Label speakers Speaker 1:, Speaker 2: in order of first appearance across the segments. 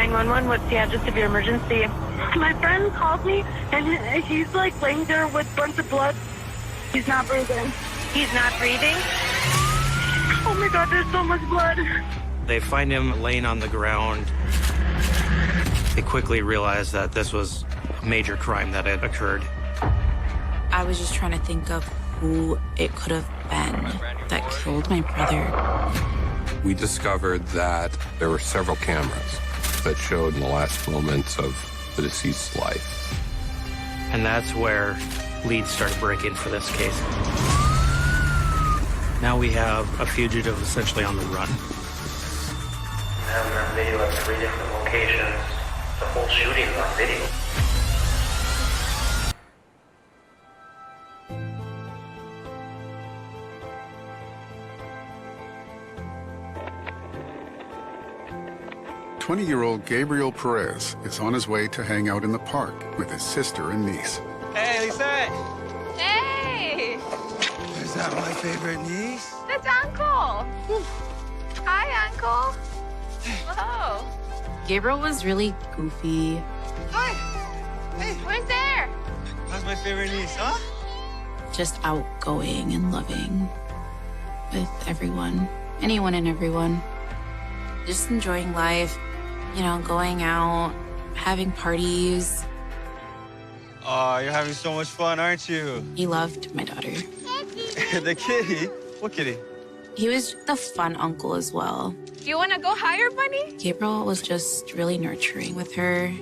Speaker 1: 911, what's the address of your emergency? My friend called me, and he's like laying there with a bunch of blood. He's not breathing.
Speaker 2: He's not breathing?
Speaker 1: Oh my God, there's so much blood.
Speaker 3: They find him laying on the ground. They quickly realize that this was a major crime that had occurred.
Speaker 4: I was just trying to think of who it could have been that killed my brother.
Speaker 5: We discovered that there were several cameras that showed in the last moments of the deceased's life.
Speaker 3: And that's where leads started breaking for this case. Now we have a fugitive essentially on the run.
Speaker 6: We have on video at 3 different locations. The whole shooting is on video.
Speaker 7: "20-year-old Gabriel Perez is on his way to hang out in the park with his sister and niece.
Speaker 8: Hey, Lisa!
Speaker 9: Hey!
Speaker 8: Is that my favorite niece?
Speaker 9: That's Uncle! Hi, Uncle! Whoa!
Speaker 4: Gabriel was really goofy.
Speaker 8: Hi! Hey!
Speaker 9: Where's there?
Speaker 8: That's my favorite niece, huh?
Speaker 4: Just outgoing and loving with everyone, anyone and everyone. Just enjoying life, you know, going out, having parties.
Speaker 8: Oh, you're having so much fun, aren't you?
Speaker 4: He loved my daughter.
Speaker 8: The kitty? What kitty?
Speaker 4: He was the fun uncle as well.
Speaker 9: You want to go higher, Bunny?
Speaker 4: Gabriel was just really nurturing with her.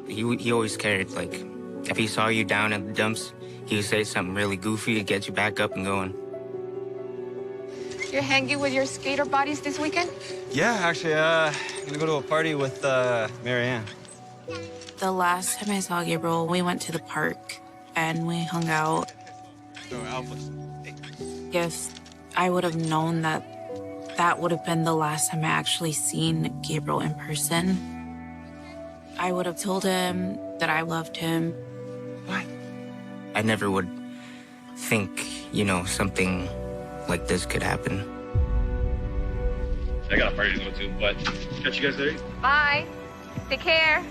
Speaker 10: He always cared, like, if he saw you down at the dumps, he would say something really goofy to get you back up and going.
Speaker 9: You're hanging with your skater buddies this weekend?
Speaker 8: Yeah, actually, I'm gonna go to a party with Marianne.
Speaker 4: The last time I saw Gabriel, we went to the park and we hung out.
Speaker 8: Oh, Alpha.
Speaker 4: If I would have known that that would have been the last time I actually seen Gabriel in person, I would have told him that I loved him.
Speaker 10: Why? I never would think, you know, something like this could happen.
Speaker 11: I got a party to go to, but catch you guys there.
Speaker 9: Bye. Take care.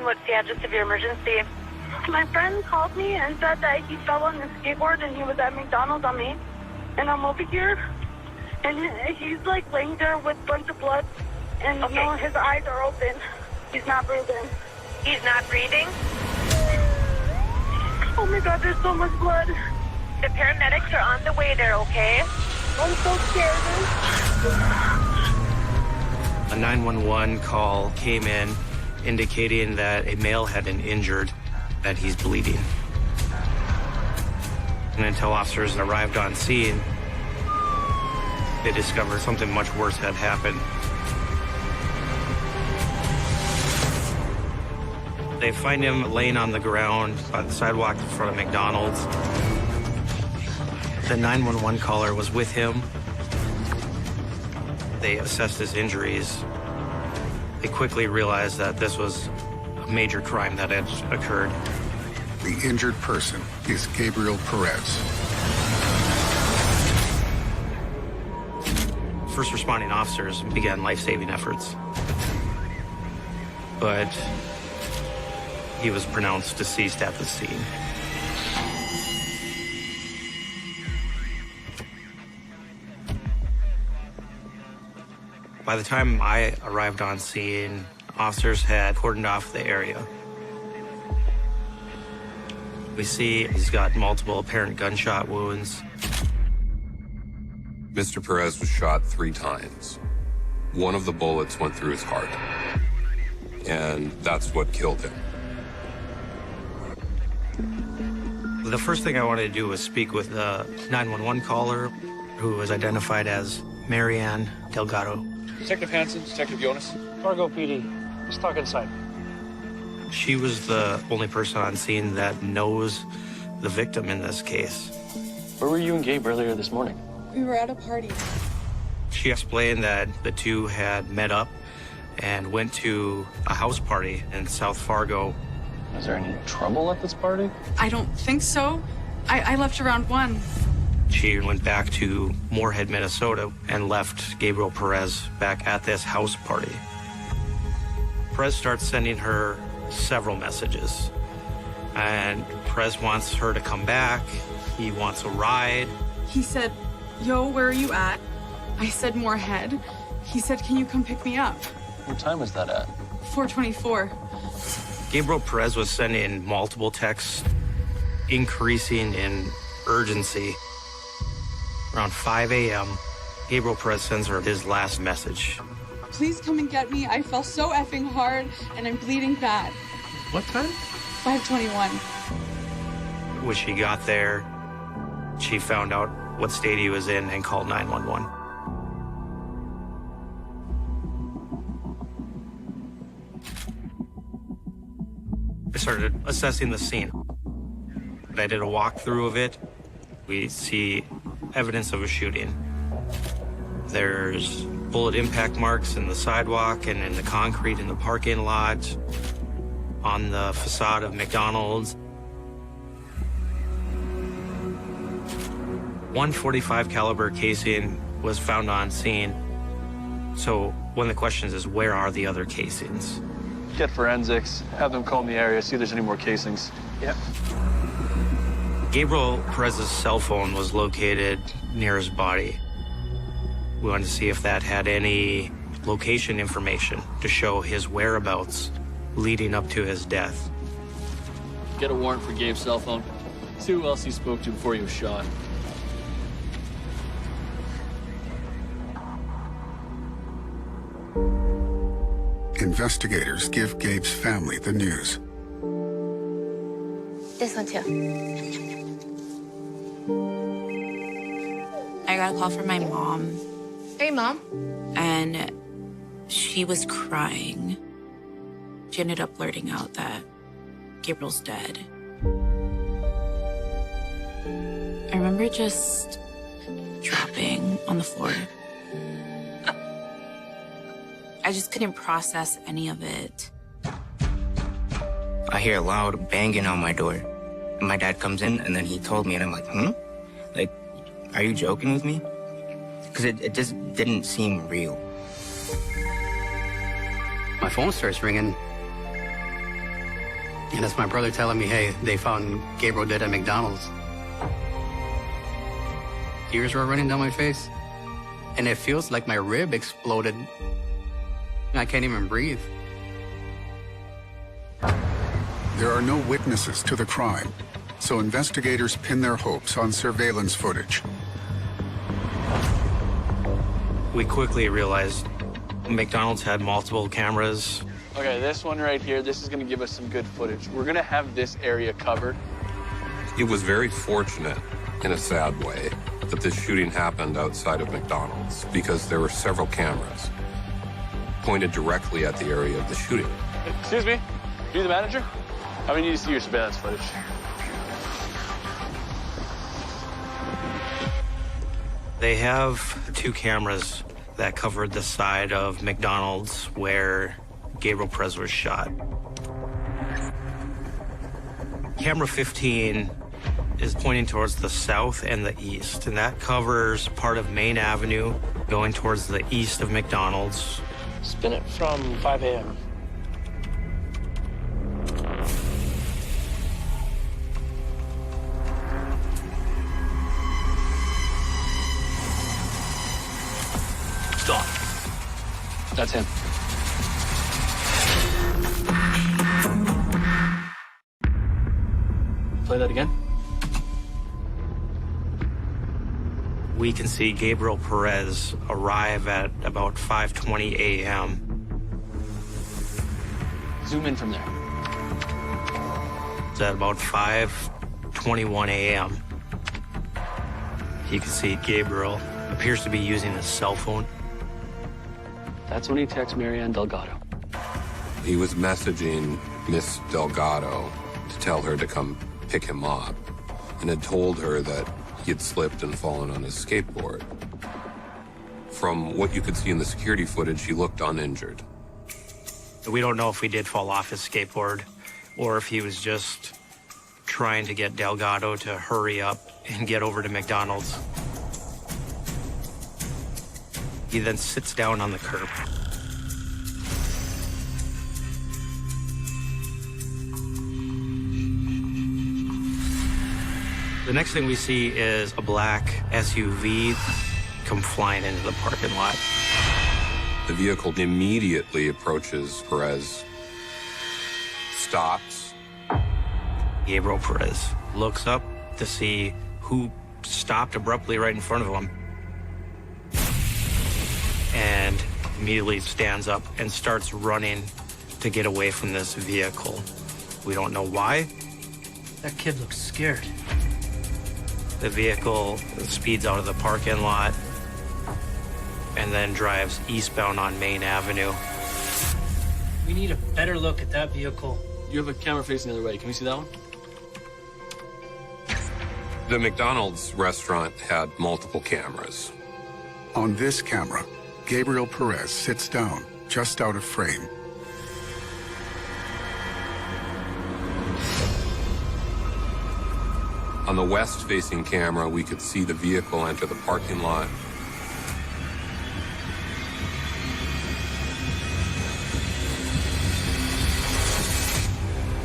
Speaker 1: What's the address of your emergency? My friend called me and said that he fell on his skateboard and he was at McDonald's on me. And I'm over here, and he's like laying there with a bunch of blood, and you know, his eyes are open. He's not breathing.
Speaker 2: He's not breathing?
Speaker 1: Oh my God, there's so much blood.
Speaker 2: The paramedics are on the way there, okay?
Speaker 1: I'm so scared.
Speaker 3: A 911 call came in indicating that a male had been injured, that he's bleeding. And until officers arrived on scene, they discovered something much worse had happened. They find him laying on the ground by the sidewalk in front of McDonald's. The 911 caller was with him. They assessed his injuries. They quickly realized that this was a major crime that had occurred.
Speaker 7: The injured person is Gabriel Perez.
Speaker 3: First responding officers began life-saving efforts, but he was pronounced deceased at the scene. By the time I arrived on scene, officers had cordoned off the area. We see he's got multiple apparent gunshot wounds.
Speaker 5: Mr. Perez was shot 3 times. One of the bullets went through his heart, and that's what killed him.
Speaker 3: The first thing I wanted to do was speak with the 911 caller, who was identified as Marianne Delgado.
Speaker 11: Detective Hansen, Detective Jonas.
Speaker 12: Fargo PD. Let's talk inside.
Speaker 3: She was the only person on scene that knows the victim in this case.
Speaker 12: Where were you and Gabe earlier this morning?
Speaker 13: We were at a party.
Speaker 3: She explained that the two had met up and went to a house party in South Fargo.
Speaker 12: Was there any trouble at this party?
Speaker 13: I don't think so. I left around 1.
Speaker 3: She went back to Moorhead, Minnesota, and left Gabriel Perez back at this house party. Perez starts sending her several messages, and Perez wants her to come back. He wants a ride.
Speaker 13: He said, "Yo, where are you at?" I said, "Moorhead." He said, "Can you come pick me up?"
Speaker 12: What time was that at?
Speaker 13: 4:24.
Speaker 3: Gabriel Perez was sending multiple texts, increasing in urgency. Around 5 a.m., Gabriel Perez sends her his last message.
Speaker 13: "Please come and get me. I fell so effing hard and I'm bleeding bad."
Speaker 3: What time?
Speaker 13: 5:21.
Speaker 3: When she got there, she found out what state he was in and called 911. I started assessing the scene. I did a walkthrough of it. We see evidence of a shooting. There's bullet impact marks in the sidewalk and in the concrete in the parking lot, on the facade of McDonald's. 145 caliber casing was found on scene. So one of the questions is, where are the other casings?
Speaker 12: Get forensics, have them comb the area, see if there's any more casings.
Speaker 3: Yep. Gabriel Perez's cell phone was located near his body. We wanted to see if that had any location information to show his whereabouts leading up to his death.
Speaker 12: Get a warrant for Gabe's cell phone. See who else he spoke to before he was shot.
Speaker 7: Investigators give Gabe's family the news.
Speaker 4: This one too. I got a call from my mom.
Speaker 9: Hey, Mom.
Speaker 4: And she was crying. She ended up blurting out that Gabriel's dead. I remember just dropping on the floor. I just couldn't process any of it.
Speaker 10: I hear a loud banging on my door. And my dad comes in, and then he told me, and I'm like, Like, are you joking with me? Because it just didn't seem real.
Speaker 14: My phone starts ringing. And it's my brother telling me, hey, they found Gabriel dead at McDonald's. Tears were running down my face. And it feels like my rib exploded. I can't even breathe.
Speaker 7: There are no witnesses to the crime, so investigators pin their hopes on surveillance footage.
Speaker 3: We quickly realized McDonald's had multiple cameras.
Speaker 12: Okay, this one right here, this is gonna give us some good footage. We're gonna have this area covered.
Speaker 5: It was very fortunate, in a sad way, that this shooting happened outside of McDonald's because there were several cameras pointed directly at the area of the shooting.
Speaker 12: Excuse me, you the manager? I need to see your surveillance footage.
Speaker 3: They have 2 cameras that covered the side of McDonald's where Gabriel Perez was shot. Camera 15 is pointing towards the south and the east, and that covers part of Main Avenue going towards the east of McDonald's.
Speaker 12: Spin it from 5 a.m.
Speaker 11: Stop.
Speaker 12: That's him. Play that again.
Speaker 3: We can see Gabriel Perez arrive at about 5:20 a.m.
Speaker 12: Zoom in from there.
Speaker 3: It's at about 5:21 a.m. You can see Gabriel appears to be using his cell phone.
Speaker 12: That's when he texts Marianne Delgado.
Speaker 5: He was messaging Miss Delgado to tell her to come pick him up, and had told her that he had slipped and fallen on his skateboard. From what you could see in the security footage, he looked uninjured.
Speaker 3: We don't know if he did fall off his skateboard or if he was just trying to get Delgado to hurry up and get over to McDonald's. He then sits down on the curb. The next thing we see is a black SUV come flying into the parking lot.
Speaker 5: The vehicle immediately approaches Perez, stops.
Speaker 3: Gabriel Perez looks up to see who stopped abruptly right in front of him and immediately stands up and starts running to get away from this vehicle. We don't know why.
Speaker 11: That kid looks scared.
Speaker 3: The vehicle speeds out of the parking lot and then drives eastbound on Main Avenue.
Speaker 11: We need a better look at that vehicle.
Speaker 12: You have a camera facing the other way. Can we see that one?
Speaker 5: The McDonald's restaurant had multiple cameras.
Speaker 7: On this camera, Gabriel Perez sits down, just out of frame.
Speaker 5: On the west-facing camera, we could see the vehicle enter the parking lot.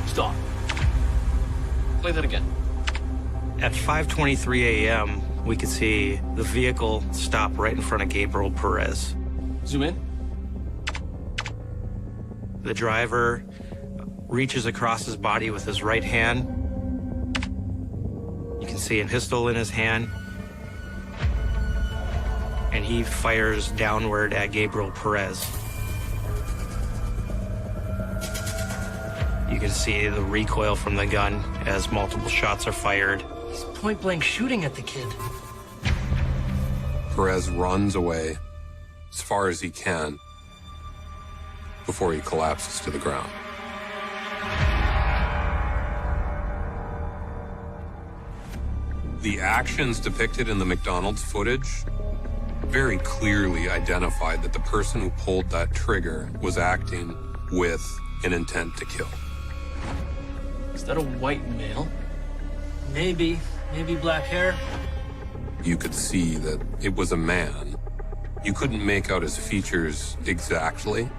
Speaker 12: Stop. Play that again.
Speaker 3: At 5:23 a.m., we could see the vehicle stop right in front of Gabriel Perez.
Speaker 12: Zoom in.
Speaker 3: The driver reaches across his body with his right hand. You can see a pistol in his hand. And he fires downward at Gabriel Perez. You can see the recoil from the gun as multiple shots are fired.
Speaker 11: He's point blank shooting at the kid.
Speaker 5: Perez runs away as far as he can before he collapses to the ground. The actions depicted in the McDonald's footage very clearly identified that the person who pulled that trigger was acting with an intent to kill.
Speaker 12: Is that a white male?
Speaker 11: Maybe black hair.
Speaker 5: You could see that it was a man. You couldn't make out his features exactly,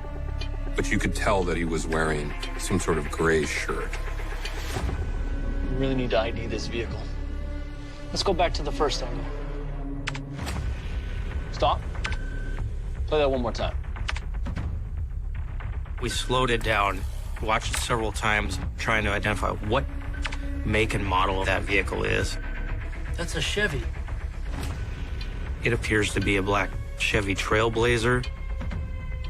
Speaker 5: but you could tell that he was wearing some sort of gray shirt.
Speaker 12: We really need to ID this vehicle.
Speaker 11: Let's go back to the first angle.
Speaker 12: Stop. Play that one more time.
Speaker 3: We slowed it down, watched it several times, trying to identify what make and model that vehicle is.
Speaker 11: That's a Chevy.
Speaker 3: It appears to be a black Chevy Trailblazer.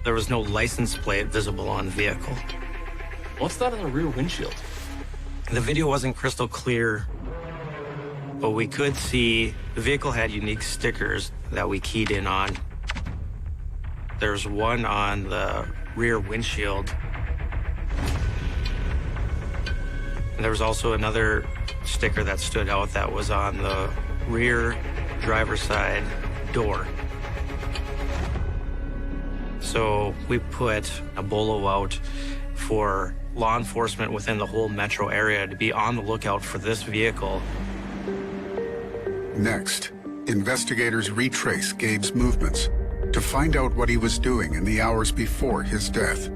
Speaker 3: There was no license plate visible on the vehicle.
Speaker 12: What's that on the rear windshield?
Speaker 3: The video wasn't crystal clear, but we could see the vehicle had unique stickers that we keyed in on. There's one on the rear windshield. And there was also another sticker that stood out that was on the rear driver's side door. So we put a bolo out for law enforcement within the whole metro area to be on the lookout for this vehicle.
Speaker 7: Next, investigators retrace Gabe's movements to find out what he was doing in the hours before his death.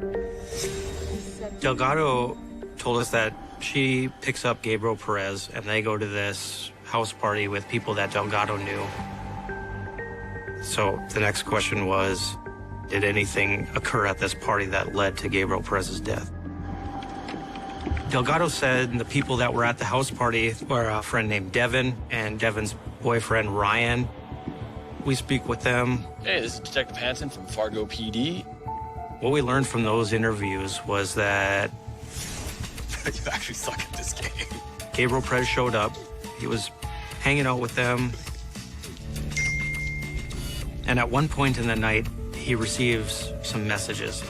Speaker 3: Delgado told us that she picks up Gabriel Perez and they go to this house party with people that Delgado knew. So the next question was, did anything occur at this party that led to Gabriel Perez's death? Delgado said the people that were at the house party were a friend named Devin and Devin's boyfriend, Ryan. We speak with them.
Speaker 12: Hey, this is Detective Hansen from Fargo PD.
Speaker 3: What we learned from those interviews was that
Speaker 5: You actually suck at this game.
Speaker 3: Gabriel Perez showed up. He was hanging out with them. And at one point in the night, he receives some messages.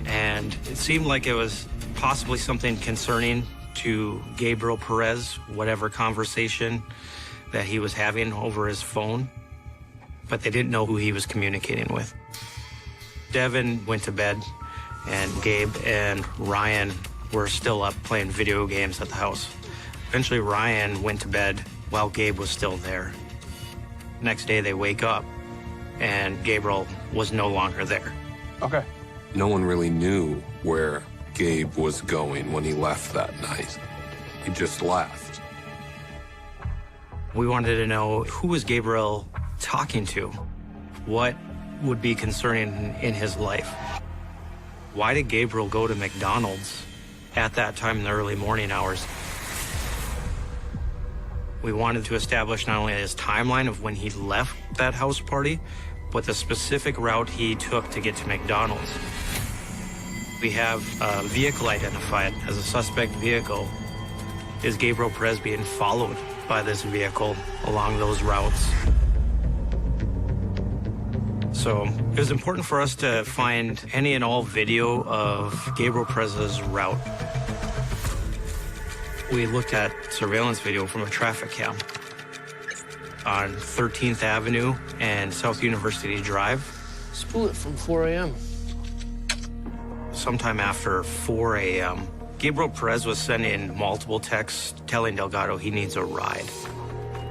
Speaker 3: And it seemed like it was possibly something concerning to Gabriel Perez, whatever conversation that he was having over his phone. But they didn't know who he was communicating with. Devin went to bed, and Gabe and Ryan were still up playing video games at the house. Eventually, Ryan went to bed while Gabe was still there. Next day, they wake up, and Gabriel was no longer there.
Speaker 15: Okay.
Speaker 5: No one really knew where Gabe was going when he left that night. He just left.
Speaker 3: We wanted to know, who was Gabriel talking to? What would be concerning in his life? Why did Gabriel go to McDonald's at that time in the early morning hours? We wanted to establish not only his timeline of when he left that house party, but the specific route he took to get to McDonald's. We have a vehicle identified as a suspect vehicle. Is Gabriel Perez being followed by this vehicle along those routes? So it was important for us to find any and all video of Gabriel Perez's route. We looked at surveillance video from a traffic cam on 13th Avenue and South University Drive.
Speaker 11: Spool it from 4 a.m.
Speaker 3: Sometime after 4 a.m., Gabriel Perez was sending multiple texts telling Delgado he needs a ride.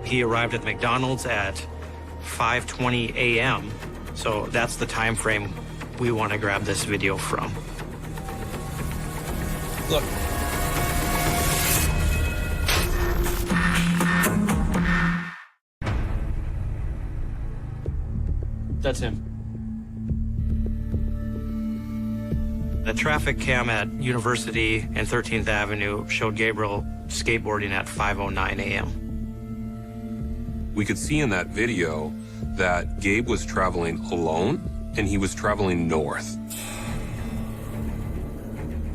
Speaker 3: He arrived at McDonald's at 5:20 a.m., so that's the time frame we want to grab this video from.
Speaker 15: Look.
Speaker 11: That's him.
Speaker 3: The traffic cam at University and 13th Avenue showed Gabriel skateboarding at 5:09 a.m.
Speaker 5: We could see in that video that Gabe was traveling alone, and he was traveling north.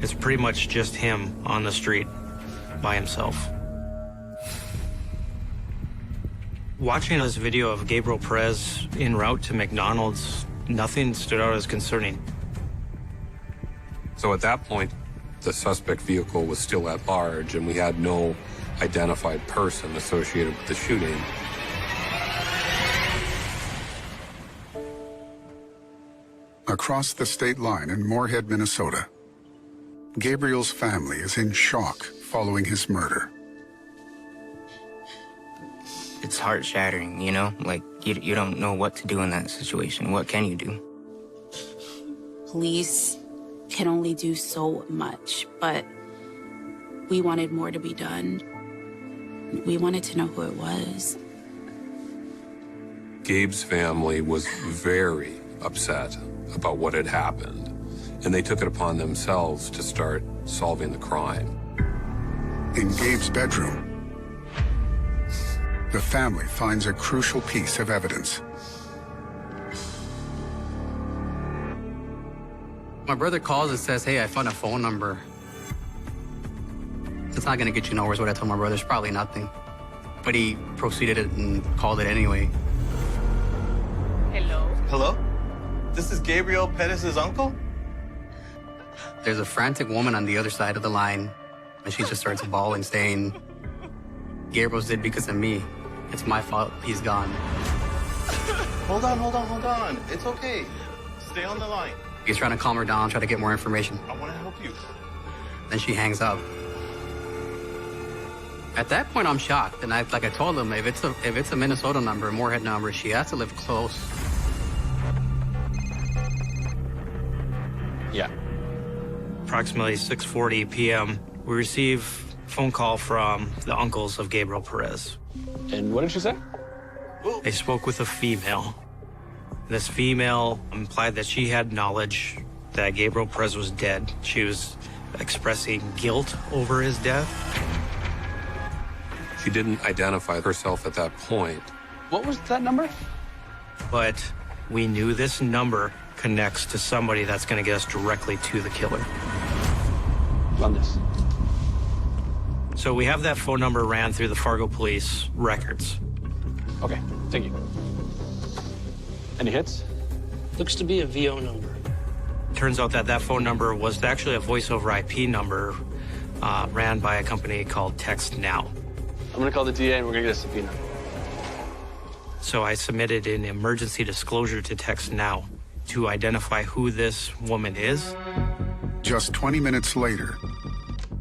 Speaker 3: It's pretty much just him on the street by himself. Watching this video of Gabriel Perez en route to McDonald's, nothing stood out as concerning.
Speaker 5: So at that point, the suspect vehicle was still at large, and we had no identified person associated with the shooting.
Speaker 7: Across the state line in Moorhead, Minnesota, Gabriel's family is in shock following his murder.
Speaker 10: It's heart-shattering, you know? Like, you don't know what to do in that situation. What can you do?
Speaker 4: Police can only do so much, but we wanted more to be done. We wanted to know who it was.
Speaker 5: Gabe's family was very upset about what had happened, and they took it upon themselves to start solving the crime.
Speaker 7: In Gabe's bedroom, the family finds a crucial piece of evidence.
Speaker 14: My brother calls and says, hey, I found a phone number. It's not gonna get you nowhere, is what I told my brother. It's probably nothing. But he proceeded it and called it anyway.
Speaker 9: Hello?
Speaker 15: Hello? This is Gabriel Perez's uncle?
Speaker 14: There's a frantic woman on the other side of the line, and she just starts bawling, saying, Gabriel's dead because of me. It's my fault he's gone.
Speaker 15: Hold on. It's okay. Stay on the line.
Speaker 14: He's trying to calm her down, try to get more information.
Speaker 15: I want to help you.
Speaker 14: Then she hangs up. At that point, I'm shocked, and like I told him, if it's a Minnesota number, a Moorhead number, she has to live close.
Speaker 15: Yeah.
Speaker 3: Approximately 6:40 p.m., we receive a phone call from the uncles of Gabriel Perez.
Speaker 15: And what did she say?
Speaker 3: They spoke with a female. This female implied that she had knowledge that Gabriel Perez was dead. She was expressing guilt over his death.
Speaker 5: She didn't identify herself at that point.
Speaker 15: What was that number?
Speaker 3: But we knew this number connects to somebody that's going to get us directly to the killer.
Speaker 15: Run this.
Speaker 3: So we have that phone number ran through the Fargo police records.
Speaker 15: Okay, thank you. Any hits?
Speaker 11: Looks to be a VO number.
Speaker 3: Turns out that that phone number was actually a voice over IP number ran by a company called Text Now.
Speaker 15: I'm gonna call the DA and we're gonna get a subpoena.
Speaker 3: So I submitted an emergency disclosure to Text Now to identify who this woman is.
Speaker 7: Just 20 minutes later,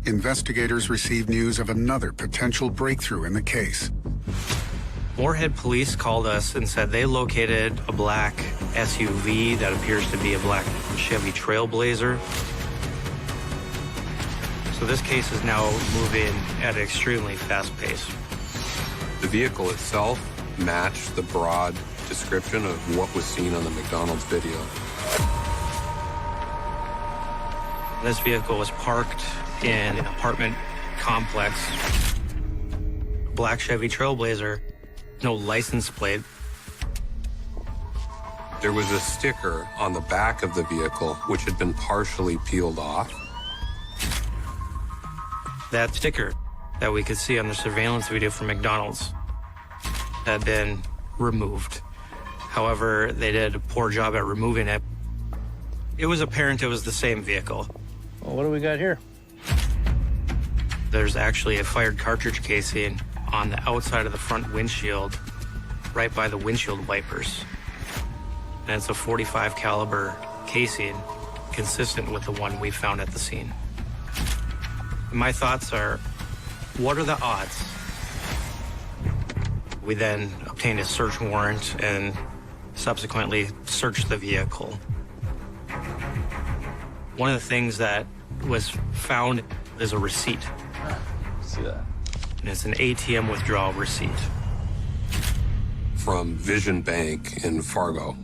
Speaker 7: investigators received news of another potential breakthrough in the case.
Speaker 3: Moorhead police called us and said they located a black SUV that appears to be a black Chevy Trailblazer. So this case is now moving at an extremely fast pace.
Speaker 5: The vehicle itself matched the broad description of what was seen on the McDonald's video.
Speaker 3: This vehicle was parked in an apartment complex. Black Chevy Trailblazer, no license plate.
Speaker 5: There was a sticker on the back of the vehicle which had been partially peeled off.
Speaker 3: That sticker that we could see on the surveillance video from McDonald's had been removed. However, they did a poor job at removing it. It was apparent it was the same vehicle.
Speaker 11: Well, what do we got here?
Speaker 3: There's actually a fired cartridge casing on the outside of the front windshield, right by the windshield wipers. And it's a .45 caliber casing, consistent with the one we found at the scene. My thoughts are, what are the odds? We then obtained a search warrant and subsequently searched the vehicle. One of the things that was found is a receipt.
Speaker 12: See that?
Speaker 3: And it's an ATM withdrawal receipt.
Speaker 5: From Vision Bank in Fargo,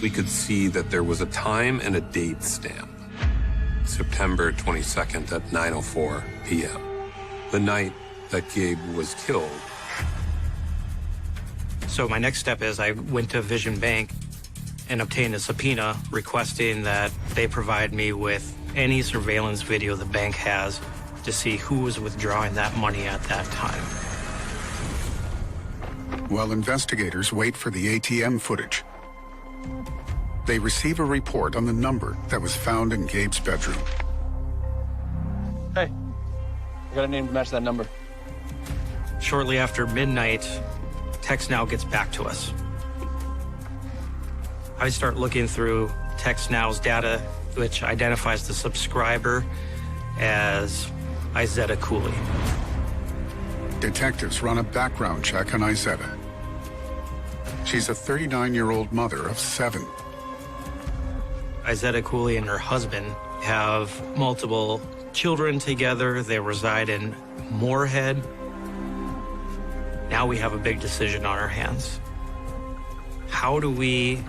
Speaker 5: we could see that there was a time and a date stamp. September 22nd at 9:04 p.m., the night that Gabe was killed.
Speaker 3: So my next step is I went to Vision Bank and obtained a subpoena requesting that they provide me with any surveillance video the bank has to see who was withdrawing that money at that time.
Speaker 7: While investigators wait for the ATM footage, they receive a report on the number that was found in Gabe's bedroom.
Speaker 12: Hey, I got a name to match that number.
Speaker 3: Shortly after midnight, TextNow gets back to us. I start looking through TextNow's data, which identifies the subscriber as Izetta Cooley.
Speaker 7: Detectives run a background check on Izetta. She's a 39-year-old mother of 7.
Speaker 3: Izetta Cooley and her husband have multiple children together. They reside in Moorhead. Now we have a big decision on our hands. How do we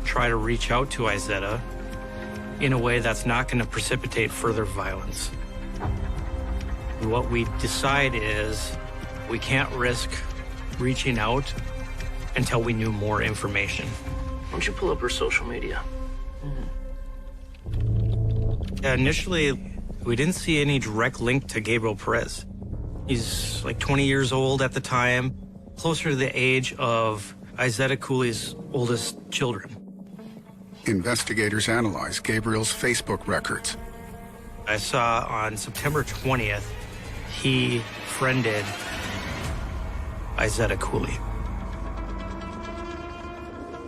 Speaker 3: try to reach out to Izetta in a way that's not going to precipitate further violence? What we decide is we can't risk reaching out until we knew more information.
Speaker 11: Why don't you pull up her social media?
Speaker 3: Initially, we didn't see any direct link to Gabriel Perez. He's like 20 years old at the time, closer to the age of Izetta Cooley's oldest children.
Speaker 7: Investigators analyze Gabriel's Facebook records.
Speaker 3: I saw on September 20th, he friended Izetta Cooley.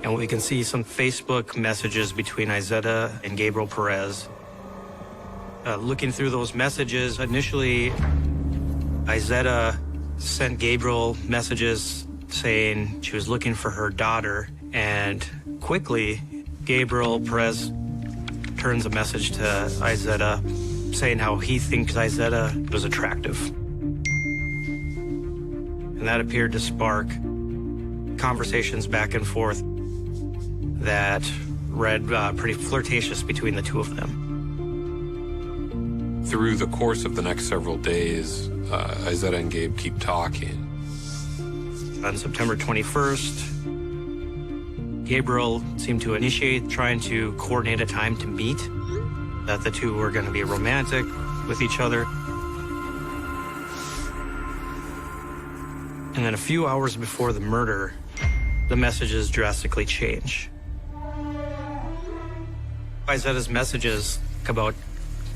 Speaker 3: And we can see some Facebook messages between Izetta and Gabriel Perez. Looking through those messages, initially, Izetta sent Gabriel messages saying she was looking for her daughter, and quickly, Gabriel Perez turns a message to Izetta saying how he thinks Izetta was attractive. And that appeared to spark conversations back and forth that read pretty flirtatious between the two of them.
Speaker 5: Through the course of the next several days, Izetta and Gabe keep talking.
Speaker 3: On September 21st, Gabriel seemed to initiate trying to coordinate a time to meet, that the two were going to be romantic with each other. And then a few hours before the murder, the messages drastically change. Izetta's messages about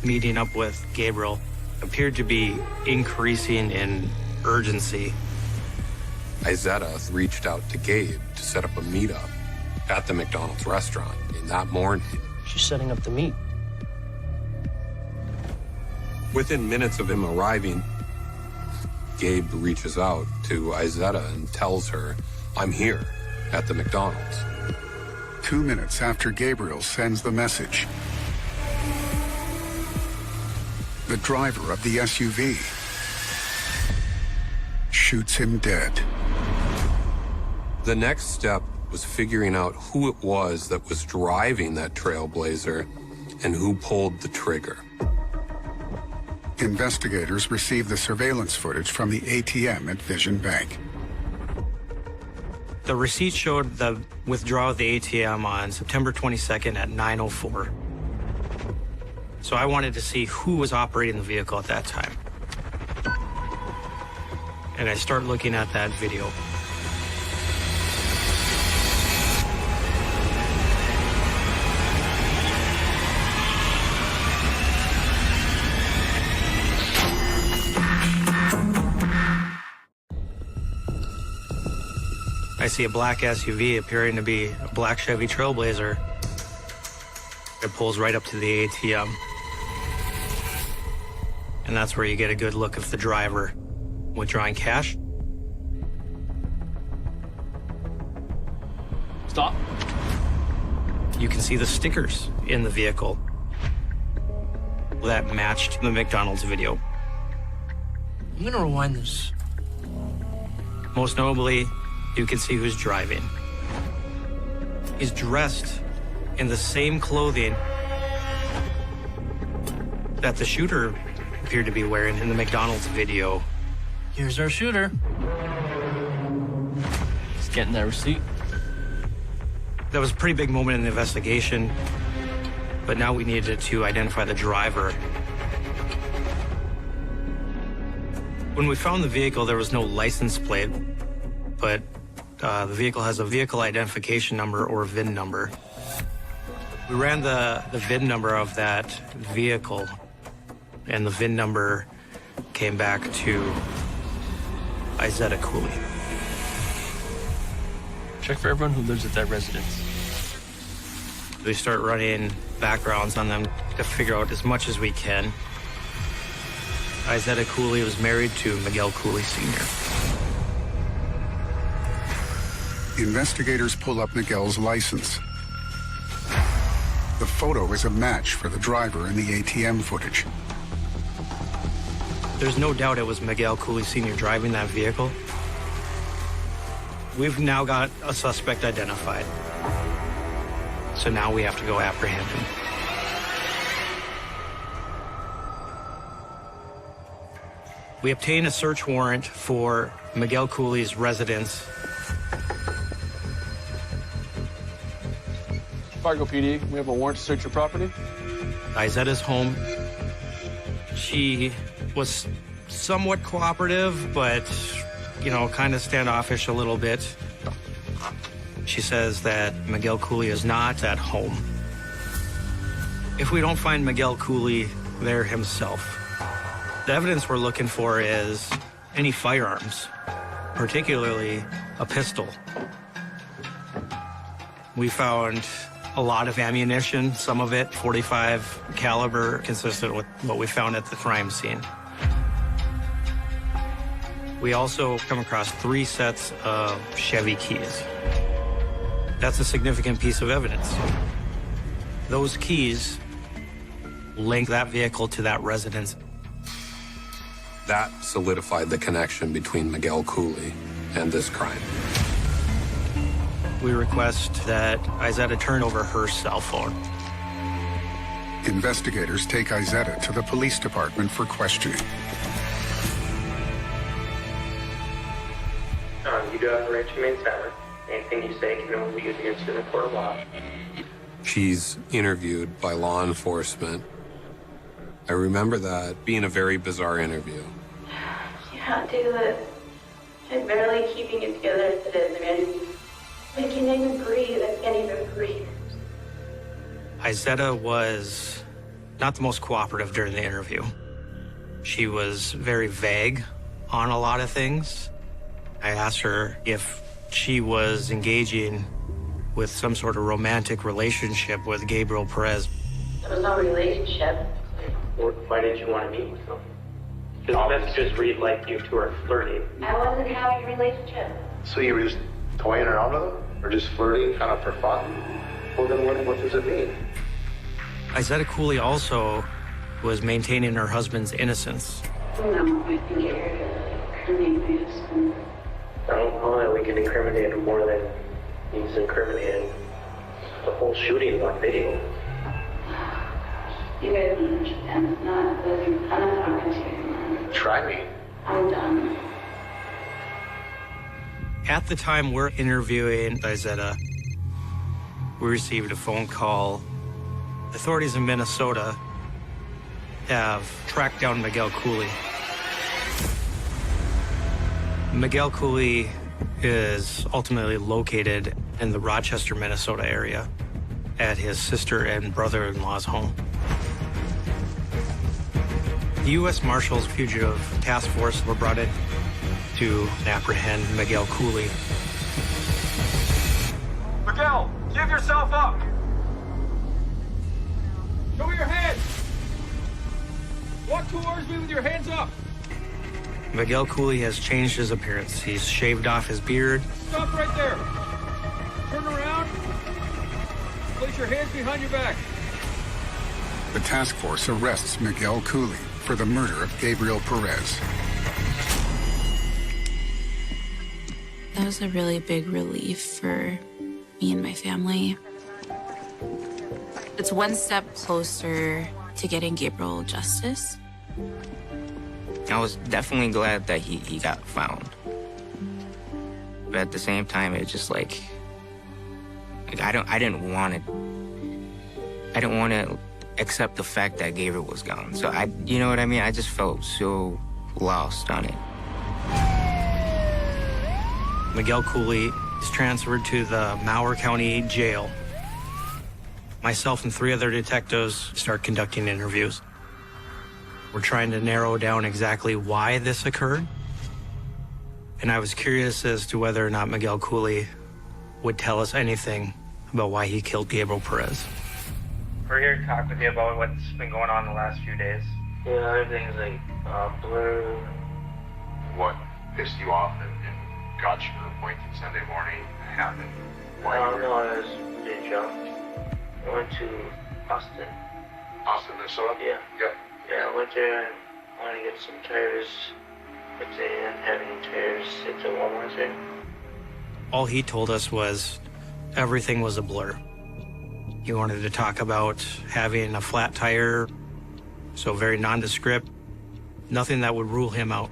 Speaker 3: meeting up with Gabriel appeared to be increasing in urgency.
Speaker 5: Izetta reached out to Gabe to set up a meetup. at the McDonald's restaurant that morning.
Speaker 11: She's setting up the meet.
Speaker 5: Within minutes of him arriving, Gabe reaches out to Izetta and tells her, "I'm here at the McDonald's."
Speaker 7: 2 minutes after Gabriel sends the message, the driver of the SUV shoots him dead.
Speaker 5: The next step was figuring out who it was that was driving that Trailblazer and who pulled the trigger.
Speaker 7: Investigators received the surveillance footage from the ATM at Vision Bank.
Speaker 3: The receipt showed the withdrawal of the ATM on September 22nd at 9:04. So I wanted to see who was operating the vehicle at that time. And I start looking at that video. I see a black SUV appearing to be a black Chevy Trailblazer. It pulls right up to the ATM. And that's where you get a good look of the driver withdrawing cash.
Speaker 12: Stop.
Speaker 3: You can see the stickers in the vehicle that matched the McDonald's video.
Speaker 11: I'm gonna rewind this.
Speaker 3: Most notably, you can see who's driving. He's dressed in the same clothing that the shooter appeared to be wearing in the McDonald's video.
Speaker 11: Here's our shooter.
Speaker 12: He's getting that receipt.
Speaker 3: That was a pretty big moment in the investigation, but now we needed to identify the driver. When we found the vehicle, there was no license plate, but the vehicle has a vehicle identification number or VIN number. We ran the VIN number of that vehicle, and the VIN number came back to Izetta Cooley.
Speaker 12: Check for everyone who lives at that residence.
Speaker 3: We start running backgrounds on them to figure out as much as we can. Izetta Cooley was married to Miguel Cooley Sr.
Speaker 7: Investigators pull up Miguel's license. The photo is a match for the driver in the ATM footage.
Speaker 3: There's no doubt it was Miguel Cooley Sr. driving that vehicle. We've now got a suspect identified. So now we have to go apprehend him. We obtain a search warrant for Miguel Cooley's residence.
Speaker 12: Fargo PD, we have a warrant to search your property.
Speaker 3: Izetta's home. She was somewhat cooperative, but, you know, kind of standoffish a little bit. She says that Miguel Cooley is not at home. If we don't find Miguel Cooley there himself, the evidence we're looking for is any firearms, particularly a pistol. We found a lot of ammunition, some of it .45 caliber, consistent with what we found at the crime scene. We also come across 3 sets of Chevy keys. That's a significant piece of evidence. Those keys link that vehicle to that residence.
Speaker 5: That solidified the connection between Miguel Cooley and this crime.
Speaker 3: We request that Izetta turn over her cell phone.
Speaker 7: Investigators take Izetta to the police department for questioning.
Speaker 6: You do have the right to remain silent. Anything you say can only be used against you in a court of law.
Speaker 5: She's interviewed by law enforcement. I remember that being a very bizarre interview.
Speaker 16: You can't do this. I'm barely keeping it together as it is. I can't even breathe. I can't even breathe.
Speaker 3: Izetta was not the most cooperative during the interview. She was very vague on a lot of things. I asked her if she was engaging with some sort of romantic relationship with Gabriel Perez.
Speaker 16: There was no relationship.
Speaker 6: Why did you want to meet with them? Because the messages read like you two are flirting.
Speaker 16: I wasn't having a relationship.
Speaker 15: So you were just toying around with them? Or just flirting kind of for fun? Well, then what does it mean?
Speaker 3: Izetta Cooley also was maintaining her husband's innocence.
Speaker 16: No, I think you're incriminating my husband.
Speaker 6: I don't know that we can incriminate him more than he's incriminated the whole shooting on video.
Speaker 16: You guys don't understand. It's not, I'm not talking to you, man.
Speaker 15: Try me.
Speaker 16: I'm done.
Speaker 3: At the time we're interviewing Izetta, we received a phone call. Authorities in Minnesota have tracked down Miguel Cooley. Miguel Cooley is ultimately located in the Rochester, Minnesota area at his sister and brother-in-law's home. The U.S. Marshals Fugitive Task Force were brought in to apprehend Miguel Cooley.
Speaker 17: Miguel, give yourself up! Show me your hands! Walk towards me with your hands up!
Speaker 3: Miguel Cooley has changed his appearance. He's shaved off his beard.
Speaker 17: Stop right there! Turn around. Place your hands behind your back.
Speaker 7: The task force arrests Miguel Cooley for the murder of Gabriel Perez.
Speaker 4: That was a really big relief for me and my family. It's one step closer to getting Gabriel justice.
Speaker 10: I was definitely glad that he got found. But at the same time, it just like I didn't want to accept the fact that Gabriel was gone. So you know what I mean? I just felt so lost on it.
Speaker 3: Miguel Cooley is transferred to the Mower County Jail. Myself and 3 other detectives start conducting interviews. We're trying to narrow down exactly why this occurred. And I was curious as to whether or not Miguel Cooley would tell us anything about why he killed Gabriel Perez.
Speaker 6: We're here to talk with you about what's been going on the last few days. Yeah, everything's like blurred.
Speaker 18: What pissed you off and got you to the point that Sunday morning happened?
Speaker 6: No, I was pretty drunk. I went to Austin.
Speaker 18: Austin, Minnesota?
Speaker 6: Yeah.
Speaker 18: Yeah.
Speaker 6: Yeah, I went there and wanted to get some tires, but they didn't have any tires at the Walmart there.
Speaker 3: All he told us was everything was a blur. He wanted to talk about having a flat tire, so very nondescript, nothing that would rule him out.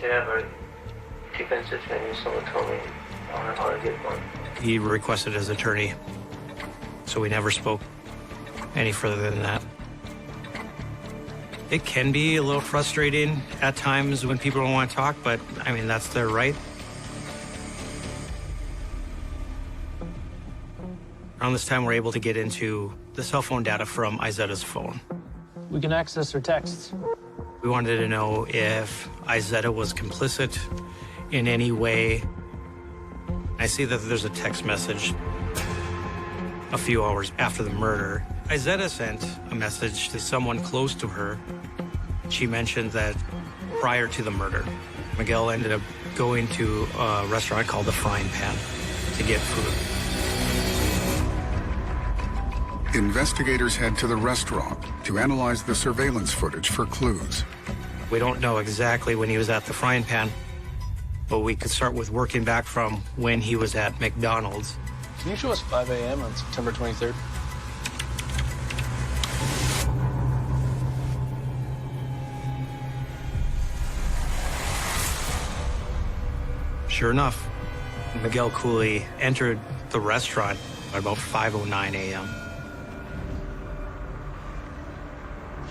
Speaker 6: Yeah, but defense attorney, someone told me how to get one.
Speaker 3: He requested his attorney, so we never spoke any further than that. It can be a little frustrating at times when people don't want to talk, but I mean, that's their right. Around this time, we're able to get into the cell phone data from Izetta's phone.
Speaker 11: We can access her texts.
Speaker 3: We wanted to know if Izetta was complicit in any way. I see that there's a text message a few hours after the murder. Izetta sent a message to someone close to her. She mentioned that prior to the murder, Miguel ended up going to a restaurant called the Frying Pan to get food.
Speaker 7: Investigators head to the restaurant to analyze the surveillance footage for clues.
Speaker 3: We don't know exactly when he was at the Frying Pan, but we could start with working back from when he was at McDonald's.
Speaker 11: Can you show us 5 a.m. on September 23rd?
Speaker 3: Sure enough, Miguel Cooley entered the restaurant at about 5:09 a.m.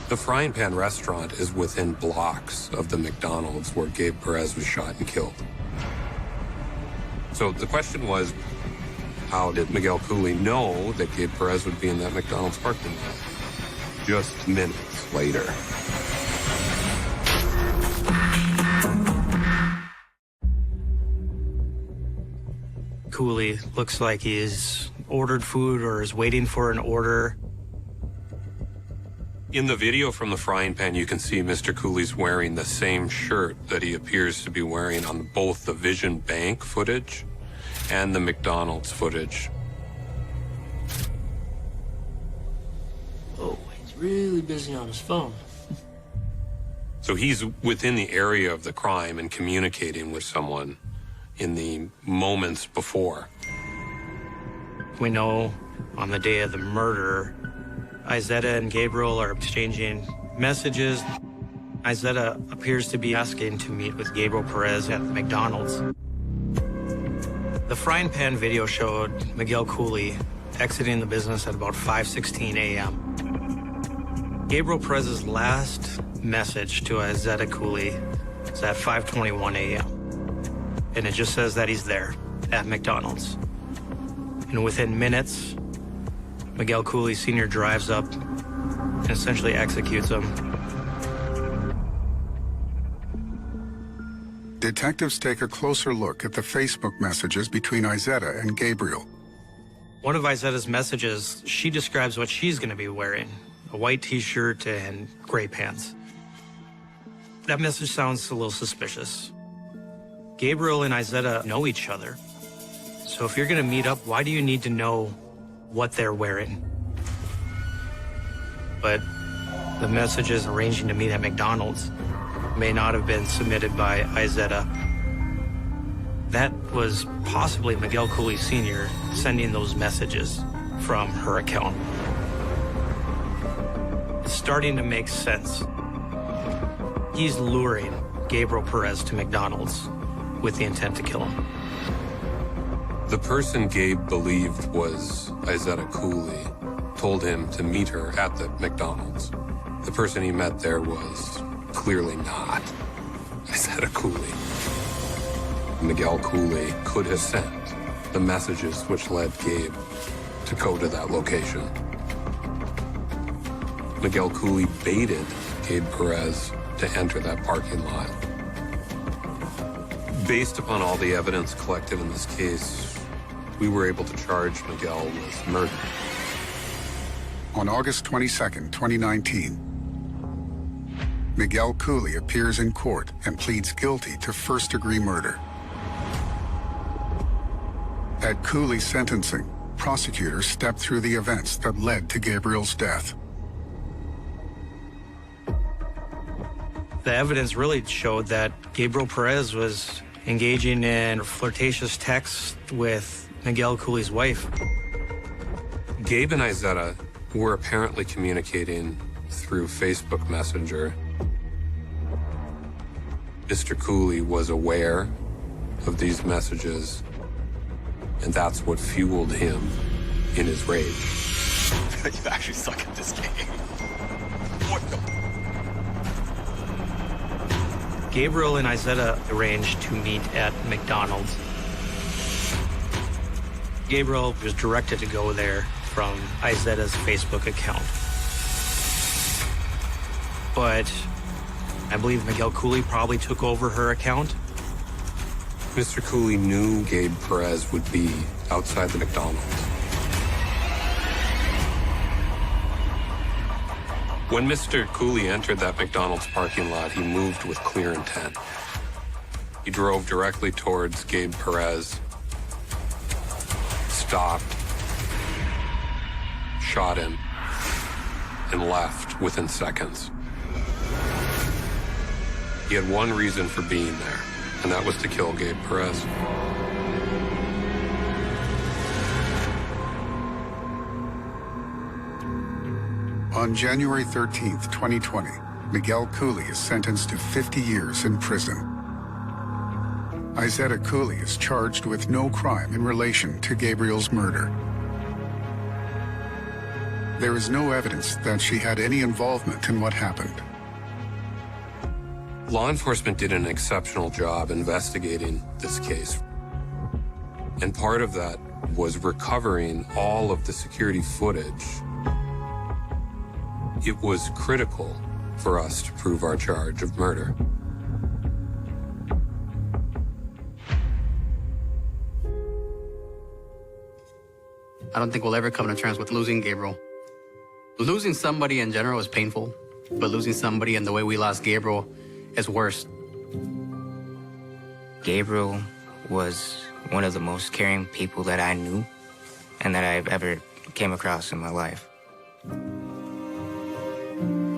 Speaker 5: The Frying Pan restaurant is within blocks of the McDonald's where Gabe Perez was shot and killed. So the question was, how did Miguel Cooley know that Gabe Perez would be in that McDonald's parking lot? Just minutes later.
Speaker 3: Cooley looks like he's ordered food or is waiting for an order.
Speaker 5: In the video from the frying pan, you can see Mr. Cooley's wearing the same shirt that he appears to be wearing on both the Vision Bank footage and the McDonald's footage.
Speaker 11: Oh, he's really busy on his phone.
Speaker 5: So he's within the area of the crime and communicating with someone in the moments before.
Speaker 3: We know on the day of the murder, Izetta and Gabriel are exchanging messages. Izetta appears to be asking to meet with Gabriel Perez at the McDonald's. The frying pan video showed Miguel Cooley exiting the business at about 5:16 a.m. Gabriel Perez's last message to Izetta Cooley is at 5:21 a.m. And it just says that he's there at McDonald's. And within minutes, Miguel Cooley Sr. drives up and essentially executes him.
Speaker 7: Detectives take a closer look at the Facebook messages between Izetta and Gabriel.
Speaker 3: One of Izetta's messages, she describes what she's going to be wearing, a white t-shirt and gray pants. That message sounds a little suspicious. Gabriel and Izetta know each other. So if you're going to meet up, why do you need to know what they're wearing? But the messages arranging to meet at McDonald's may not have been submitted by Izetta. That was possibly Miguel Cooley Sr. sending those messages from her account. It's starting to make sense. He's luring Gabriel Perez to McDonald's with the intent to kill him.
Speaker 5: The person Gabe believed was Izetta Cooley told him to meet her at the McDonald's. The person he met there was clearly not Izetta Cooley. Miguel Cooley could have sent the messages which led Gabe to go to that location. Miguel Cooley baited Gabe Perez to enter that parking lot. Based upon all the evidence collected in this case, we were able to charge Miguel with murder.
Speaker 7: On August 22, 2019, Miguel Cooley appears in court and pleads guilty to first-degree murder. At Cooley's sentencing, prosecutors stepped through the events that led to Gabriel's death.
Speaker 3: The evidence really showed that Gabriel Perez was engaging in flirtatious texts with Miguel Cooley's wife.
Speaker 5: Gabe and Izetta were apparently communicating through Facebook Messenger. Mr. Cooley was aware of these messages, and that's what fueled him in his rage.
Speaker 19: You actually suck at this game. What the?
Speaker 3: Gabriel and Izetta arranged to meet at McDonald's. Gabriel was directed to go there from Izetta's Facebook account. But I believe Miguel Cooley probably took over her account.
Speaker 5: Mr. Cooley knew Gabe Perez would be outside the McDonald's. When Mr. Cooley entered that McDonald's parking lot, he moved with clear intent. He drove directly towards Gabe Perez, stopped, shot him, and left within seconds. He had one reason for being there, and that was to kill Gabe Perez.
Speaker 7: On January 13, 2020, Miguel Cooley is sentenced to 50 years in prison. Izetta Cooley is charged with no crime in relation to Gabriel's murder. There is no evidence that she had any involvement in what happened.
Speaker 5: Law enforcement did an exceptional job investigating this case. And part of that was recovering all of the security footage. It was critical for us to prove our charge of murder.
Speaker 14: I don't think we'll ever come to terms with losing Gabriel. Losing somebody in general is painful, but losing somebody in the way we lost Gabriel is worse.
Speaker 10: Gabriel was one of the most caring people that I knew and that I've ever came across in my life.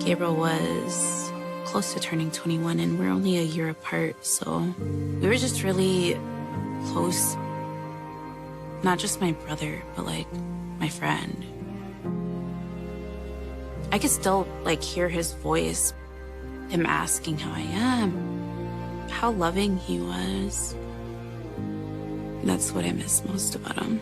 Speaker 4: Gabriel was close to turning 21, and we're only a year apart, so we were just really close. Not just my brother, but like my friend. I could still like hear his voice, him asking how I am, how loving he was. That's what I miss most about him.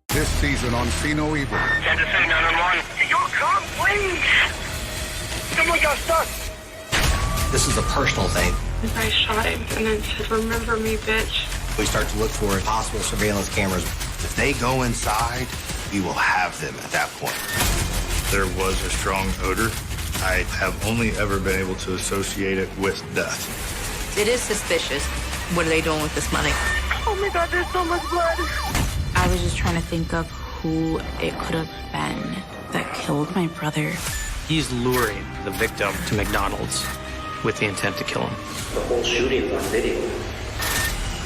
Speaker 7: This season on See No Evil.
Speaker 17: Kansas City 911. Yo, come, please. Someone got stuck.
Speaker 20: This is a personal thing.
Speaker 1: I shot him and then said, "Remember me, bitch."
Speaker 20: We start to look for possible surveillance cameras. If they go inside, we will have them at that point.
Speaker 18: There was a strong odor. I have only ever been able to associate it with death.
Speaker 2: It is suspicious. What are they doing with this money?
Speaker 1: Oh my God, there's so much blood.
Speaker 4: I was just trying to think of who it could have been that killed my brother.
Speaker 3: He's luring the victim to McDonald's with the intent to kill him.
Speaker 6: The whole shooting's on video.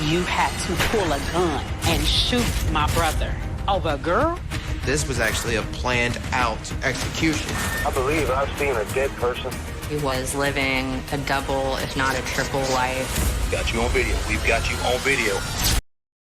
Speaker 21: You had to pull a gun and shoot my brother over a girl?
Speaker 20: This was actually a planned out execution.
Speaker 15: I believe I've seen a dead person.
Speaker 2: He was living a double, if not a triple life.
Speaker 20: Got you on video. We've got you on video.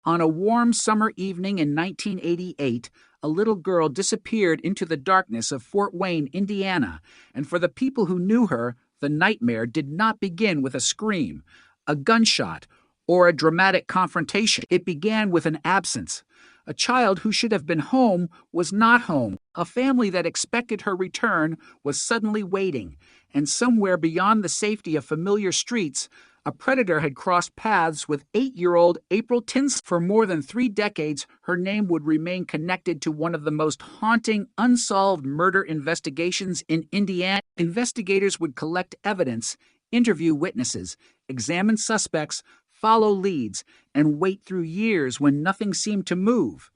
Speaker 22: On a warm summer evening in 1988, a little girl disappeared into the darkness of Fort Wayne, Indiana, and for the people who knew her, the nightmare did not begin with a scream, a gunshot, or a dramatic confrontation. It began with an absence. A child who should have been home was not home. A family that expected her return was suddenly waiting, and somewhere beyond the safety of familiar streets, a predator had crossed paths with 8-year-old April Tinsley. For more than 3 decades, her name would remain connected to one of the most haunting, unsolved murder investigations in Indiana. Investigators would collect evidence, interview witnesses, examine suspects, follow leads, and wait through years when nothing seemed to move.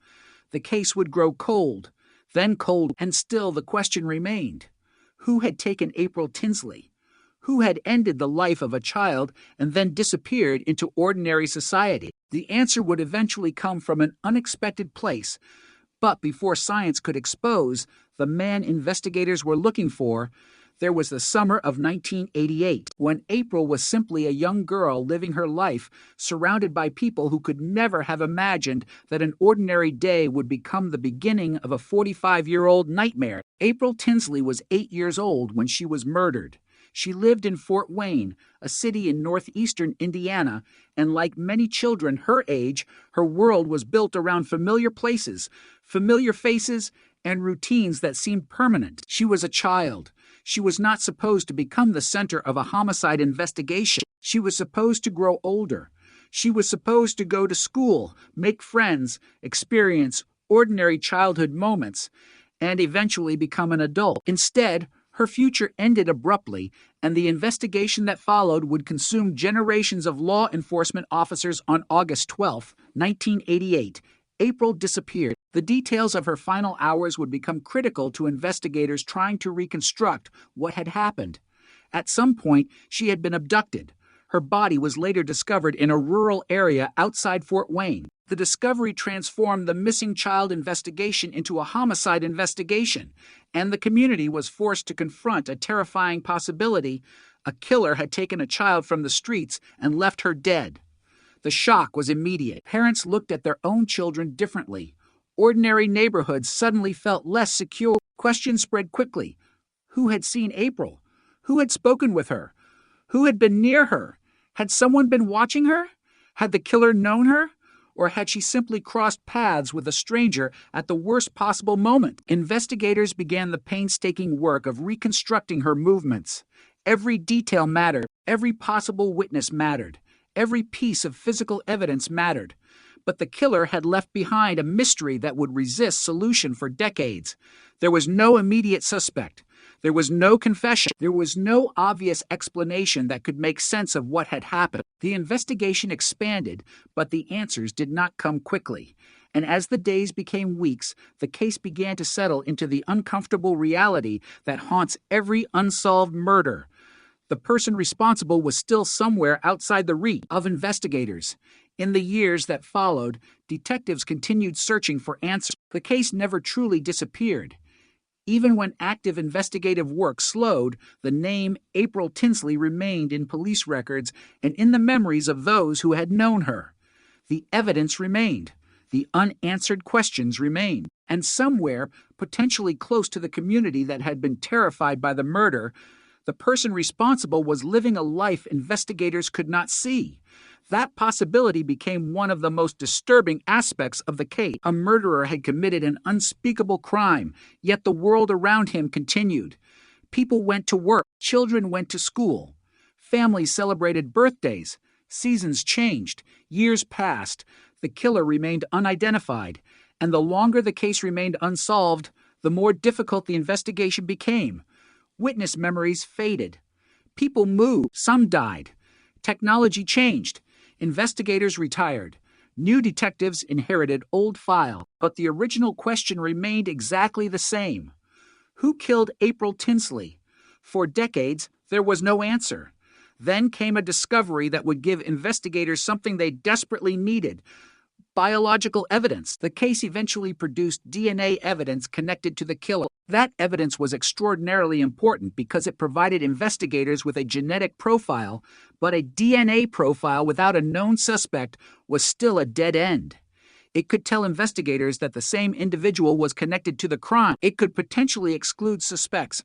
Speaker 22: The case would grow cold, then cold, and still the question remained. Who had taken April Tinsley? Who had ended the life of a child and then disappeared into ordinary society? The answer would eventually come from an unexpected place, but before science could expose the man investigators were looking for, there was the summer of 1988, when April was simply a young girl living her life, surrounded by people who could never have imagined that an ordinary day would become the beginning of a 45-year-old nightmare. April Tinsley was 8 years old when she was murdered. She lived in Fort Wayne, a city in northeastern Indiana, and like many children her age, her world was built around familiar places, familiar faces, and routines that seemed permanent. She was a child. She was not supposed to become the center of a homicide investigation. She was supposed to grow older. She was supposed to go to school, make friends, experience ordinary childhood moments, and eventually become an adult. Instead, her future ended abruptly, and the investigation that followed would consume generations of law enforcement officers. On August 12, 1988, April disappeared. The details of her final hours would become critical to investigators trying to reconstruct what had happened. At some point, she had been abducted. Her body was later discovered in a rural area outside Fort Wayne. The discovery transformed the missing child investigation into a homicide investigation, and the community was forced to confront a terrifying possibility: a killer had taken a child from the streets and left her dead. The shock was immediate. Parents looked at their own children differently. Ordinary neighborhoods suddenly felt less secure. Questions spread quickly. Who had seen April? Who had spoken with her? Who had been near her? Had someone been watching her? Had the killer known her? Or had she simply crossed paths with a stranger at the worst possible moment? Investigators began the painstaking work of reconstructing her movements. Every detail mattered. Every possible witness mattered. Every piece of physical evidence mattered. But the killer had left behind a mystery that would resist solution for decades. There was no immediate suspect. There was no confession. There was no obvious explanation that could make sense of what had happened. The investigation expanded, but the answers did not come quickly. And as the days became weeks, the case began to settle into the uncomfortable reality that haunts every unsolved murder. The person responsible was still somewhere outside the reach of investigators. In the years that followed, detectives continued searching for answers. The case never truly disappeared. Even when active investigative work slowed, the name April Tinsley remained in police records and in the memories of those who had known her. The evidence remained. The unanswered questions remained. And somewhere, potentially close to the community that had been terrified by the murder, the person responsible was living a life investigators could not see. That possibility became one of the most disturbing aspects of the case. A murderer had committed an unspeakable crime, yet the world around him continued. People went to work, children went to school, families celebrated birthdays, seasons changed, years passed. The killer remained unidentified, and the longer the case remained unsolved, the more difficult the investigation became. Witness memories faded. People moved, some died. Technology changed. Investigators retired. New detectives inherited old files, but the original question remained exactly the same. Who killed April Tinsley? For decades, there was no answer. Then came a discovery that would give investigators something they desperately needed: biological evidence. The case eventually produced DNA evidence connected to the killer. That evidence was extraordinarily important because it provided investigators with a genetic profile, but a DNA profile without a known suspect was still a dead end. It could tell investigators that the same individual was connected to the crime. It could potentially exclude suspects,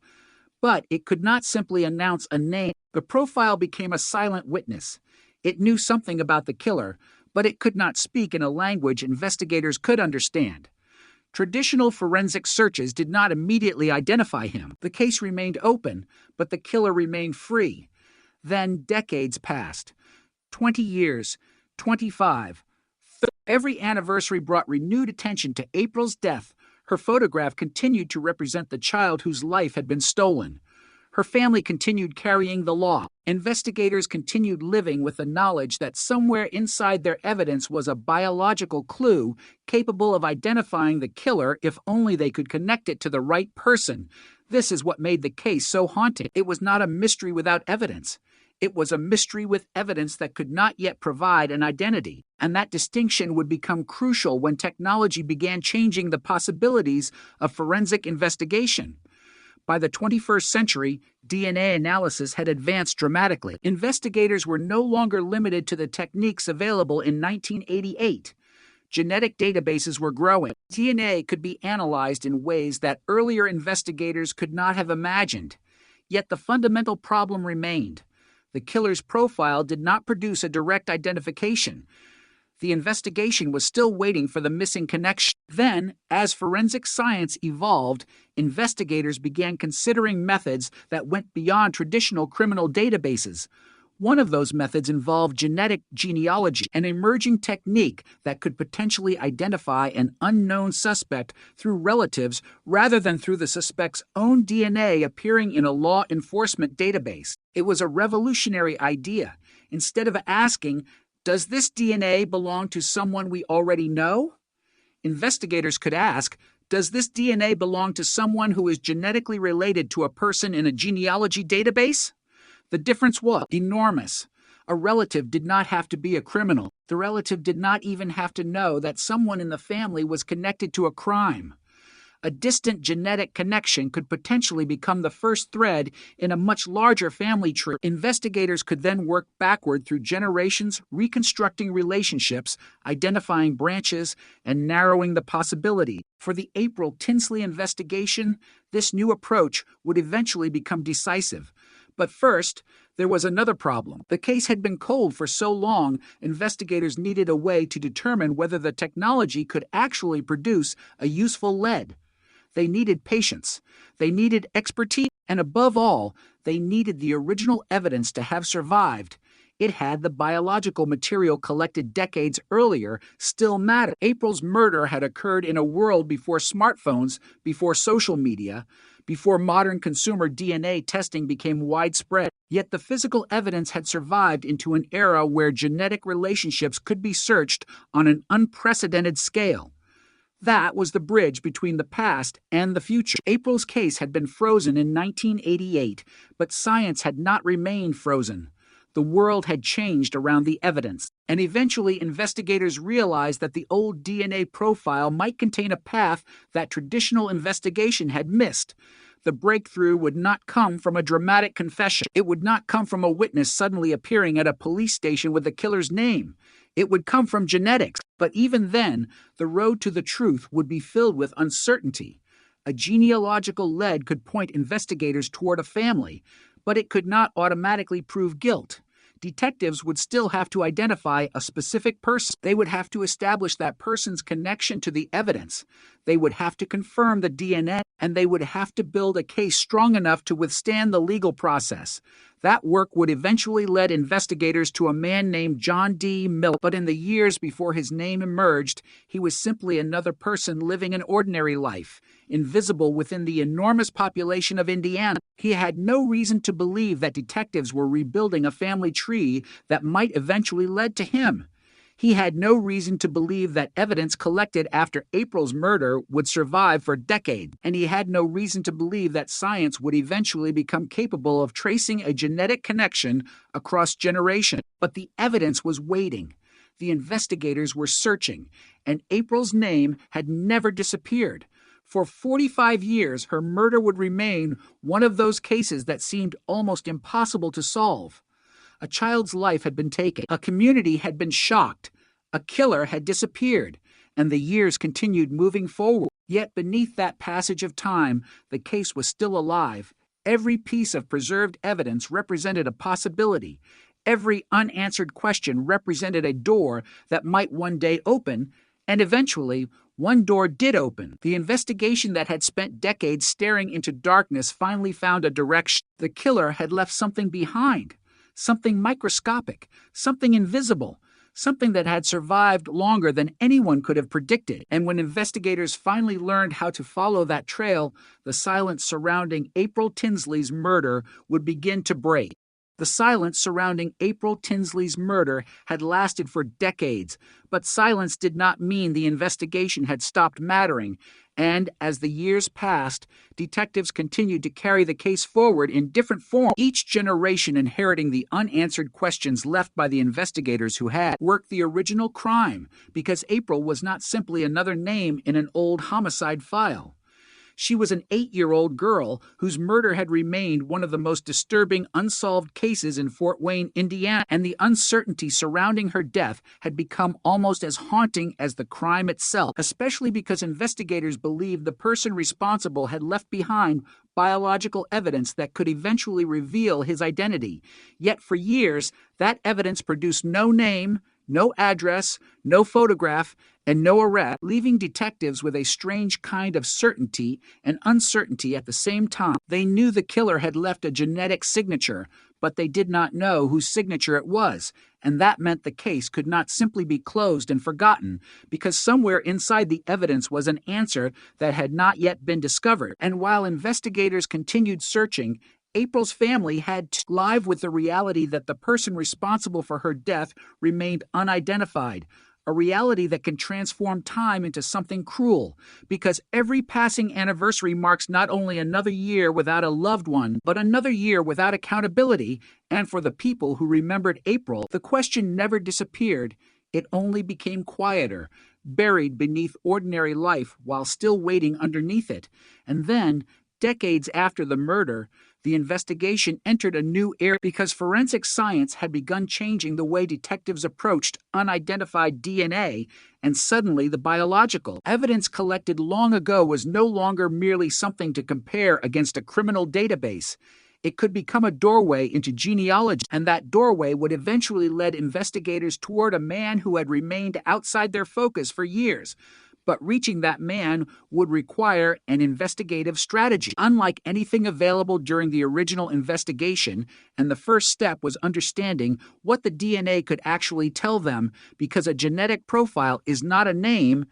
Speaker 22: but it could not simply announce a name. The profile became a silent witness. It knew something about the killer, but it could not speak in a language investigators could understand. Traditional forensic searches did not immediately identify him. The case remained open, but the killer remained free. Then decades passed. 20 years, 25, 30. Every anniversary brought renewed attention to April's death. Her photograph continued to represent the child whose life had been stolen. Her family continued carrying the law. Investigators continued living with the knowledge that somewhere inside their evidence was a biological clue capable of identifying the killer if only they could connect it to the right person. This is what made the case so haunting. It was not a mystery without evidence. It was a mystery with evidence that could not yet provide an identity. And that distinction would become crucial when technology began changing the possibilities of forensic investigation. By the 21st century, DNA analysis had advanced dramatically. Investigators were no longer limited to the techniques available in 1988. Genetic databases were growing. DNA could be analyzed in ways that earlier investigators could not have imagined. Yet the fundamental problem remained. The killer's profile did not produce a direct identification. The investigation was still waiting for the missing connection. Then, as forensic science evolved, investigators began considering methods that went beyond traditional criminal databases. One of those methods involved genetic genealogy, an emerging technique that could potentially identify an unknown suspect through relatives rather than through the suspect's own DNA appearing in a law enforcement database. It was a revolutionary idea. Instead of asking, "Does this DNA belong to someone we already know?" investigators could ask, "Does this DNA belong to someone who is genetically related to a person in a genealogy database?" The difference was enormous. A relative did not have to be a criminal. The relative did not even have to know that someone in the family was connected to a crime. A distant genetic connection could potentially become the first thread in a much larger family tree. Investigators could then work backward through generations, reconstructing relationships, identifying branches, and narrowing the possibility. For the April Tinsley investigation, this new approach would eventually become decisive. But first, there was another problem. The case had been cold for so long, investigators needed a way to determine whether the technology could actually produce a useful lead. They needed patience, they needed expertise, and above all, they needed the original evidence to have survived. It had the biological material collected decades earlier still mattered. April's murder had occurred in a world before smartphones, before social media, before modern consumer DNA testing became widespread. Yet the physical evidence had survived into an era where genetic relationships could be searched on an unprecedented scale. That was the bridge between the past and the future. April's case had been frozen in 1988, but science had not remained frozen. The world had changed around the evidence, and eventually investigators realized that the old DNA profile might contain a path that traditional investigation had missed. The breakthrough would not come from a dramatic confession. It would not come from a witness suddenly appearing at a police station with the killer's name. It would come from genetics. But even then, the road to the truth would be filled with uncertainty. A genealogical lead could point investigators toward a family, but it could not automatically prove guilt. Detectives would still have to identify a specific person. They would have to establish that person's connection to the evidence. They would have to confirm the DNA, and they would have to build a case strong enough to withstand the legal process. That work would eventually lead investigators to a man named John D. Miller, but in the years before his name emerged, he was simply another person living an ordinary life, invisible within the enormous population of Indiana. He had no reason to believe that detectives were rebuilding a family tree that might eventually lead to him. He had no reason to believe that evidence collected after April's murder would survive for decades, and he had no reason to believe that science would eventually become capable of tracing a genetic connection across generations. But the evidence was waiting. The investigators were searching, and April's name had never disappeared. For 45 years, her murder would remain one of those cases that seemed almost impossible to solve. A child's life had been taken. A community had been shocked. A killer had disappeared. And the years continued moving forward. Yet beneath that passage of time, the case was still alive. Every piece of preserved evidence represented a possibility. Every unanswered question represented a door that might one day open, and eventually, one door did open. The investigation that had spent decades staring into darkness finally found a direction. The killer had left something behind. Something microscopic, something invisible, something that had survived longer than anyone could have predicted. And when investigators finally learned how to follow that trail, the silence surrounding April Tinsley's murder would begin to break. The silence surrounding April Tinsley's murder had lasted for decades, but silence did not mean the investigation had stopped mattering. And as the years passed, detectives continued to carry the case forward in different forms, each generation inheriting the unanswered questions left by the investigators who had worked the original crime, because April was not simply another name in an old homicide file. She was an 8-year-old girl whose murder had remained one of the most disturbing unsolved cases in Fort Wayne, Indiana, and the uncertainty surrounding her death had become almost as haunting as the crime itself, especially because investigators believed the person responsible had left behind biological evidence that could eventually reveal his identity. Yet for years, that evidence produced no name, no address, no photograph, and no arrest, leaving detectives with a strange kind of certainty and uncertainty at the same time. They knew the killer had left a genetic signature, but they did not know whose signature it was, and that meant the case could not simply be closed and forgotten, because somewhere inside the evidence was an answer that had not yet been discovered. And while investigators continued searching, April's family had to live with the reality that the person responsible for her death remained unidentified, a reality that can transform time into something cruel, because every passing anniversary marks not only another year without a loved one, but another year without accountability. And for the people who remembered April, the question never disappeared. It only became quieter, buried beneath ordinary life while still waiting underneath it. And then, decades after the murder, the investigation entered a new era because forensic science had begun changing the way detectives approached unidentified DNA, and suddenly the biological evidence collected long ago was no longer merely something to compare against a criminal database. It could become a doorway into genealogy, and that doorway would eventually lead investigators toward a man who had remained outside their focus for years. But reaching that man would require an investigative strategy, unlike anything available during the original investigation, and the first step was understanding what the DNA could actually tell them, because a genetic profile is not a name,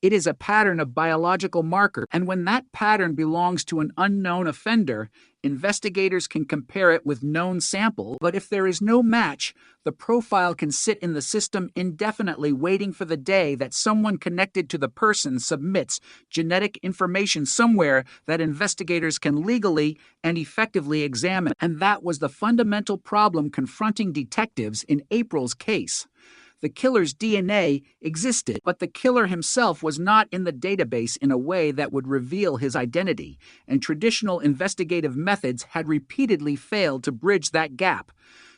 Speaker 22: It is a pattern of biological marker, and when that pattern belongs to an unknown offender, investigators can compare it with known sample, but if there is no match, the profile can sit in the system indefinitely waiting for the day that someone connected to the person submits genetic information somewhere that investigators can legally and effectively examine. And that was the fundamental problem confronting detectives in April's case. The killer's DNA existed, but the killer himself was not in the database in a way that would reveal his identity, and traditional investigative methods had repeatedly failed to bridge that gap.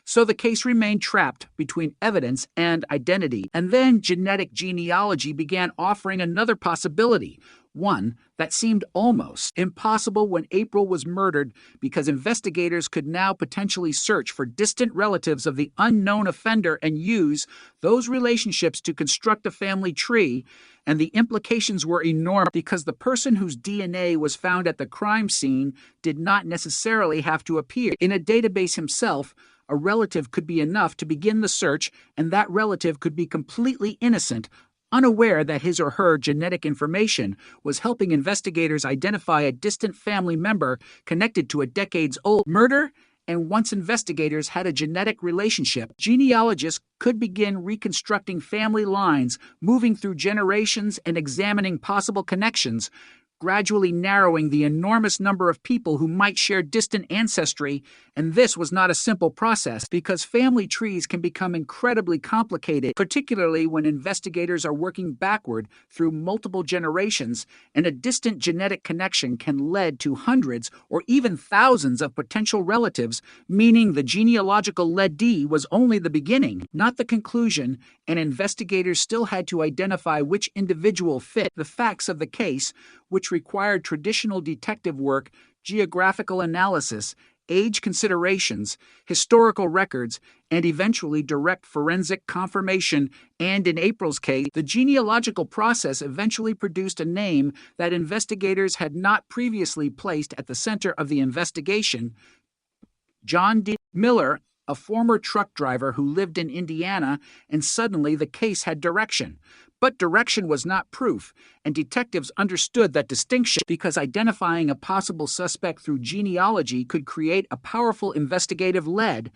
Speaker 22: So the case remained trapped between evidence and identity. And then genetic genealogy began offering another possibility, one that seemed almost impossible when April was murdered, because investigators could now potentially search for distant relatives of the unknown offender and use those relationships to construct a family tree. And the implications were enormous, because the person whose DNA was found at the crime scene did not necessarily have to appear in a database himself. A relative could be enough to begin the search, and that relative could be completely innocent, unaware that his or her genetic information was helping investigators identify a distant family member connected to a decades-old murder. And once investigators had a genetic relationship, genealogists could begin reconstructing family lines, moving through generations and examining possible connections, gradually narrowing the enormous number of people who might share distant ancestry. And this was not a simple process, because family trees can become incredibly complicated, particularly when investigators are working backward through multiple generations, and a distant genetic connection can lead to hundreds or even thousands of potential relatives, meaning the genealogical lead was only the beginning, not the conclusion, and investigators still had to identify which individual fit the facts of the case, which required traditional detective work, geographical analysis, age considerations, historical records, and eventually direct forensic confirmation. And in April's case, the genealogical process eventually produced a name that investigators had not previously placed at the center of the investigation: John D. Miller, a former truck driver who lived in Indiana, and suddenly the case had direction. But direction was not proof, and detectives understood that distinction, because identifying a possible suspect through genealogy could create a powerful investigative lead,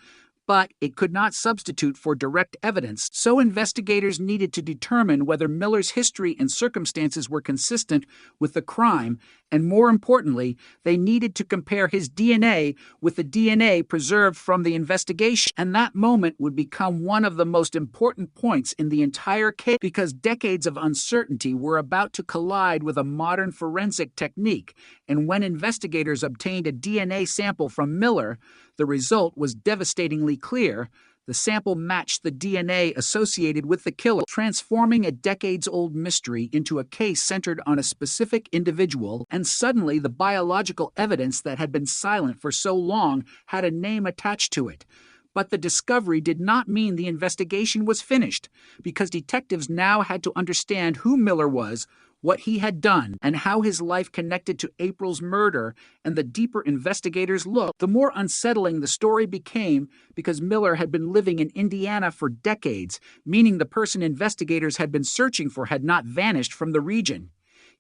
Speaker 22: but it could not substitute for direct evidence. So investigators needed to determine whether Miller's history and circumstances were consistent with the crime, and more importantly, they needed to compare his DNA with the DNA preserved from the investigation. And that moment would become one of the most important points in the entire case, because decades of uncertainty were about to collide with a modern forensic technique. And when investigators obtained a DNA sample from Miller, the result was devastatingly clear. The sample matched the DNA associated with the killer, transforming a decades-old mystery into a case centered on a specific individual. And suddenly, the biological evidence that had been silent for so long had a name attached to it. But the discovery did not mean the investigation was finished, because detectives now had to understand who Miller was, what he had done, and how his life connected to April's murder. And the deeper investigators looked, the more unsettling the story became, because Miller had been living in Indiana for decades, meaning the person investigators had been searching for had not vanished from the region.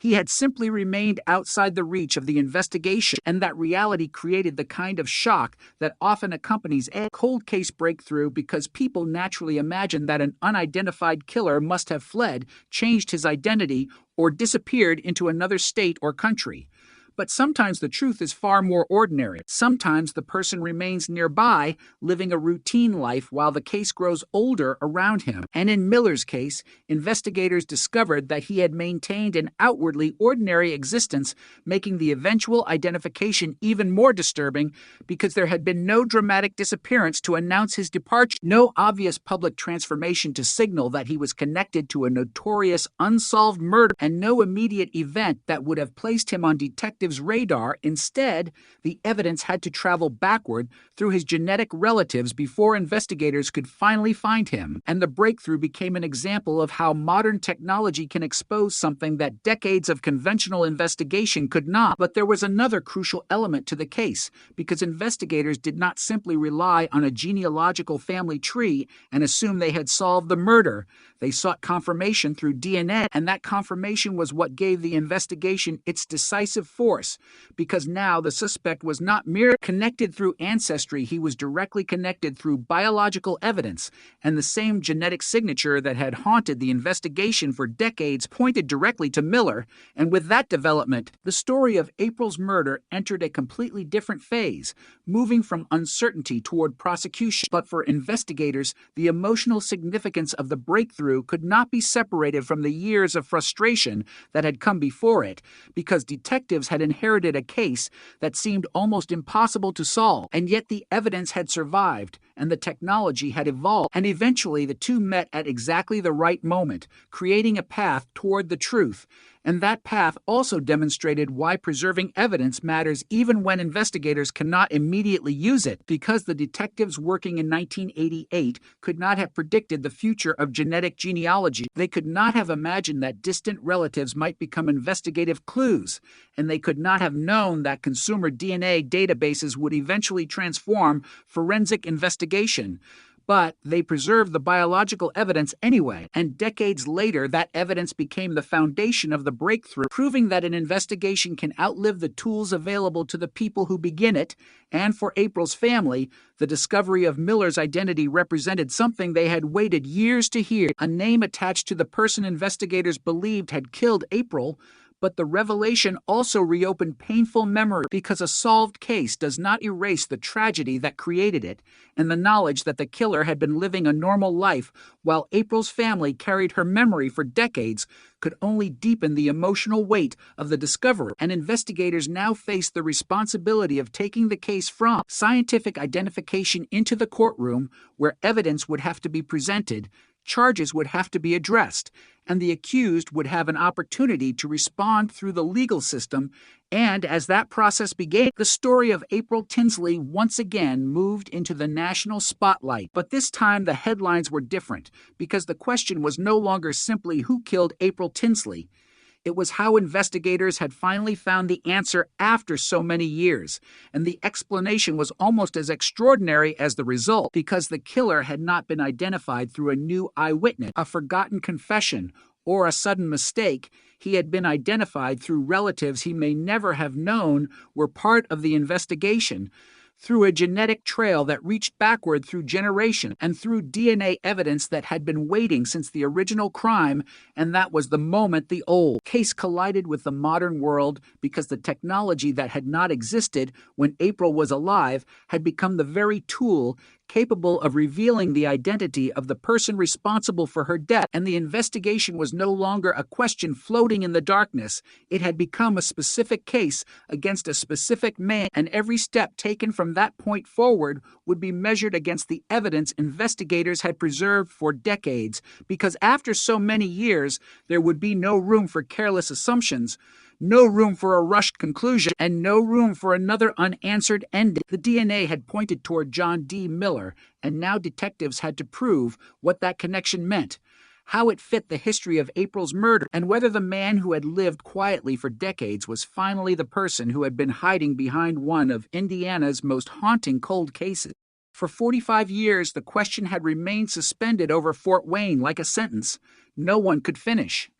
Speaker 22: He had simply remained outside the reach of the investigation, and that reality created the kind of shock that often accompanies a cold case breakthrough, because people naturally imagine that an unidentified killer must have fled, changed his identity, or disappeared into another state or country. But sometimes the truth is far more ordinary. Sometimes the person remains nearby, living a routine life while the case grows older around him. And in Miller's case, investigators discovered that he had maintained an outwardly ordinary existence, making the eventual identification even more disturbing, because there had been no dramatic disappearance to announce his departure, no obvious public transformation to signal that he was connected to a notorious unsolved murder, and no immediate event that would have placed him on detective detectives' radar. Instead, the evidence had to travel backward through his genetic relatives before investigators could finally find him. And the breakthrough became an example of how modern technology can expose something that decades of conventional investigation could not. But there was another crucial element to the case, because investigators did not simply rely on a genealogical family tree and assume they had solved the murder. They sought confirmation through DNA, and that confirmation was what gave the investigation its decisive force, because now the suspect was not merely connected through ancestry, he was directly connected through biological evidence, and the same genetic signature that had haunted the investigation for decades pointed directly to Miller. And with that development, the story of April's murder entered a completely different phase, moving from uncertainty toward prosecution. But for investigators, the emotional significance of the breakthrough could not be separated from the years of frustration that had come before it, because detectives had inherited a case that seemed almost impossible to solve, and yet the evidence had survived, and the technology had evolved, and eventually the two met at exactly the right moment, creating a path toward the truth. And that path also demonstrated why preserving evidence matters even when investigators cannot immediately use it, because the detectives working in 1988 could not have predicted the future of genetic genealogy. They could not have imagined that distant relatives might become investigative clues, and they could not have known that consumer DNA databases would eventually transform forensic investigation. But they preserved the biological evidence anyway, and decades later that evidence became the foundation of the breakthrough, proving that an investigation can outlive the tools available to the people who begin it. And for April's family, the discovery of Miller's identity represented something they had waited years to hear, a name attached to the person investigators believed had killed April. But the revelation also reopened painful memory, because a solved case does not erase the tragedy that created it, and the knowledge that the killer had been living a normal life while April's family carried her memory for decades could only deepen the emotional weight of the discovery. And investigators now faced the responsibility of taking the case from scientific identification into the courtroom, where evidence would have to be presented, charges would have to be addressed, and the accused would have an opportunity to respond through the legal system. And as that process began, the story of April Tinsley once again moved into the national spotlight. But this time the headlines were different, because the question was no longer simply who killed April Tinsley. It was how investigators had finally found the answer after so many years, and the explanation was almost as extraordinary as the result, because the killer had not been identified through a new eyewitness, a forgotten confession, or a sudden mistake. He had been identified through relatives he may never have known were part of the investigation, through a genetic trail that reached backward through generations, and through DNA evidence that had been waiting since the original crime. And that was the moment the old case collided with the modern world, because the technology that had not existed when April was alive had become the very tool capable of revealing the identity of the person responsible for her death. And the investigation was no longer a question floating in the darkness. It had become a specific case against a specific man, and every step taken from that point forward would be measured against the evidence investigators had preserved for decades, because after so many years, there would be no room for careless assumptions, no room for a rushed conclusion, and no room for another unanswered ending. The DNA had pointed toward John D. Miller, and now detectives had to prove what that connection meant, how it fit the history of April's murder, and whether the man who had lived quietly for decades was finally the person who had been hiding behind one of Indiana's most haunting cold cases. For 45 years, the question had remained suspended over Fort Wayne like a sentence no one could finish.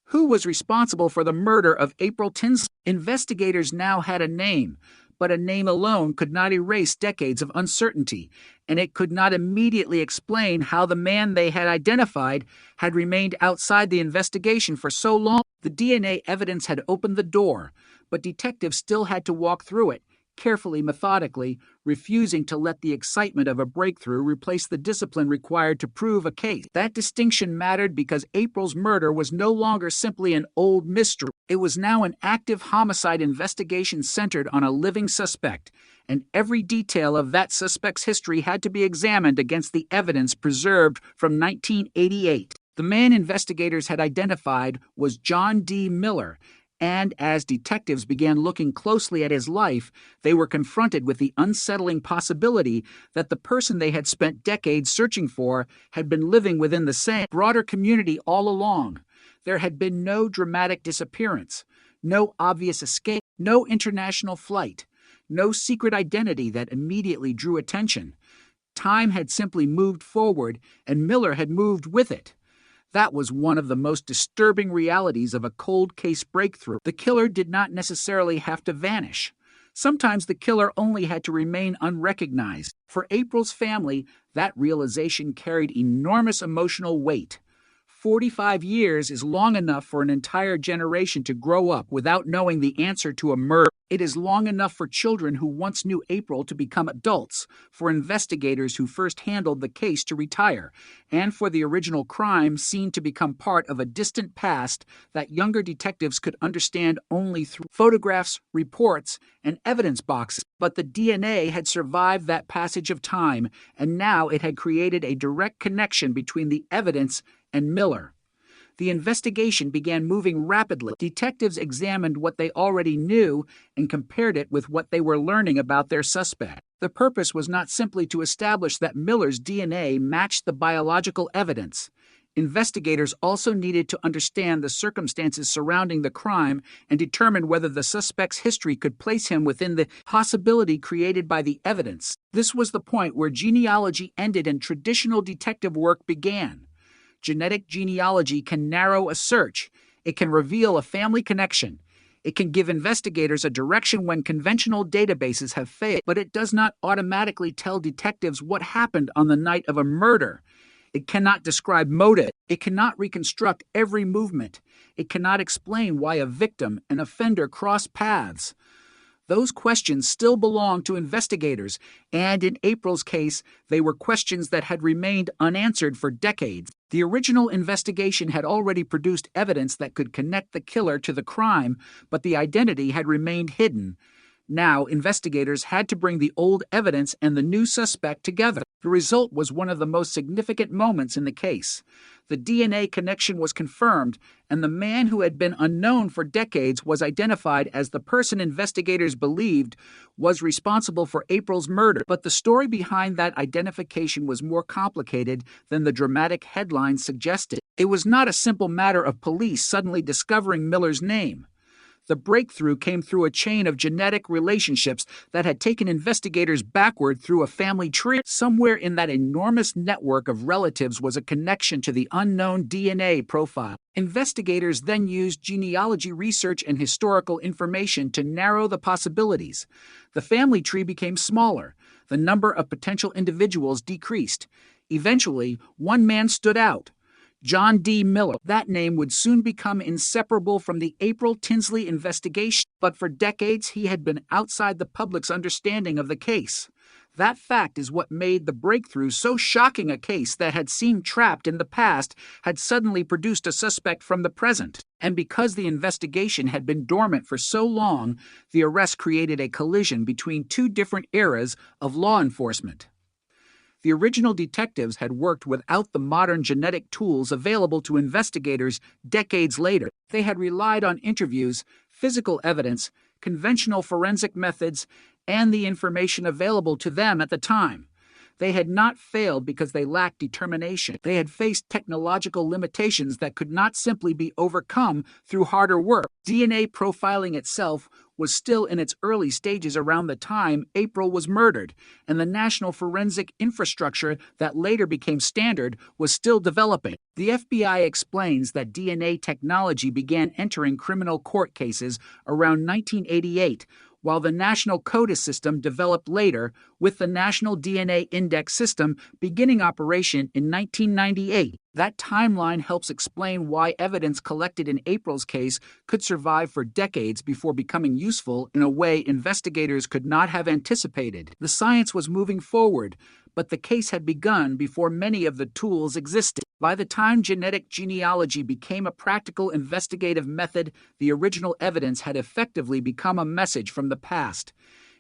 Speaker 22: Who was responsible for the murder of April Tinsley? Investigators now had a name, but a name alone could not erase decades of uncertainty, and it could not immediately explain how the man they had identified had remained outside the investigation for so long. The DNA evidence had opened the door, but detectives still had to walk through it, carefully, methodically, refusing to let the excitement of a breakthrough replace the discipline required to prove a case. That distinction mattered because April's murder was no longer simply an old mystery. It was now an active homicide investigation centered on a living suspect, and every detail of that suspect's history had to be examined against the evidence preserved from 1988. The man investigators had identified was John D. Miller, And as detectives began looking closely at his life, they were confronted with the unsettling possibility that the person they had spent decades searching for had been living within the same broader community all along. There had been no dramatic disappearance, no obvious escape, no international flight, no secret identity that immediately drew attention. Time had simply moved forward, and Miller had moved with it. That was one of the most disturbing realities of a cold case breakthrough. The killer did not necessarily have to vanish. Sometimes the killer only had to remain unrecognized. For April's family, that realization carried enormous emotional weight. 45 years is long enough for an entire generation to grow up without knowing the answer to a murder. It is long enough for children who once knew April to become adults, for investigators who first handled the case to retire, and for the original crime seen to become part of a distant past that younger detectives could understand only through photographs, reports, and evidence boxes. But the DNA had survived that passage of time, and now it had created a direct connection between the evidence and Miller. The investigation began moving rapidly. Detectives examined what they already knew and compared it with what they were learning about their suspect. The purpose was not simply to establish that Miller's DNA matched the biological evidence. Investigators also needed to understand the circumstances surrounding the crime and determine whether the suspect's history could place him within the possibility created by the evidence. This was the point where genealogy ended and traditional detective work began. Genetic genealogy can narrow a search. It can reveal a family connection. It can give investigators a direction when conventional databases have failed, but it does not automatically tell detectives what happened on the night of a murder. It cannot describe motive. It cannot reconstruct every movement. It cannot explain why a victim and offender cross paths. Those questions still belong to investigators, and in April's case, they were questions that had remained unanswered for decades. The original investigation had already produced evidence that could connect the killer to the crime, but the identity had remained hidden. Now, investigators had to bring the old evidence and the new suspect together. The result was one of the most significant moments in the case. The DNA connection was confirmed, and the man who had been unknown for decades was identified as the person investigators believed was responsible for April's murder. But the story behind that identification was more complicated than the dramatic headlines suggested. It was not a simple matter of police suddenly discovering Miller's name. The breakthrough came through a chain of genetic relationships that had taken investigators backward through a family tree. Somewhere in that enormous network of relatives was a connection to the unknown DNA profile. Investigators then used genealogy research and historical information to narrow the possibilities. The family tree became smaller. The number of potential individuals decreased. Eventually, one man stood out. John D. Miller. That name would soon become inseparable from the April Tinsley investigation, but for decades he had been outside the public's understanding of the case. That fact is what made the breakthrough so shocking. A case that had seemed trapped in the past had suddenly produced a suspect from the present. And because the investigation had been dormant for so long, the arrest created a collision between two different eras of law enforcement. The original detectives had worked without the modern genetic tools available to investigators decades later. They had relied on interviews, physical evidence, conventional forensic methods, and the information available to them at the time. They had not failed because they lacked determination. They had faced technological limitations that could not simply be overcome through harder work. DNA profiling itself was still in its early stages around the time April was murdered, and the national forensic infrastructure that later became standard was still developing. The FBI explains that DNA technology began entering criminal court cases around 1988, while the National CODIS system developed later, with the National DNA Index System beginning operation in 1998. That timeline helps explain why evidence collected in April's case could survive for decades before becoming useful in a way investigators could not have anticipated. The science was moving forward, but the case had begun before many of the tools existed. By the time genetic genealogy became a practical investigative method, the original evidence had effectively become a message from the past.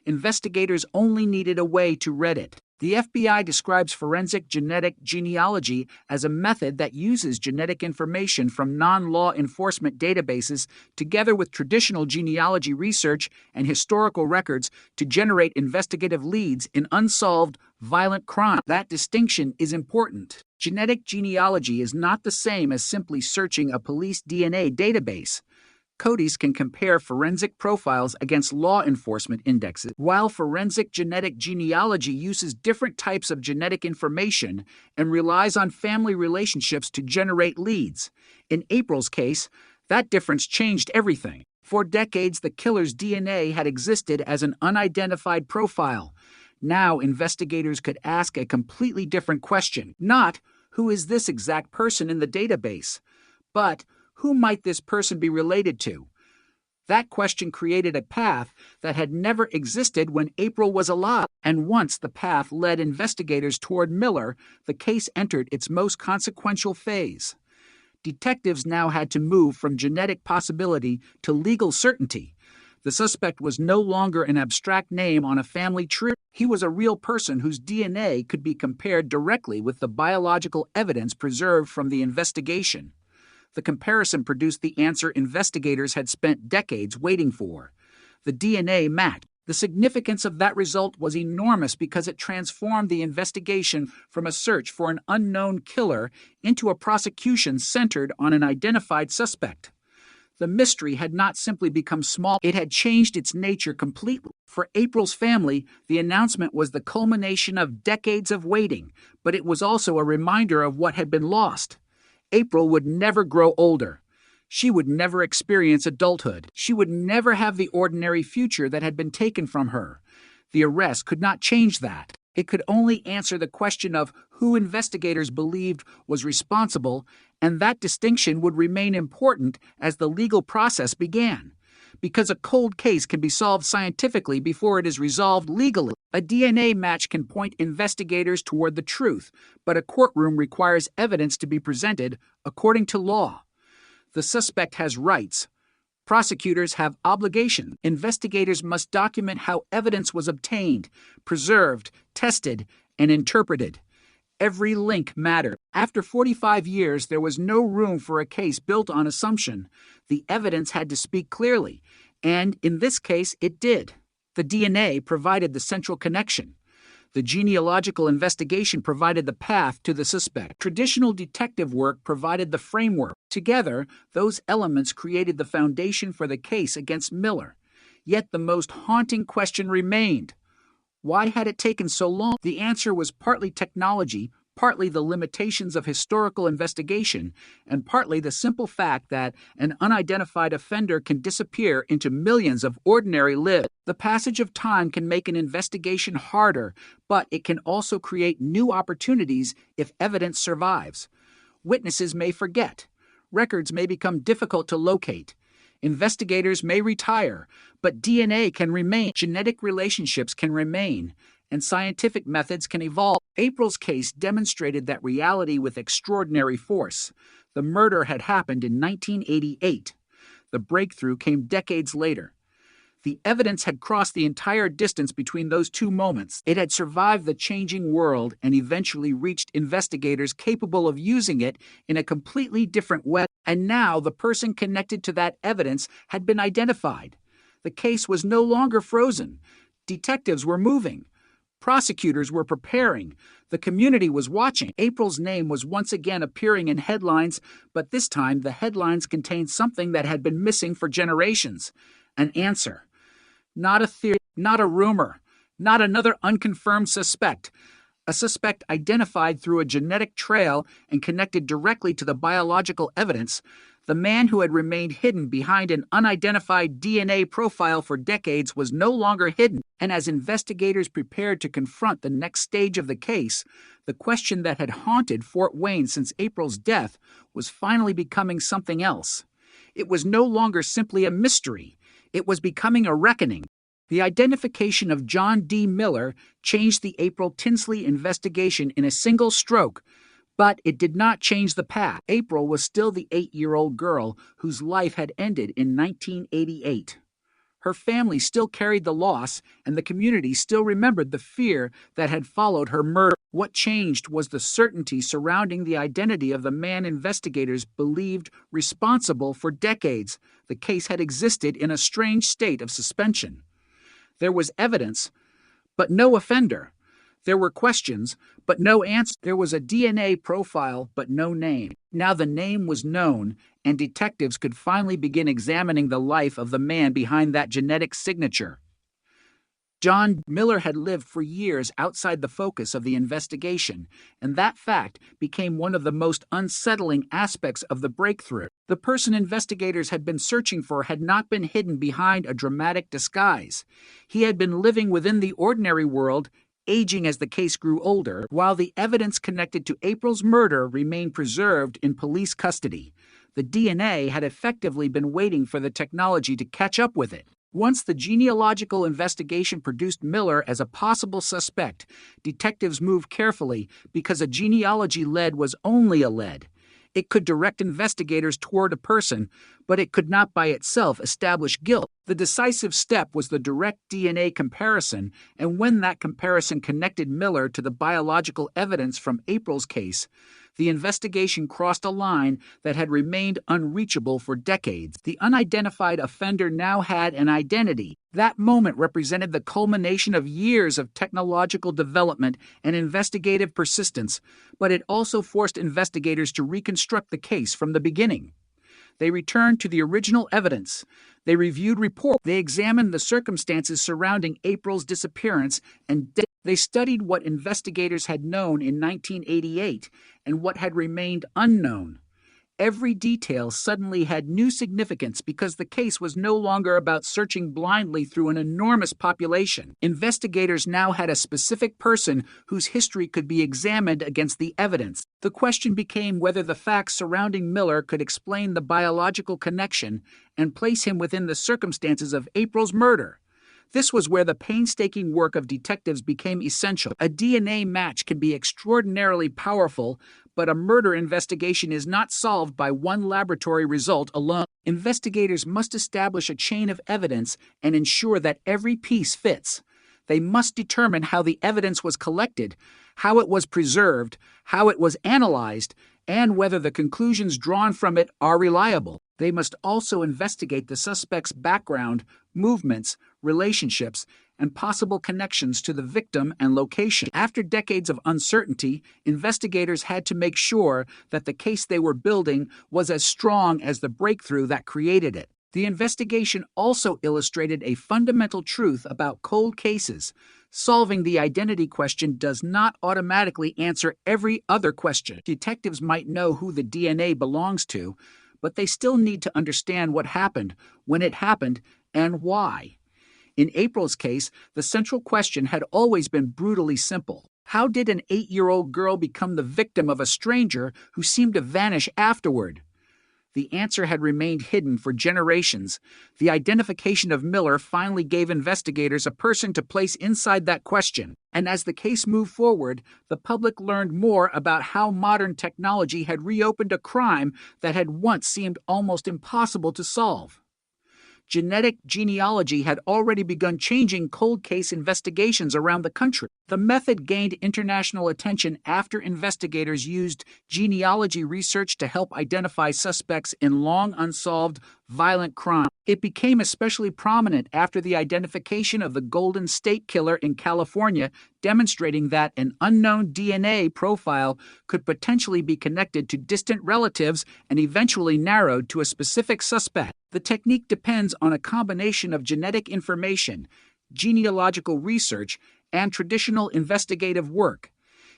Speaker 22: Investigators only needed a way to read it. The FBI describes forensic genetic genealogy as a method that uses genetic information from non-law enforcement databases together with traditional genealogy research and historical records to generate investigative leads in unsolved, violent crime. That distinction is important. Genetic genealogy is not the same as simply searching a police DNA database. CODIs can compare forensic profiles against law enforcement indexes, while forensic genetic genealogy uses different types of genetic information and relies on family relationships to generate leads. In April's case, that difference changed everything. For decades, the killer's DNA had existed as an unidentified profile. Now, investigators could ask a completely different question. Not, who is this exact person in the database? But, who might this person be related to? That question created a path that had never existed when April was alive. And once the path led investigators toward Miller, the case entered its most consequential phase. Detectives now had to move from genetic possibility to legal certainty. The suspect was no longer an abstract name on a family tree. He was a real person whose DNA could be compared directly with the biological evidence preserved from the investigation. The comparison produced the answer investigators had spent decades waiting for. The DNA matched. The significance of that result was enormous because it transformed the investigation from a search for an unknown killer into a prosecution centered on an identified suspect. The mystery had not simply become small, it had changed its nature completely. For April's family, the announcement was the culmination of decades of waiting, but it was also a reminder of what had been lost. April would never grow older. She would never experience adulthood. She would never have the ordinary future that had been taken from her. The arrest could not change that. It could only answer the question of who investigators believed was responsible, and that distinction would remain important as the legal process began. Because a cold case can be solved scientifically before it is resolved legally. A DNA match can point investigators toward the truth, but a courtroom requires evidence to be presented according to law. The suspect has rights. Prosecutors have obligations. Investigators must document how evidence was obtained, preserved, tested, and interpreted. Every link mattered. After 45 years, there was no room for a case built on assumption. The evidence had to speak clearly, and in this case, it did. The DNA provided the central connection. The genealogical investigation provided the path to the suspect. Traditional detective work provided the framework. Together, those elements created the foundation for the case against Miller. Yet the most haunting question remained. Why had it taken so long? The answer was partly technology, partly the limitations of historical investigation, and partly the simple fact that an unidentified offender can disappear into millions of ordinary lives. The passage of time can make an investigation harder, but it can also create new opportunities if evidence survives. Witnesses may forget. Records may become difficult to locate. Investigators may retire, but DNA can remain. Genetic relationships can remain, and scientific methods can evolve. April's case demonstrated that reality with extraordinary force. The murder had happened in 1988. The breakthrough came decades later. The evidence had crossed the entire distance between those two moments. It had survived the changing world and eventually reached investigators capable of using it in a completely different way. And now the person connected to that evidence had been identified. The case was no longer frozen. Detectives were moving. Prosecutors were preparing. The community was watching. April's name was once again appearing in headlines, but this time the headlines contained something that had been missing for generations. An answer. Not a theory, not a rumor, not another unconfirmed suspect. A suspect identified through a genetic trail and connected directly to the biological evidence. The man who had remained hidden behind an unidentified DNA profile for decades was no longer hidden, and as investigators prepared to confront the next stage of the case, the question that had haunted Fort Wayne since April's death was finally becoming something else. It was no longer simply a mystery. It was becoming a reckoning. The identification of John D. Miller changed the April Tinsley investigation in a single stroke, but it did not change the path. April was still the 8-year-old girl whose life had ended in 1988. Her family still carried the loss, and the community still remembered the fear that had followed her murder. What changed was the certainty surrounding the identity of the man investigators believed responsible for decades. The case had existed in a strange state of suspension. There was evidence, but no offender. There were questions, but no answer. There was a DNA profile, but no name. Now the name was known, and detectives could finally begin examining the life of the man behind that genetic signature. John Miller had lived for years outside the focus of the investigation, and that fact became one of the most unsettling aspects of the breakthrough. The person investigators had been searching for had not been hidden behind a dramatic disguise. He had been living within the ordinary world, aging as the case grew older, while the evidence connected to April's murder remained preserved in police custody. The DNA had effectively been waiting for the technology to catch up with it. Once the genealogical investigation produced Miller as a possible suspect, detectives moved carefully because a genealogy lead was only a lead. It could direct investigators toward a person, but it could not by itself establish guilt. The decisive step was the direct DNA comparison, and when that comparison connected Miller to the biological evidence from April's case, the investigation crossed a line that had remained unreachable for decades. The unidentified offender now had an identity. That moment represented the culmination of years of technological development and investigative persistence, but it also forced investigators to reconstruct the case from the beginning. They returned to the original evidence. They reviewed reports. They examined the circumstances surrounding April's disappearance, and they studied what investigators had known in 1988 and what had remained unknown. Every detail suddenly had new significance because the case was no longer about searching blindly through an enormous population. Investigators now had a specific person whose history could be examined against the evidence. The question became whether the facts surrounding Miller could explain the biological connection and place him within the circumstances of April's murder. This was where the painstaking work of detectives became essential. A DNA match can be extraordinarily powerful, but a murder investigation is not solved by one laboratory result alone. Investigators must establish a chain of evidence and ensure that every piece fits. They must determine how the evidence was collected, how it was preserved, how it was analyzed, and whether the conclusions drawn from it are reliable. They must also investigate the suspect's background, movements, relationships, and possible connections to the victim and location. After decades of uncertainty, investigators had to make sure that the case they were building was as strong as the breakthrough that created it. The investigation also illustrated a fundamental truth about cold cases. Solving the identity question does not automatically answer every other question. Detectives might know who the DNA belongs to, but they still need to understand what happened, when it happened, and why. In April's case, the central question had always been brutally simple. How did an 8-year-old girl become the victim of a stranger who seemed to vanish afterward? The answer had remained hidden for generations. The identification of Miller finally gave investigators a person to place inside that question. And as the case moved forward, the public learned more about how modern technology had reopened a crime that had once seemed almost impossible to solve. Genetic genealogy had already begun changing cold case investigations around the country. The method gained international attention after investigators used genealogy research to help identify suspects in long unsolved violent crime. It became especially prominent after the identification of the Golden State Killer in California, demonstrating that an unknown DNA profile could potentially be connected to distant relatives and eventually narrowed to a specific suspect. The technique depends on a combination of genetic information, genealogical research, and traditional investigative work.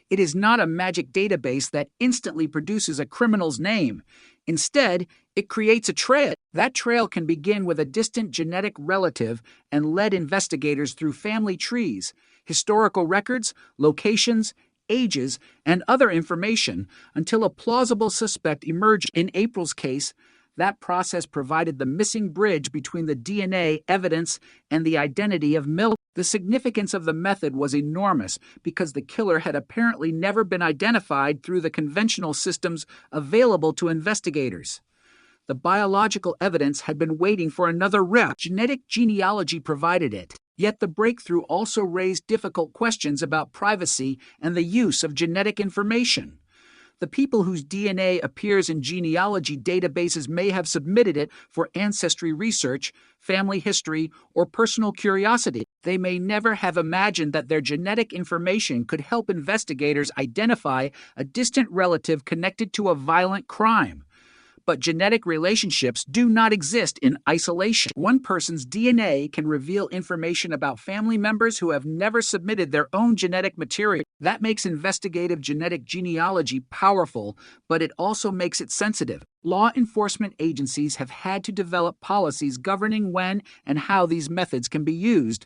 Speaker 22: It is not a magic database that instantly produces a criminal's name. Instead, it creates a trail. That trail can begin with a distant genetic relative and lead investigators through family trees, historical records, locations, ages, and other information until a plausible suspect emerged. In April's case, that process provided the missing bridge between the DNA evidence and the identity of Miller. The significance of the method was enormous because the killer had apparently never been identified through the conventional systems available to investigators. The biological evidence had been waiting for another rep. Genetic genealogy provided it. Yet the breakthrough also raised difficult questions about privacy and the use of genetic information. The people whose DNA appears in genealogy databases may have submitted it for ancestry research, family history, or personal curiosity. They may never have imagined that their genetic information could help investigators identify a distant relative connected to a violent crime. But genetic relationships do not exist in isolation. One person's DNA can reveal information about family members who have never submitted their own genetic material. That makes investigative genetic genealogy powerful, but it also makes it sensitive. Law enforcement agencies have had to develop policies governing when and how these methods can be used,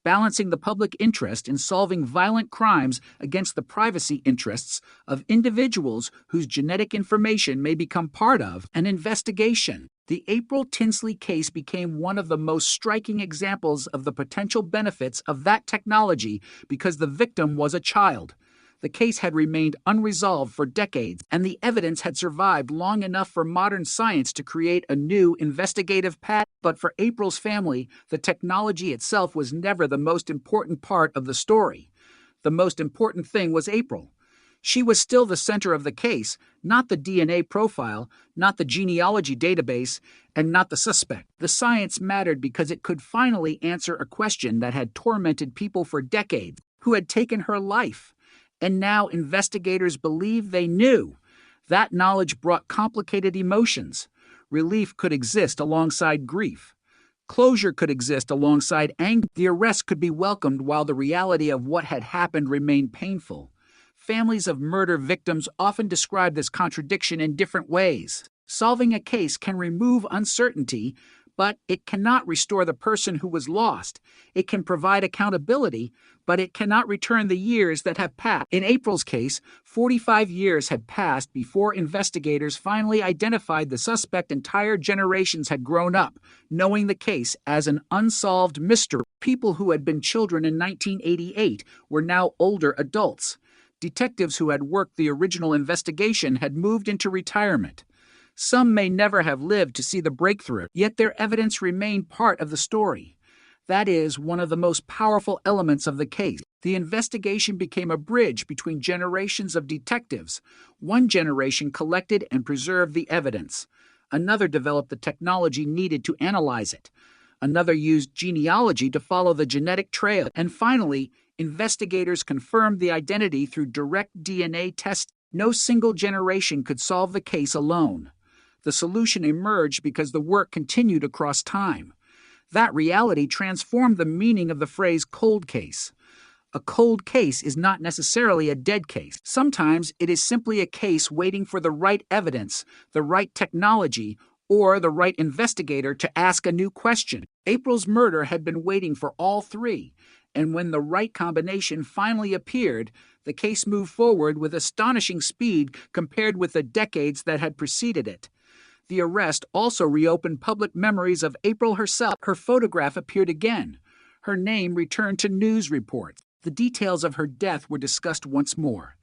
Speaker 22: balancing the public interest in solving violent crimes against the privacy interests of individuals whose genetic information may become part of an investigation. The April Tinsley case became one of the most striking examples of the potential benefits of that technology because the victim was a child. The case had remained unresolved for decades, and the evidence had survived long enough for modern science to create a new investigative path. But for April's family, the technology itself was never the most important part of the story. The most important thing was April. She was still the center of the case, not the DNA profile, not the genealogy database, and not the suspect. The science mattered because it could finally answer a question that had tormented people for decades: who had taken her life? And now investigators believe they knew. That knowledge brought complicated emotions. Relief could exist alongside grief. Closure could exist alongside anger. The arrest could be welcomed while the reality of what had happened remained painful. Families of murder victims often describe this contradiction in different ways. Solving a case can remove uncertainty, but it cannot restore the person who was lost. It can provide accountability, but it cannot return the years that have passed. In April's case, 45 years had passed before investigators finally identified the suspect. Entire generations had grown up, knowing the case as an unsolved mystery. People who had been children in 1988 were now older adults. Detectives who had worked the original investigation had moved into retirement. Some may never have lived to see the breakthrough, yet their evidence remained part of the story. That is one of the most powerful elements of the case. The investigation became a bridge between generations of detectives. One generation collected and preserved the evidence. Another developed the technology needed to analyze it. Another used genealogy to follow the genetic trail. And finally, investigators confirmed the identity through direct DNA testing. No single generation could solve the case alone. The solution emerged because the work continued across time. That reality transformed the meaning of the phrase cold case. A cold case is not necessarily a dead case. Sometimes it is simply a case waiting for the right evidence, the right technology, or the right investigator to ask a new question. April's murder had been waiting for all three, and when the right combination finally appeared, the case moved forward with astonishing speed compared with the decades that had preceded it. The arrest also reopened public memories of April herself. Her photograph appeared again. Her name returned to news reports. The details of her death were discussed once more.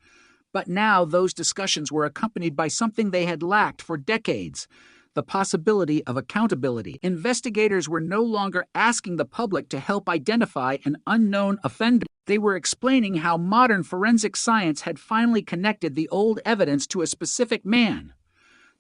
Speaker 22: But now those discussions were accompanied by something they had lacked for decades: the possibility of accountability. Investigators were no longer asking the public to help identify an unknown offender. They were explaining how modern forensic science had finally connected the old evidence to a specific man.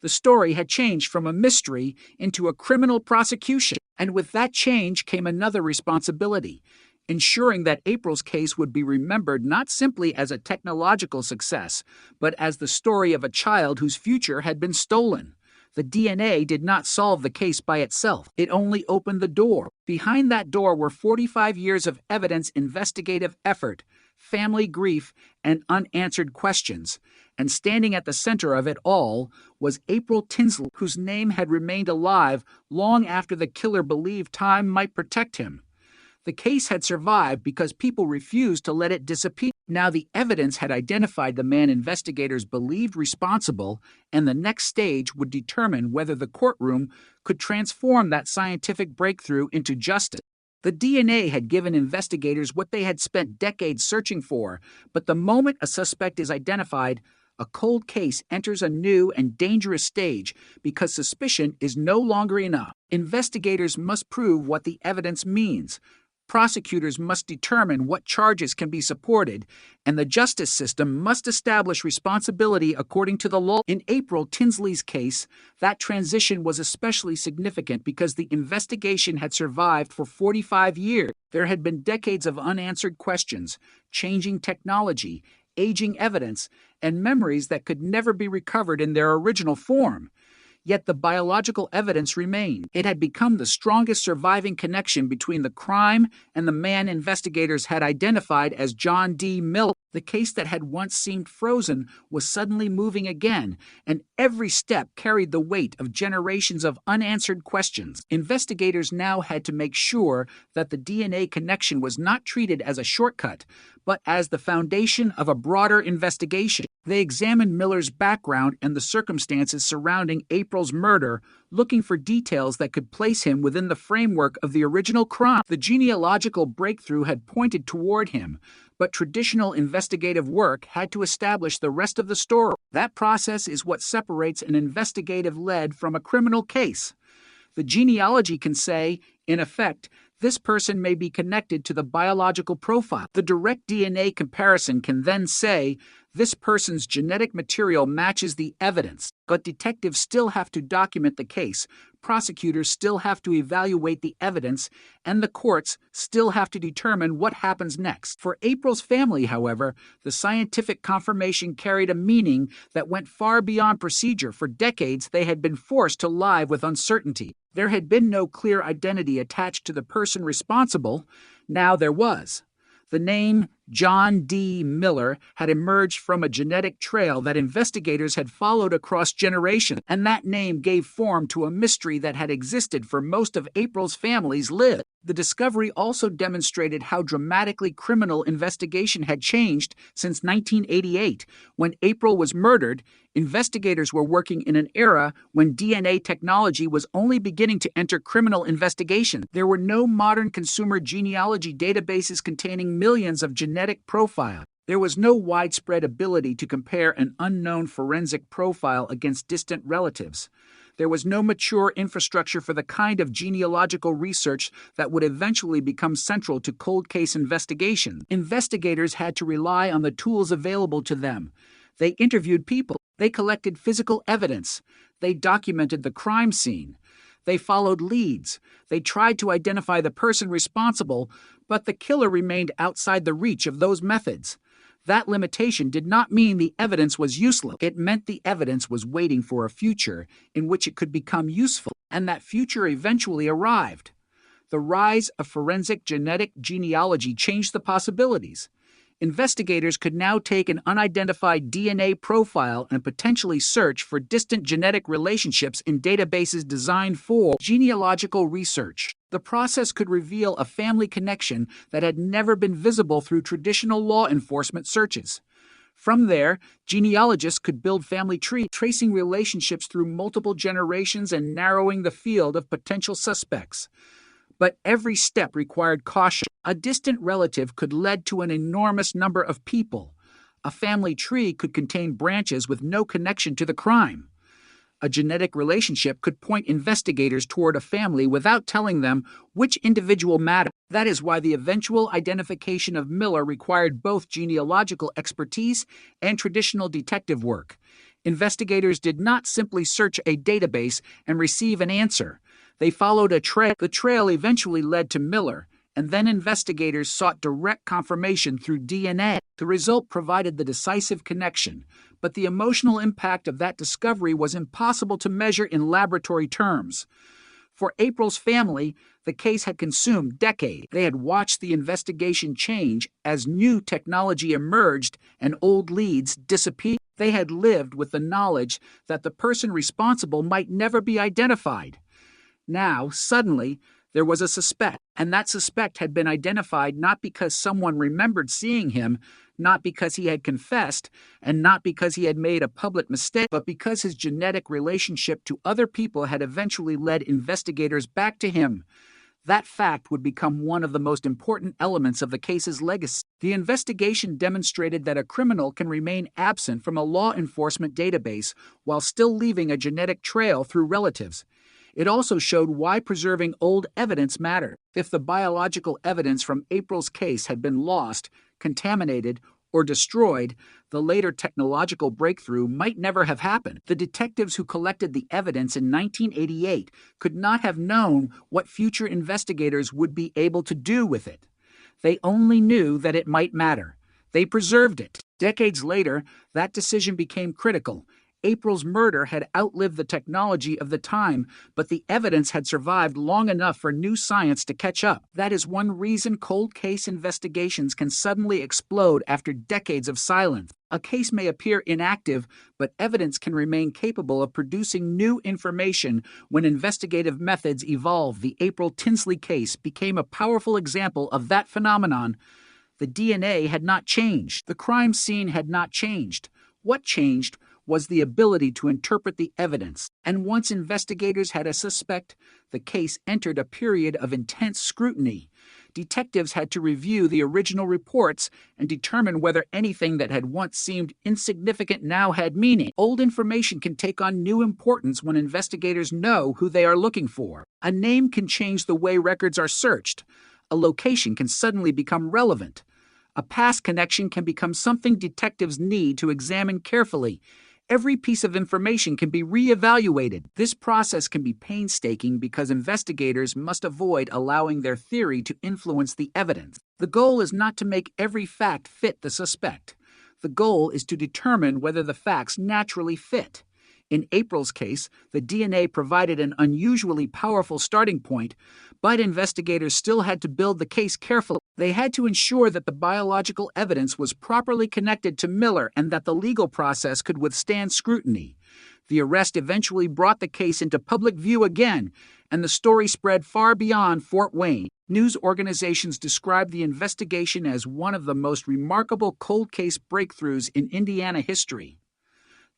Speaker 22: The story had changed from a mystery into a criminal prosecution. And with that change came another responsibility: ensuring that April's case would be remembered not simply as a technological success, but as the story of a child whose future had been stolen. The DNA did not solve the case by itself. It only opened the door. Behind that door were 45 years of evidence, investigative effort, family grief, and unanswered questions. And standing at the center of it all was April Tinsley, whose name had remained alive long after the killer believed time might protect him. The case had survived because people refused to let it disappear. Now the evidence had identified the man investigators believed responsible, and the next stage would determine whether the courtroom could transform that scientific breakthrough into justice. The DNA had given investigators what they had spent decades searching for, but the moment a suspect is identified, a cold case enters a new and dangerous stage because suspicion is no longer enough. Investigators must prove what the evidence means. Prosecutors must determine what charges can be supported, and the justice system must establish responsibility according to the law. In April Tinsley's case, that transition was especially significant because the investigation had survived for 45 years. There had been decades of unanswered questions, changing technology, aging evidence, and memories that could never be recovered in their original form. Yet the biological evidence remained. It had become the strongest surviving connection between the crime and the man investigators had identified as John D. Miller. The case that had once seemed frozen was suddenly moving again, and every step carried the weight of generations of unanswered questions. Investigators now had to make sure that the DNA connection was not treated as a shortcut, but as the foundation of a broader investigation. They examined Miller's background and the circumstances surrounding April's murder, looking for details that could place him within the framework of the original crime. The genealogical breakthrough had pointed toward him, but traditional investigative work had to establish the rest of the story. That process is what separates an investigative lead from a criminal case. The genealogy can say, in effect, this person may be connected to the biological profile. The direct DNA comparison can then say, this person's genetic material matches the evidence. But detectives still have to document the case, prosecutors still have to evaluate the evidence, and the courts still have to determine what happens next. For April's family, however, the scientific confirmation carried a meaning that went far beyond procedure. For decades, they had been forced to live with uncertainty. There had been no clear identity attached to the person responsible. Now there was. The name John D. Miller had emerged from a genetic trail that investigators had followed across generations, and that name gave form to a mystery that had existed for most of April's family's lives. The discovery also demonstrated how dramatically criminal investigation had changed since 1988. When April was murdered, investigators were working in an era when DNA technology was only beginning to enter criminal investigation. There were no modern consumer genealogy databases containing millions of genetic profiles. There was no widespread ability to compare an unknown forensic profile against distant relatives. There was no mature infrastructure for the kind of genealogical research that would eventually become central to cold case investigation. Investigators had to rely on the tools available to them. They interviewed people. They collected physical evidence. They documented the crime scene. They followed leads. They tried to identify the person responsible, but the killer remained outside the reach of those methods. That limitation did not mean the evidence was useless. It meant the evidence was waiting for a future in which it could become useful, and that future eventually arrived. The rise of forensic genetic genealogy changed the possibilities. Investigators could now take an unidentified DNA profile and potentially search for distant genetic relationships in databases designed for genealogical research. The process could reveal a family connection that had never been visible through traditional law enforcement searches. From there, genealogists could build family trees, tracing relationships through multiple generations and narrowing the field of potential suspects. But every step required caution. A distant relative could lead to an enormous number of people. A family tree could contain branches with no connection to the crime. A genetic relationship could point investigators toward a family without telling them which individual mattered. That is why the eventual identification of Miller required both genealogical expertise and traditional detective work. Investigators did not simply search a database and receive an answer. They followed a trail. The trail eventually led to Miller, and then investigators sought direct confirmation through DNA. The result provided the decisive connection, but the emotional impact of that discovery was impossible to measure in laboratory terms. For April's family, the case had consumed decades. They had watched the investigation change as new technology emerged and old leads disappeared. They had lived with the knowledge that the person responsible might never be identified. Now, suddenly, there was a suspect, and that suspect had been identified not because someone remembered seeing him, not because he had confessed, and not because he had made a public mistake, but because his genetic relationship to other people had eventually led investigators back to him. That fact would become one of the most important elements of the case's legacy. The investigation demonstrated that a criminal can remain absent from a law enforcement database while still leaving a genetic trail through relatives. It also showed why preserving old evidence mattered. If the biological evidence from April's case had been lost, contaminated, or destroyed, the later technological breakthrough might never have happened. The detectives who collected the evidence in 1988 could not have known what future investigators would be able to do with it. They only knew that it might matter. They preserved it. Decades later, that decision became critical. April's murder had outlived the technology of the time, but the evidence had survived long enough for new science to catch up. That is one reason cold case investigations can suddenly explode after decades of silence. A case may appear inactive, but evidence can remain capable of producing new information when investigative methods evolve. The April Tinsley case became a powerful example of that phenomenon. The DNA had not changed. The crime scene had not changed. What changed was the ability to interpret the evidence. And once investigators had a suspect, the case entered a period of intense scrutiny. Detectives had to review the original reports and determine whether anything that had once seemed insignificant now had meaning. Old information can take on new importance when investigators know who they are looking for. A name can change the way records are searched. A location can suddenly become relevant. A past connection can become something detectives need to examine carefully. Every piece of information can be re-evaluated. This process can be painstaking because investigators must avoid allowing their theory to influence the evidence. The goal is not to make every fact fit the suspect. The goal is to determine whether the facts naturally fit. In April's case, the DNA provided an unusually powerful starting point, but investigators still had to build the case carefully. They had to ensure that the biological evidence was properly connected to Miller and that the legal process could withstand scrutiny. The arrest eventually brought the case into public view again, and the story spread far beyond Fort Wayne. News organizations described the investigation as one of the most remarkable cold case breakthroughs in Indiana history.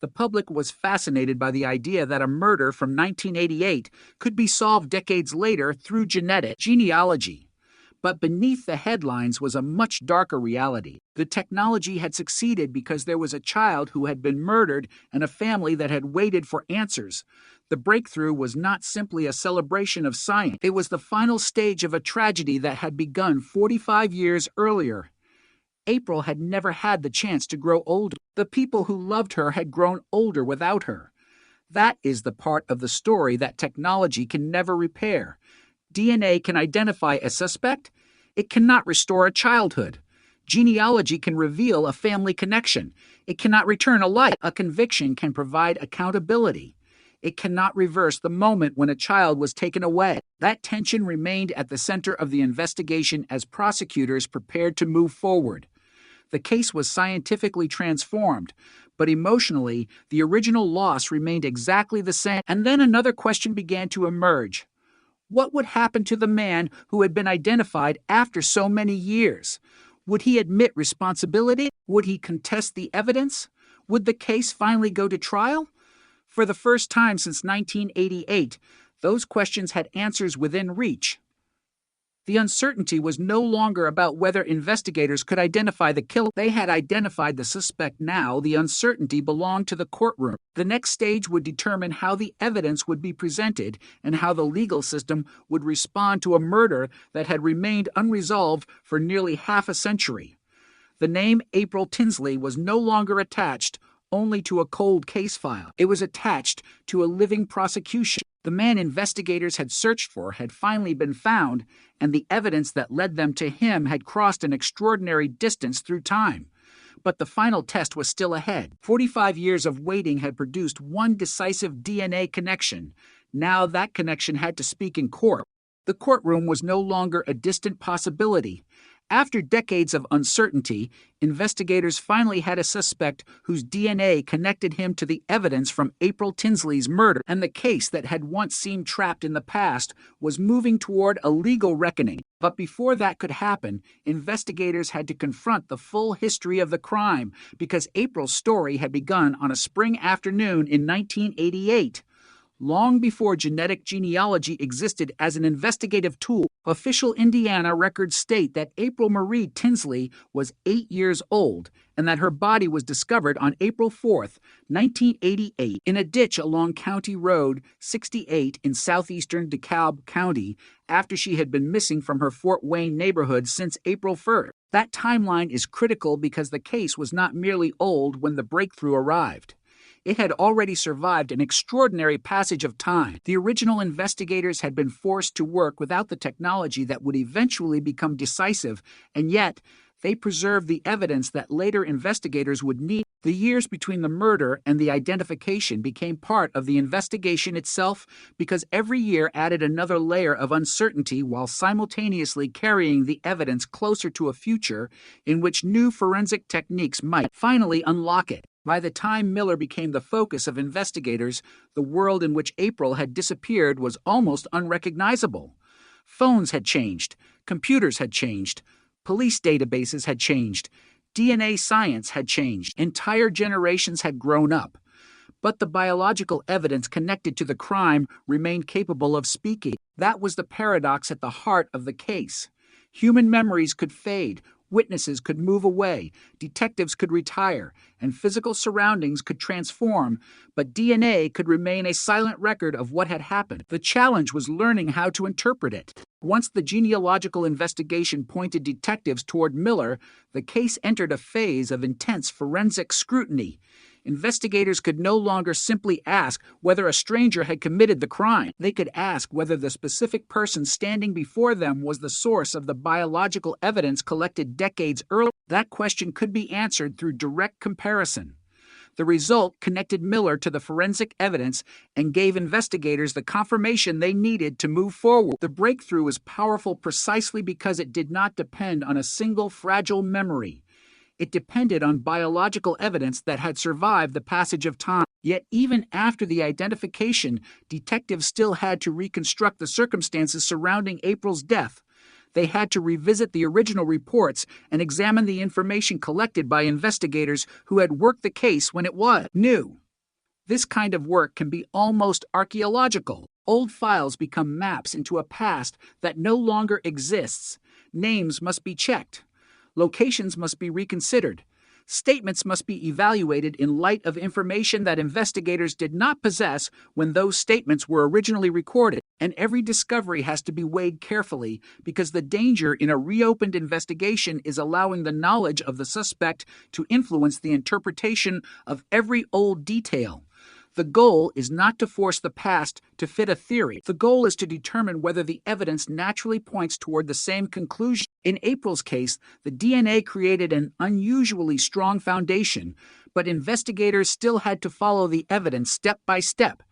Speaker 22: The public was fascinated by the idea that a murder from 1988 could be solved decades later through genetic genealogy. But beneath the headlines was a much darker reality. The technology had succeeded because there was a child who had been murdered and a family that had waited for answers. The breakthrough was not simply a celebration of science. It was the final stage of a tragedy that had begun 45 years earlier. April had never had the chance to grow older. The people who loved her had grown older without her. That is the part of the story that technology can never repair. DNA can identify a suspect. It cannot restore a childhood. Genealogy can reveal a family connection. It cannot return a life. A conviction can provide accountability. It cannot reverse the moment when a child was taken away. That tension remained at the center of the investigation as prosecutors prepared to move forward. The case was scientifically transformed, but emotionally, the original loss remained exactly the same. And then another question began to emerge. What would happen to the man who had been identified after so many years? Would he admit responsibility? Would he contest the evidence? Would the case finally go to trial? For the first time since 1988, those questions had answers within reach. The uncertainty was no longer about whether investigators could identify the killer. They had identified the suspect. Now the uncertainty belonged to the courtroom. The next stage would determine how the evidence would be presented and how the legal system would respond to a murder that had remained unresolved for nearly half a century. The name April Tinsley was no longer attached only to a cold case file. It was attached to a living prosecution. The man investigators had searched for had finally been found, and the evidence that led them to him had crossed an extraordinary distance through time. But the final test was still ahead. 45 years of waiting had produced one decisive DNA connection. Now that connection had to speak in court. The courtroom was no longer a distant possibility. After decades of uncertainty, investigators finally had a suspect whose DNA connected him to the evidence from April Tinsley's murder, and the case that had once seemed trapped in the past was moving toward a legal reckoning. But before that could happen, investigators had to confront the full history of the crime, because April's story had begun on a spring afternoon in 1988. Long before genetic genealogy existed as an investigative tool, Official Indiana records state that April Marie Tinsley was 8 years old and that her body was discovered on April 4, 1988, in a ditch along County Road 68 in southeastern DeKalb County after she had been missing from her Fort Wayne neighborhood since April 1st. That timeline is critical because the case was not merely old when the breakthrough arrived. It had already survived an extraordinary passage of time. The original investigators had been forced to work without the technology that would eventually become decisive, and yet they preserved the evidence that later investigators would need. The years between the murder and the identification became part of the investigation itself because every year added another layer of uncertainty while simultaneously carrying the evidence closer to a future in which new forensic techniques might finally unlock it. By the time Miller became the focus of investigators, the world in which April had disappeared was almost unrecognizable. Phones had changed, computers had changed, police databases had changed, DNA science had changed, entire generations had grown up. But the biological evidence connected to the crime remained capable of speaking. That was the paradox at the heart of the case. Human memories could fade, witnesses could move away, detectives could retire, and physical surroundings could transform, but DNA could remain a silent record of what had happened. The challenge was learning how to interpret it. Once the genealogical investigation pointed detectives toward Miller, the case entered a phase of intense forensic scrutiny. Investigators could no longer simply ask whether a stranger had committed the crime. They could ask whether the specific person standing before them was the source of the biological evidence collected decades earlier. That question could be answered through direct comparison. The result connected Miller to the forensic evidence and gave investigators the confirmation they needed to move forward. The breakthrough was powerful precisely because it did not depend on a single fragile memory. It depended on biological evidence that had survived the passage of time. Yet even after the identification, detectives still had to reconstruct the circumstances surrounding April's death. They had to revisit the original reports and examine the information collected by investigators who had worked the case when it was new. This kind of work can be almost archaeological. Old files become maps into a past that no longer exists. Names must be checked. Locations must be reconsidered. Statements must be evaluated in light of information that investigators did not possess when those statements were originally recorded. And every discovery has to be weighed carefully because the danger in a reopened investigation is allowing the knowledge of the suspect to influence the interpretation of every old detail. The goal is not to force the past to fit a theory. The goal is to determine whether the evidence naturally points toward the same conclusion. In April's case, the DNA created an unusually strong foundation, but investigators still had to follow the evidence step by step.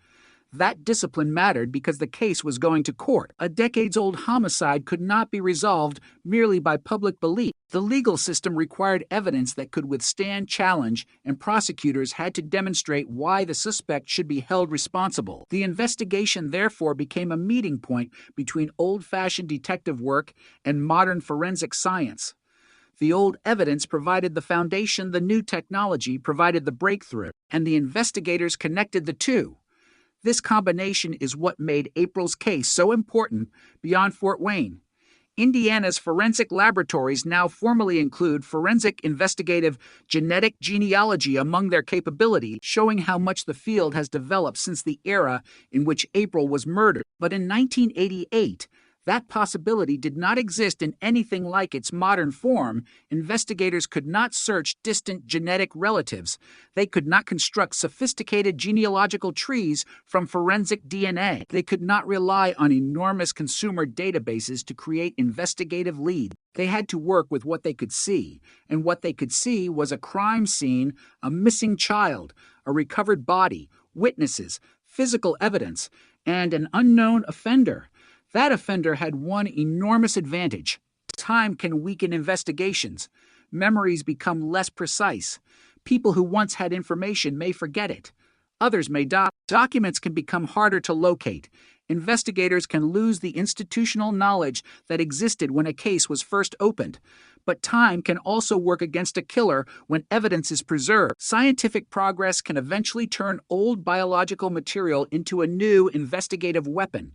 Speaker 22: That discipline mattered because the case was going to court. A decades-old homicide could not be resolved merely by public belief. The legal system required evidence that could withstand challenge, and prosecutors had to demonstrate why the suspect should be held responsible. The investigation therefore became a meeting point between old-fashioned detective work and modern forensic science. The old evidence provided the foundation, the new technology provided the breakthrough, and the investigators connected the two. This combination is what made April's case so important beyond Fort Wayne. Indiana's forensic laboratories now formally include forensic investigative genetic genealogy among their capabilities, showing how much the field has developed since the era in which April was murdered. But in 1988, that possibility did not exist in anything like its modern form. Investigators could not search distant genetic relatives. They could not construct sophisticated genealogical trees from forensic DNA. They could not rely on enormous consumer databases to create investigative leads. They had to work with what they could see, and what they could see was a crime scene, a missing child, a recovered body, witnesses, physical evidence, and an unknown offender. That offender had one enormous advantage. Time can weaken investigations. Memories become less precise. People who once had information may forget it. Others may die. Documents can become harder to locate. Investigators can lose the institutional knowledge that existed when a case was first opened. But time can also work against a killer when evidence is preserved. Scientific progress can eventually turn old biological material into a new investigative weapon.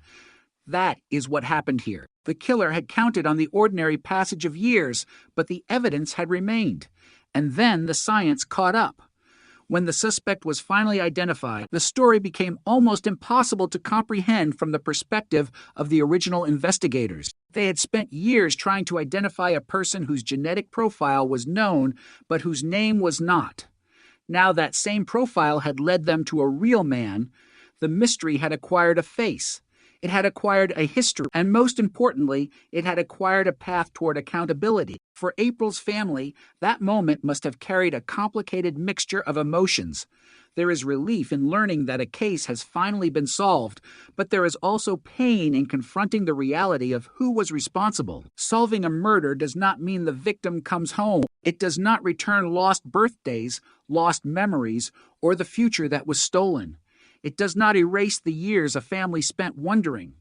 Speaker 22: That is what happened here. The killer had counted on the ordinary passage of years, but the evidence had remained. And then the science caught up. When the suspect was finally identified, the story became almost impossible to comprehend from the perspective of the original investigators. They had spent years trying to identify a person whose genetic profile was known, but whose name was not. Now that same profile had led them to a real man. The mystery had acquired a face. It had acquired a history, and most importantly, it had acquired a path toward accountability. For April's family, that moment must have carried a complicated mixture of emotions. There is relief in learning that a case has finally been solved, but there is also pain in confronting the reality of who was responsible. Solving a murder does not mean the victim comes home. It does not return lost birthdays, lost memories, or the future that was stolen. It does not erase the years a family spent wondering.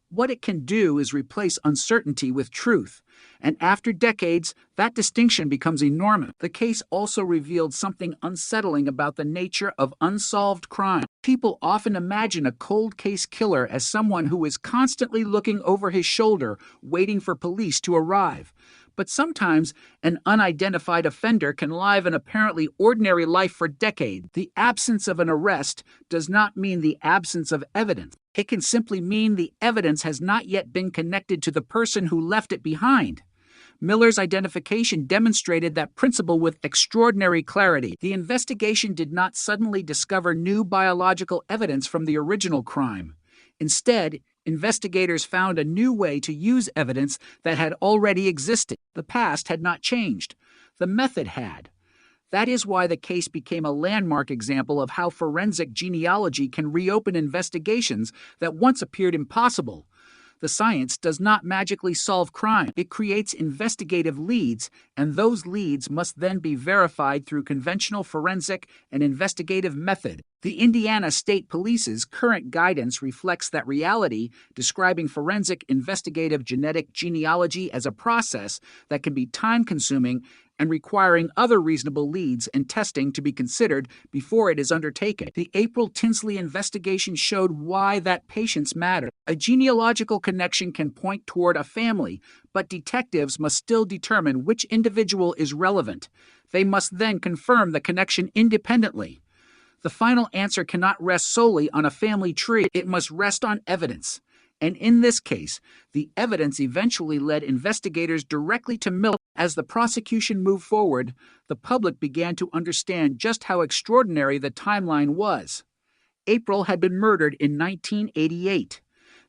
Speaker 22: What it can do is replace uncertainty with truth, and after decades, that distinction becomes enormous. The case also revealed something unsettling about the nature of unsolved crime. People often imagine a cold case killer as someone who is constantly looking over his shoulder, waiting for police to arrive. But sometimes an unidentified offender can live an apparently ordinary life for decades. The absence of an arrest does not mean the absence of evidence. It can simply mean the evidence has not yet been connected to the person who left it behind. Miller's identification demonstrated that principle with extraordinary clarity. The investigation did not suddenly discover new biological evidence from the original crime. Instead, investigators found a new way to use evidence that had already existed. The past had not changed. The method had. That is why the case became a landmark example of how forensic genealogy can reopen investigations that once appeared impossible. The science does not magically solve crime. It creates investigative leads, and those leads must then be verified through conventional forensic and investigative method. The Indiana State Police's current guidance reflects that reality, describing forensic investigative genetic genealogy as a process that can be time-consuming and requiring other reasonable leads and testing to be considered before it is undertaken. The April Tinsley investigation showed why that patience mattered. A genealogical connection can point toward a family, but detectives must still determine which individual is relevant. They must then confirm the connection independently. The final answer cannot rest solely on a family tree. It must rest on evidence. And in this case, the evidence eventually led investigators directly to Miller. As the prosecution moved forward, the public began to understand just how extraordinary the timeline was. April had been murdered in 1988.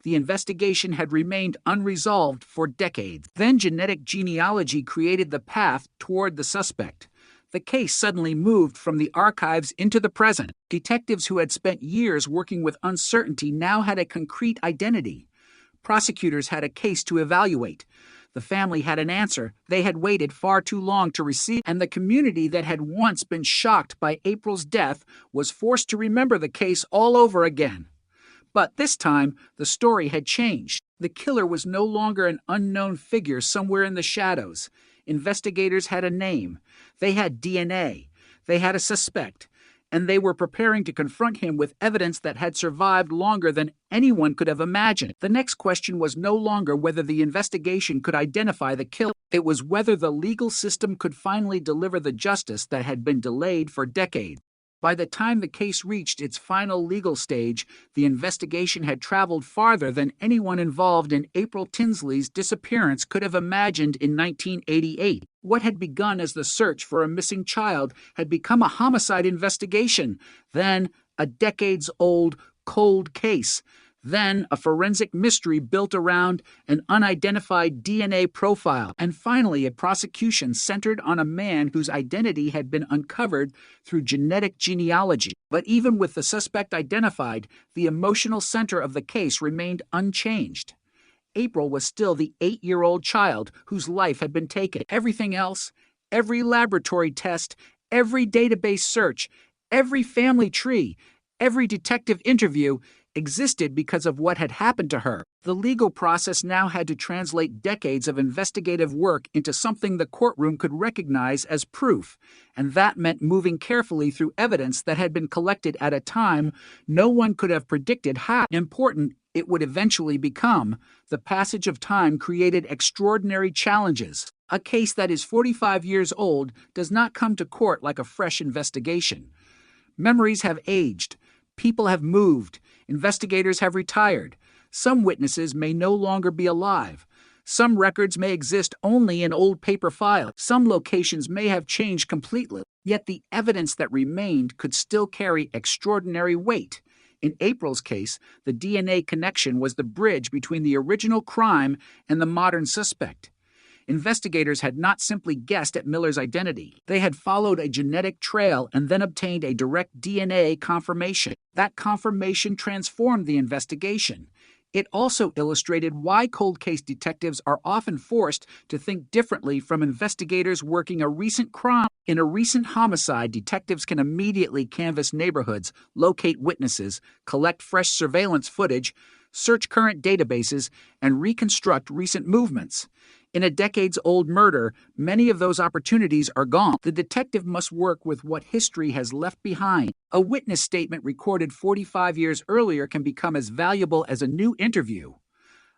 Speaker 22: The investigation had remained unresolved for decades. Then genetic genealogy created the path toward the suspect. The case suddenly moved from the archives into the present. Detectives who had spent years working with uncertainty now had a concrete identity. Prosecutors had a case to evaluate. The family had an answer they had waited far too long to receive, and the community that had once been shocked by April's death was forced to remember the case all over again. But this time, the story had changed. The killer was no longer an unknown figure somewhere in the shadows. Investigators had a name. They had DNA. They had a suspect. And they were preparing to confront him with evidence that had survived longer than anyone could have imagined. The next question was no longer whether the investigation could identify the killer. It was whether the legal system could finally deliver the justice that had been delayed for decades. By the time the case reached its final legal stage, the investigation had traveled farther than anyone involved in April Tinsley's disappearance could have imagined in 1988. What had begun as the search for a missing child had become a homicide investigation, then a decades-old cold case, then a forensic mystery built around an unidentified DNA profile, and finally a prosecution centered on a man whose identity had been uncovered through genetic genealogy. But even with the suspect identified, the emotional center of the case remained unchanged. April was still the 8-year-old child whose life had been taken. Everything else, every laboratory test, every database search, every family tree, every detective interview existed because of what had happened to her. The legal process now had to translate decades of investigative work into something the courtroom could recognize as proof, and that meant moving carefully through evidence that had been collected at a time no one could have predicted how important it would eventually become, the passage of time created extraordinary challenges. A case that is 45 years old does not come to court like a fresh investigation. Memories have aged, people have moved, investigators have retired, some witnesses may no longer be alive, some records may exist only in old paper files, some locations may have changed completely, yet the evidence that remained could still carry extraordinary weight. In April's case, the DNA connection was the bridge between the original crime and the modern suspect. Investigators had not simply guessed at Miller's identity. They had followed a genetic trail and then obtained a direct DNA confirmation. That confirmation transformed the investigation. It also illustrated why cold case detectives are often forced to think differently from investigators working a recent crime. In a recent homicide, detectives can immediately canvass neighborhoods, locate witnesses, collect fresh surveillance footage, search current databases, and reconstruct recent movements. In a decades-old murder, many of those opportunities are gone. The detective must work with what history has left behind. A witness statement recorded 45 years earlier can become as valuable as a new interview.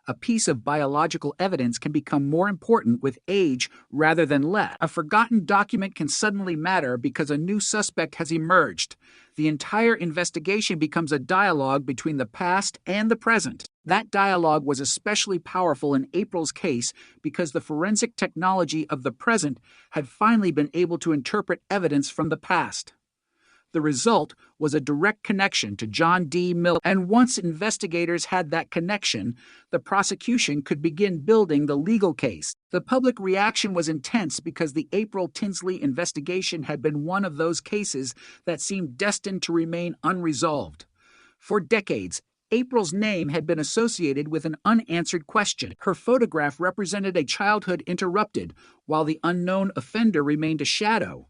Speaker 22: A piece of biological evidence can become more important with age rather than less. A forgotten document can suddenly matter because a new suspect has emerged. The entire investigation becomes a dialogue between the past and the present. That dialogue was especially powerful in April's case because the forensic technology of the present had finally been able to interpret evidence from the past. The result was a direct connection to John D. Miller, and once investigators had that connection, the prosecution could begin building the legal case. The public reaction was intense because the April Tinsley investigation had been one of those cases that seemed destined to remain unresolved. For decades, April's name had been associated with an unanswered question. Her photograph represented a childhood interrupted, while the unknown offender remained a shadow.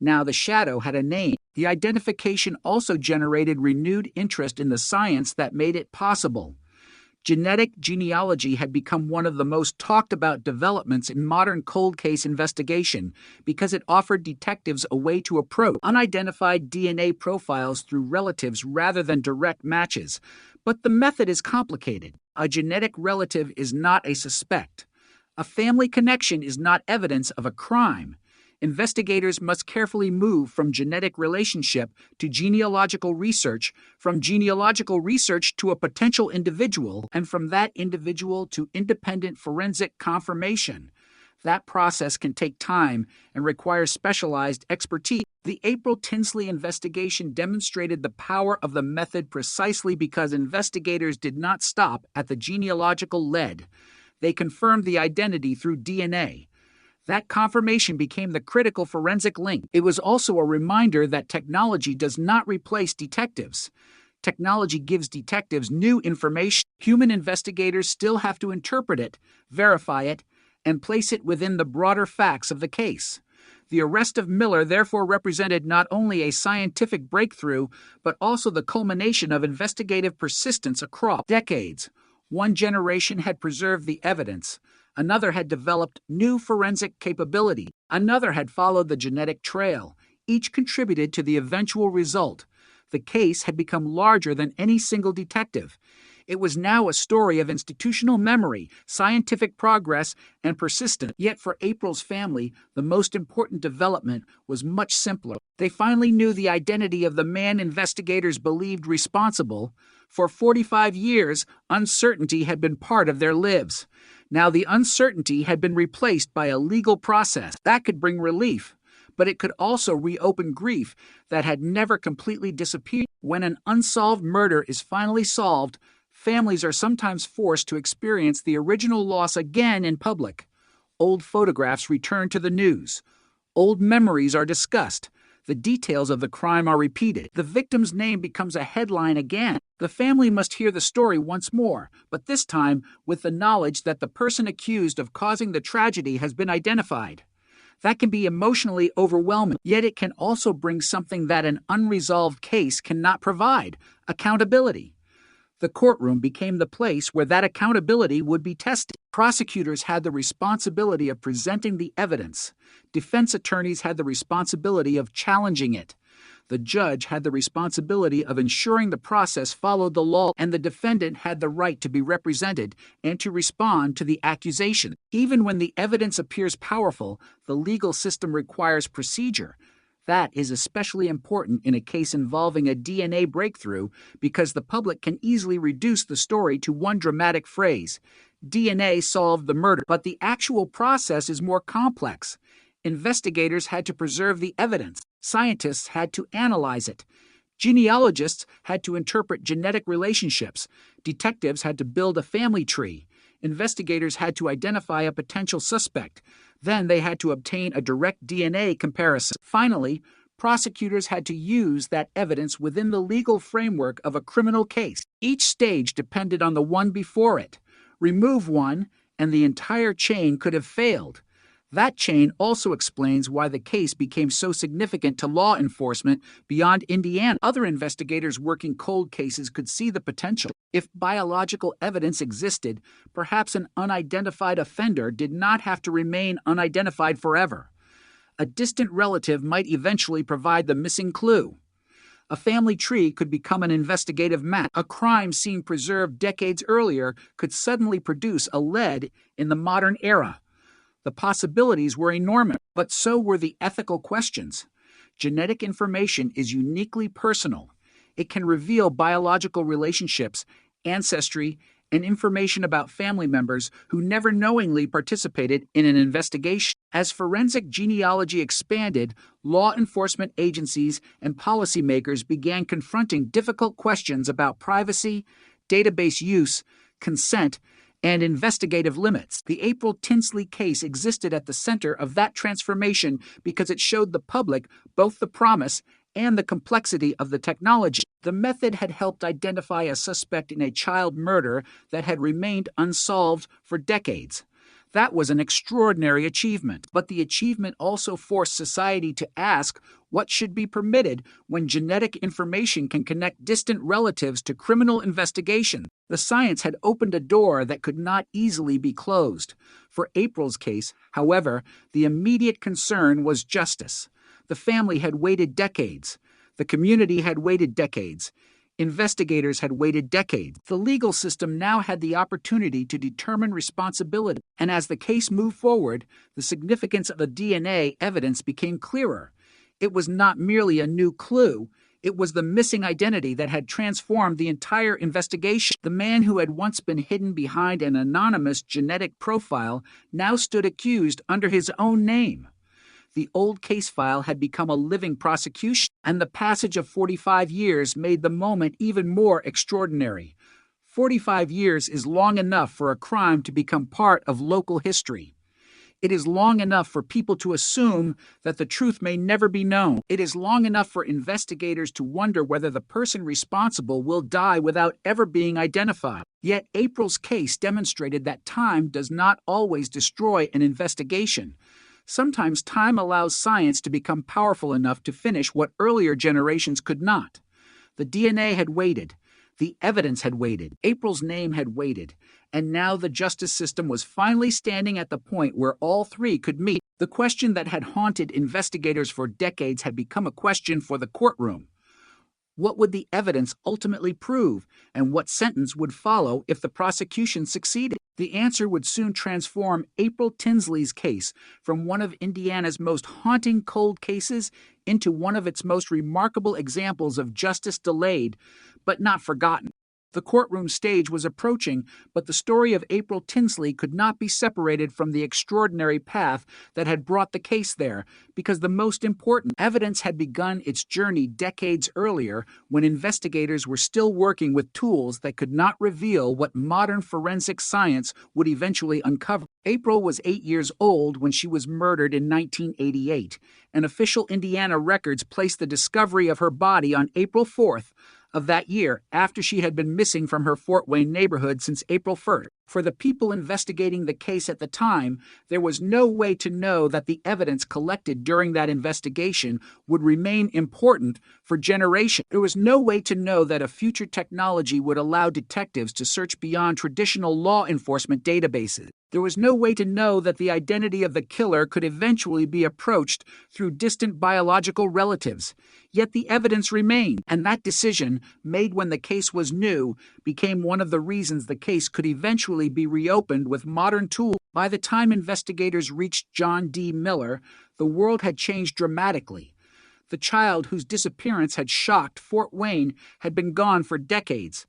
Speaker 22: Now the shadow had a name. The identification also generated renewed interest in the science that made it possible. Genetic genealogy had become one of the most talked about developments in modern cold case investigation because it offered detectives a way to approach unidentified DNA profiles through relatives rather than direct matches. But the method is complicated. A genetic relative is not a suspect. A family connection is not evidence of a crime. Investigators must carefully move from genetic relationship to genealogical research, from genealogical research to a potential individual, and from that individual to independent forensic confirmation. That process can take time and require specialized expertise. The April Tinsley investigation demonstrated the power of the method precisely because investigators did not stop at the genealogical lead. They confirmed the identity through DNA. That confirmation became the critical forensic link. It was also a reminder that technology does not replace detectives. Technology gives detectives new information. Human investigators still have to interpret it, verify it, and place it within the broader facts of the case. The arrest of Miller therefore represented not only a scientific breakthrough, but also the culmination of investigative persistence across decades. One generation had preserved the evidence. Another had developed new forensic capability. Another had followed the genetic trail. Each contributed to the eventual result. The case had become larger than any single detective. It was now a story of institutional memory, scientific progress, and persistence. Yet for April's family, the most important development was much simpler. They finally knew the identity of the man investigators believed responsible. For 45 years, uncertainty had been part of their lives. Now the uncertainty had been replaced by a legal process. That could bring relief, but it could also reopen grief that had never completely disappeared. When an unsolved murder is finally solved, families are sometimes forced to experience the original loss again in public. Old photographs return to the news. Old memories are discussed. The details of the crime are repeated. The victim's name becomes a headline again. The family must hear the story once more, but this time with the knowledge that the person accused of causing the tragedy has been identified. That can be emotionally overwhelming, yet it can also bring something that an unresolved case cannot provide: accountability. The courtroom became the place where that accountability would be tested. Prosecutors had the responsibility of presenting the evidence. Defense attorneys had the responsibility of challenging it. The judge had the responsibility of ensuring the process followed the law, and the defendant had the right to be represented and to respond to the accusation. Even when the evidence appears powerful, the legal system requires procedure. That is especially important in a case involving a DNA breakthrough because the public can easily reduce the story to one dramatic phrase: DNA solved the murder. But the actual process is more complex. Investigators had to preserve the evidence. Scientists had to analyze it. Genealogists had to interpret genetic relationships. Detectives had to build a family tree. Investigators had to identify a potential suspect. Then they had to obtain a direct DNA comparison. Finally, prosecutors had to use that evidence within the legal framework of a criminal case. Each stage depended on the one before it. Remove one, and the entire chain could have failed. That chain also explains why the case became so significant to law enforcement beyond Indiana. Other investigators working cold cases could see the potential. If biological evidence existed, perhaps an unidentified offender did not have to remain unidentified forever. A distant relative might eventually provide the missing clue. A family tree could become an investigative map. A crime scene preserved decades earlier could suddenly produce a lead in the modern era. The possibilities were enormous, but so were the ethical questions. Genetic information is uniquely personal. It can reveal biological relationships, ancestry, and information about family members who never knowingly participated in an investigation. As forensic genealogy expanded, law enforcement agencies and policymakers began confronting difficult questions about privacy, database use, consent, and investigative limits. The April Tinsley case existed at the center of that transformation because it showed the public both the promise and the complexity of the technology. The method had helped identify a suspect in a child murder that had remained unsolved for decades. That was an extraordinary achievement, but the achievement also forced society to ask what should be permitted when genetic information can connect distant relatives to criminal investigation. The science had opened a door that could not easily be closed. For April's case, however, the immediate concern was justice. The family had waited decades. The community had waited decades. Investigators had waited decades. The legal system now had the opportunity to determine responsibility, and as the case moved forward, the significance of the DNA evidence became clearer. It was not merely a new clue. It was the missing identity that had transformed the entire investigation. The man who had once been hidden behind an anonymous genetic profile now stood accused under his own name. The old case file had become a living prosecution, and the passage of 45 years made the moment even more extraordinary. 45 years is long enough for a crime to become part of local history. It is long enough for people to assume that the truth may never be known. It is long enough for investigators to wonder whether the person responsible will die without ever being identified. Yet April's case demonstrated that time does not always destroy an investigation. Sometimes time allows science to become powerful enough to finish what earlier generations could not. The DNA had waited. The evidence had waited. April's name had waited. And now the justice system was finally standing at the point where all three could meet. The question that had haunted investigators for decades had become a question for the courtroom. What would the evidence ultimately prove, and what sentence would follow if the prosecution succeeded? The answer would soon transform April Tinsley's case from one of Indiana's most haunting cold cases into one of its most remarkable examples of justice delayed, but not forgotten. The courtroom stage was approaching, but the story of April Tinsley could not be separated from the extraordinary path that had brought the case there, because the most important evidence had begun its journey decades earlier when investigators were still working with tools that could not reveal what modern forensic science would eventually uncover. April was 8 years old when she was murdered in 1988, and official Indiana records placed the discovery of her body on April 4th of that year, after she had been missing from her Fort Wayne neighborhood since April 1st. For the people investigating the case at the time, there was no way to know that the evidence collected during that investigation would remain important for generations. There was no way to know that a future technology would allow detectives to search beyond traditional law enforcement databases. There was no way to know that the identity of the killer could eventually be approached through distant biological relatives. Yet the evidence remained, and that decision, made when the case was new, became one of the reasons the case could eventually be reopened with modern tools. By the time investigators reached John D. Miller, the world had changed dramatically. The child whose disappearance had shocked Fort Wayne had been gone for decades.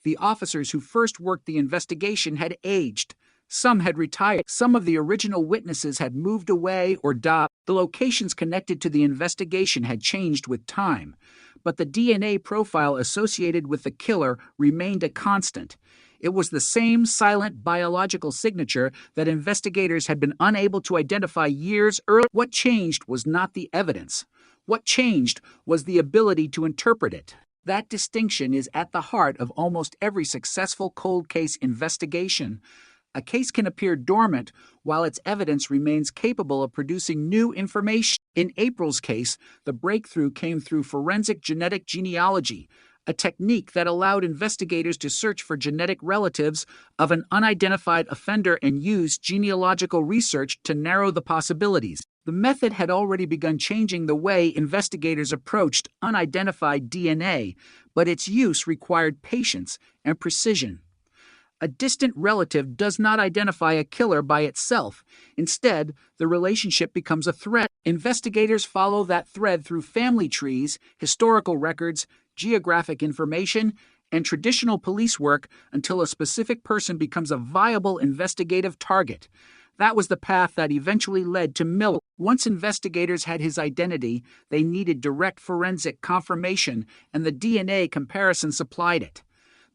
Speaker 22: The officers who first worked the investigation had aged. Some had retired. Some of the original witnesses had moved away or died. The locations connected to the investigation had changed with time, but the DNA profile associated with the killer remained a constant. It was the same silent biological signature that investigators had been unable to identify years earlier. What changed was not the evidence. What changed was the ability to interpret it. That distinction is at the heart of almost every successful cold case investigation. A case can appear dormant while its evidence remains capable of producing new information. In April's case, the breakthrough came through forensic genetic genealogy, a technique that allowed investigators to search for genetic relatives of an unidentified offender and use genealogical research to narrow the possibilities. The method had already begun changing the way investigators approached unidentified DNA, but its use required patience and precision. A distant relative does not identify a killer by itself. Instead, the relationship becomes a thread. Investigators follow that thread through family trees, historical records, geographic information, and traditional police work until a specific person becomes a viable investigative target. That was the path that eventually led to Miller. Once investigators had his identity, they needed direct forensic confirmation, and the DNA comparison supplied it.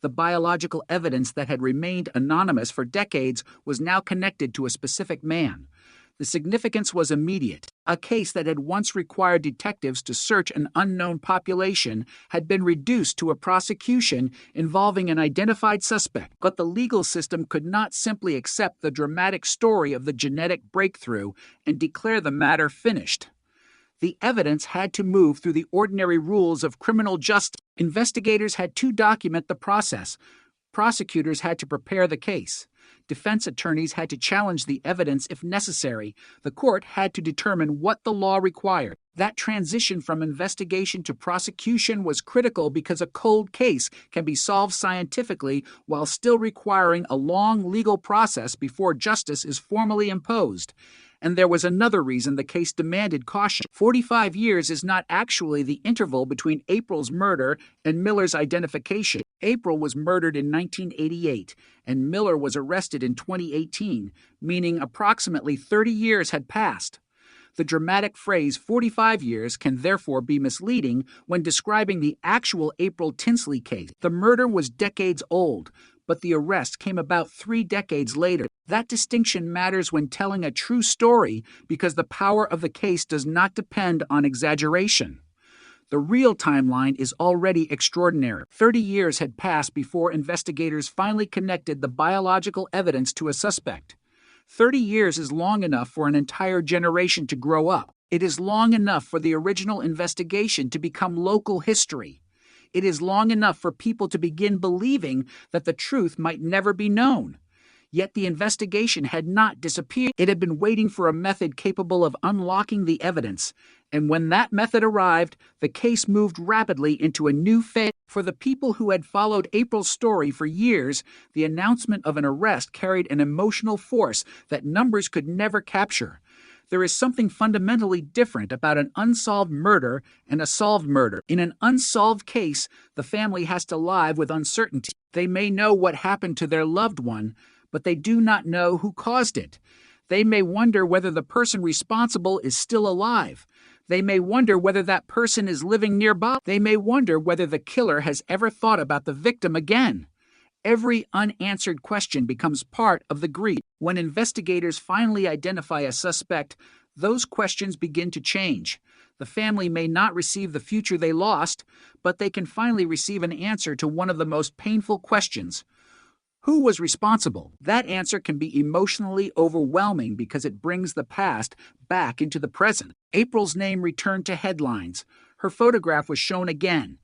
Speaker 22: The biological evidence that had remained anonymous for decades was now connected to a specific man. The significance was immediate. A case that had once required detectives to search an unknown population had been reduced to a prosecution involving an identified suspect. But the legal system could not simply accept the dramatic story of the genetic breakthrough and declare the matter finished. The evidence had to move through the ordinary rules of criminal justice. Investigators had to document the process. Prosecutors had to prepare the case. Defense attorneys had to challenge the evidence if necessary. The court had to determine what the law required. That transition from investigation to prosecution was critical because a cold case can be solved scientifically while still requiring a long legal process before justice is formally imposed. And there was another reason the case demanded caution. 45 years is not actually the interval between April's murder and Miller's identification. April was murdered in 1988, and Miller was arrested in 2018, meaning approximately 30 years had passed. The dramatic phrase 45 years can therefore be misleading when describing the actual April Tinsley case. The murder was decades old, but the arrest came about 3 decades later. That distinction matters when telling a true story because the power of the case does not depend on exaggeration. The real timeline is already extraordinary. 30 years had passed before investigators finally connected the biological evidence to a suspect. 30 years is long enough for an entire generation to grow up. It is long enough for the original investigation to become local history. It is long enough for people to begin believing that the truth might never be known. Yet the investigation had not disappeared. It had been waiting for a method capable of unlocking the evidence. And when that method arrived, the case moved rapidly into a new phase. For the people who had followed April's story for years, the announcement of an arrest carried an emotional force that numbers could never capture. There is something fundamentally different about an unsolved murder and a solved murder. In an unsolved case, the family has to live with uncertainty. They may know what happened to their loved one, but they do not know who caused it. They may wonder whether the person responsible is still alive. They may wonder whether that person is living nearby. They may wonder whether the killer has ever thought about the victim again. Every unanswered question becomes part of the grief. When investigators finally identify a suspect, those questions begin to change. The family may not receive the future they lost, but they can finally receive an answer to one of the most painful questions. Who was responsible? That answer can be emotionally overwhelming because it brings the past back into the present. April's name returned to headlines. Her photograph was shown again.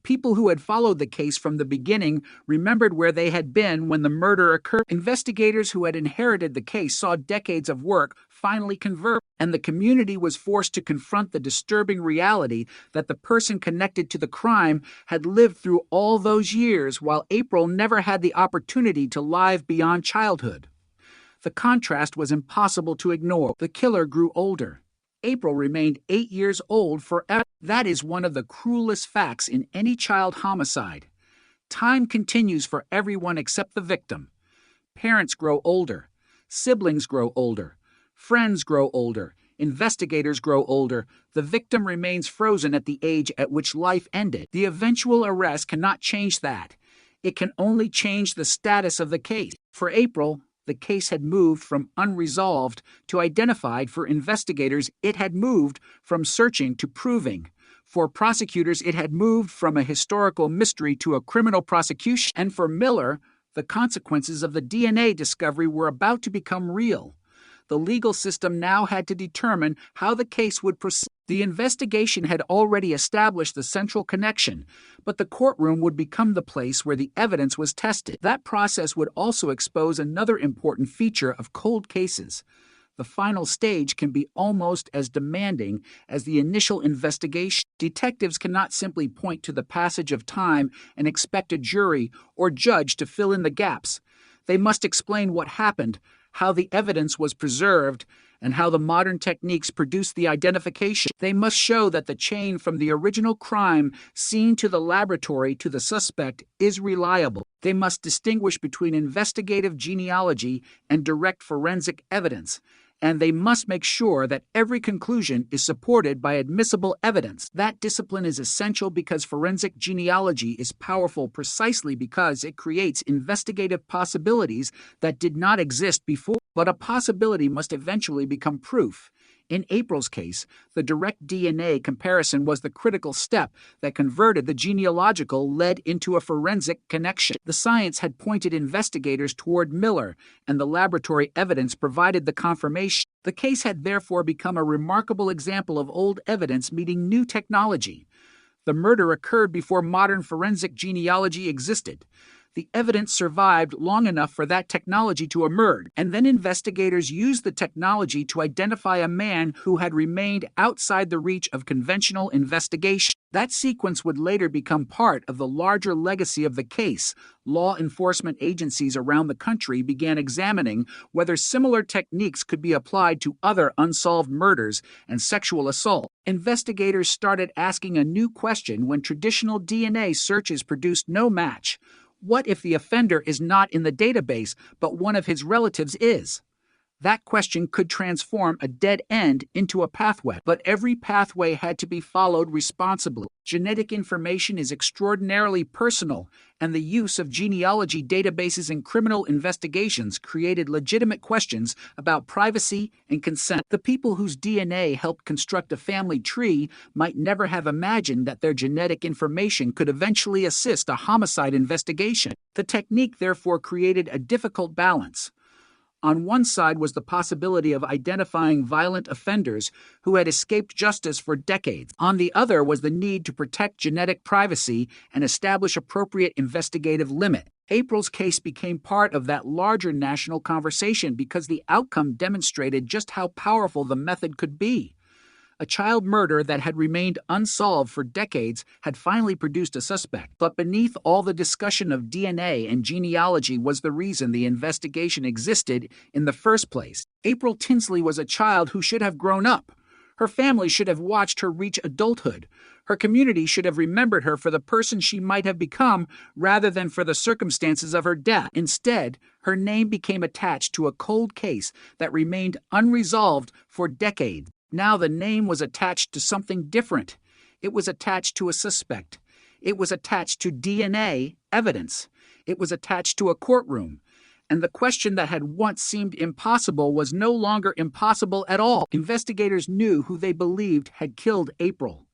Speaker 22: People who had followed the case from the beginning remembered where they had been when the murder occurred. Investigators who had inherited the case saw decades of work finally converge, and the community was forced to confront the disturbing reality that the person connected to the crime had lived through all those years, while April never had the opportunity to live beyond childhood. The contrast was impossible to ignore. The killer grew older. April remained 8 years old forever. That is one of the cruelest facts in any child homicide. Time continues for everyone except the victim. Parents grow older. Siblings grow older. Friends grow older. Investigators grow older. The victim remains frozen at the age at which life ended. The eventual arrest cannot change that. It can only change the status of the case. For April, the case had moved from unresolved to identified. For investigators, it had moved from searching to proving. For prosecutors, it had moved from a historical mystery to a criminal prosecution. And for Miller, the consequences of the DNA discovery were about to become real. The legal system now had to determine how the case would proceed. The investigation had already established the central connection, but the courtroom would become the place where the evidence was tested. That process would also expose another important feature of cold cases. The final stage can be almost as demanding as the initial investigation. Detectives cannot simply point to the passage of time and expect a jury or judge to fill in the gaps. They must explain what happened, how the evidence was preserved, and how the modern techniques produced the identification. They must show that the chain from the original crime scene to the laboratory to the suspect is reliable. They must distinguish between investigative genealogy and direct forensic evidence. And they must make sure that every conclusion is supported by admissible evidence. That discipline is essential because forensic genealogy is powerful precisely because it creates investigative possibilities that did not exist before. But a possibility must eventually become proof. In April's case, the direct DNA comparison was the critical step that converted the genealogical lead into a forensic connection. The science had pointed investigators toward Miller, and the laboratory evidence provided the confirmation. The case had therefore become a remarkable example of old evidence meeting new technology. The murder occurred before modern forensic genealogy existed. The evidence survived long enough for that technology to emerge, and then investigators used the technology to identify a man who had remained outside the reach of conventional investigation. That sequence would later become part of the larger legacy of the case. Law enforcement agencies around the country began examining whether similar techniques could be applied to other unsolved murders and sexual assault. Investigators started asking a new question when traditional DNA searches produced no match. What if the offender is not in the database, but one of his relatives is? That question could transform a dead end into a pathway, but every pathway had to be followed responsibly. Genetic information is extraordinarily personal, and the use of genealogy databases in criminal investigations created legitimate questions about privacy and consent. The people whose DNA helped construct a family tree might never have imagined that their genetic information could eventually assist a homicide investigation. The technique therefore created a difficult balance. On one side was the possibility of identifying violent offenders who had escaped justice for decades. On the other was the need to protect genetic privacy and establish appropriate investigative limit. April's case became part of that larger national conversation because the outcome demonstrated just how powerful the method could be. A child murder that had remained unsolved for decades had finally produced a suspect. But beneath all the discussion of DNA and genealogy was the reason the investigation existed in the first place. April Tinsley was a child who should have grown up. Her family should have watched her reach adulthood. Her community should have remembered her for the person she might have become rather than for the circumstances of her death. Instead, her name became attached to a cold case that remained unresolved for decades. Now the name was attached to something different. It was attached to a suspect. It was attached to DNA evidence. It was attached to a courtroom. And the question that had once seemed impossible was no longer impossible at all. Investigators knew who they believed had killed April.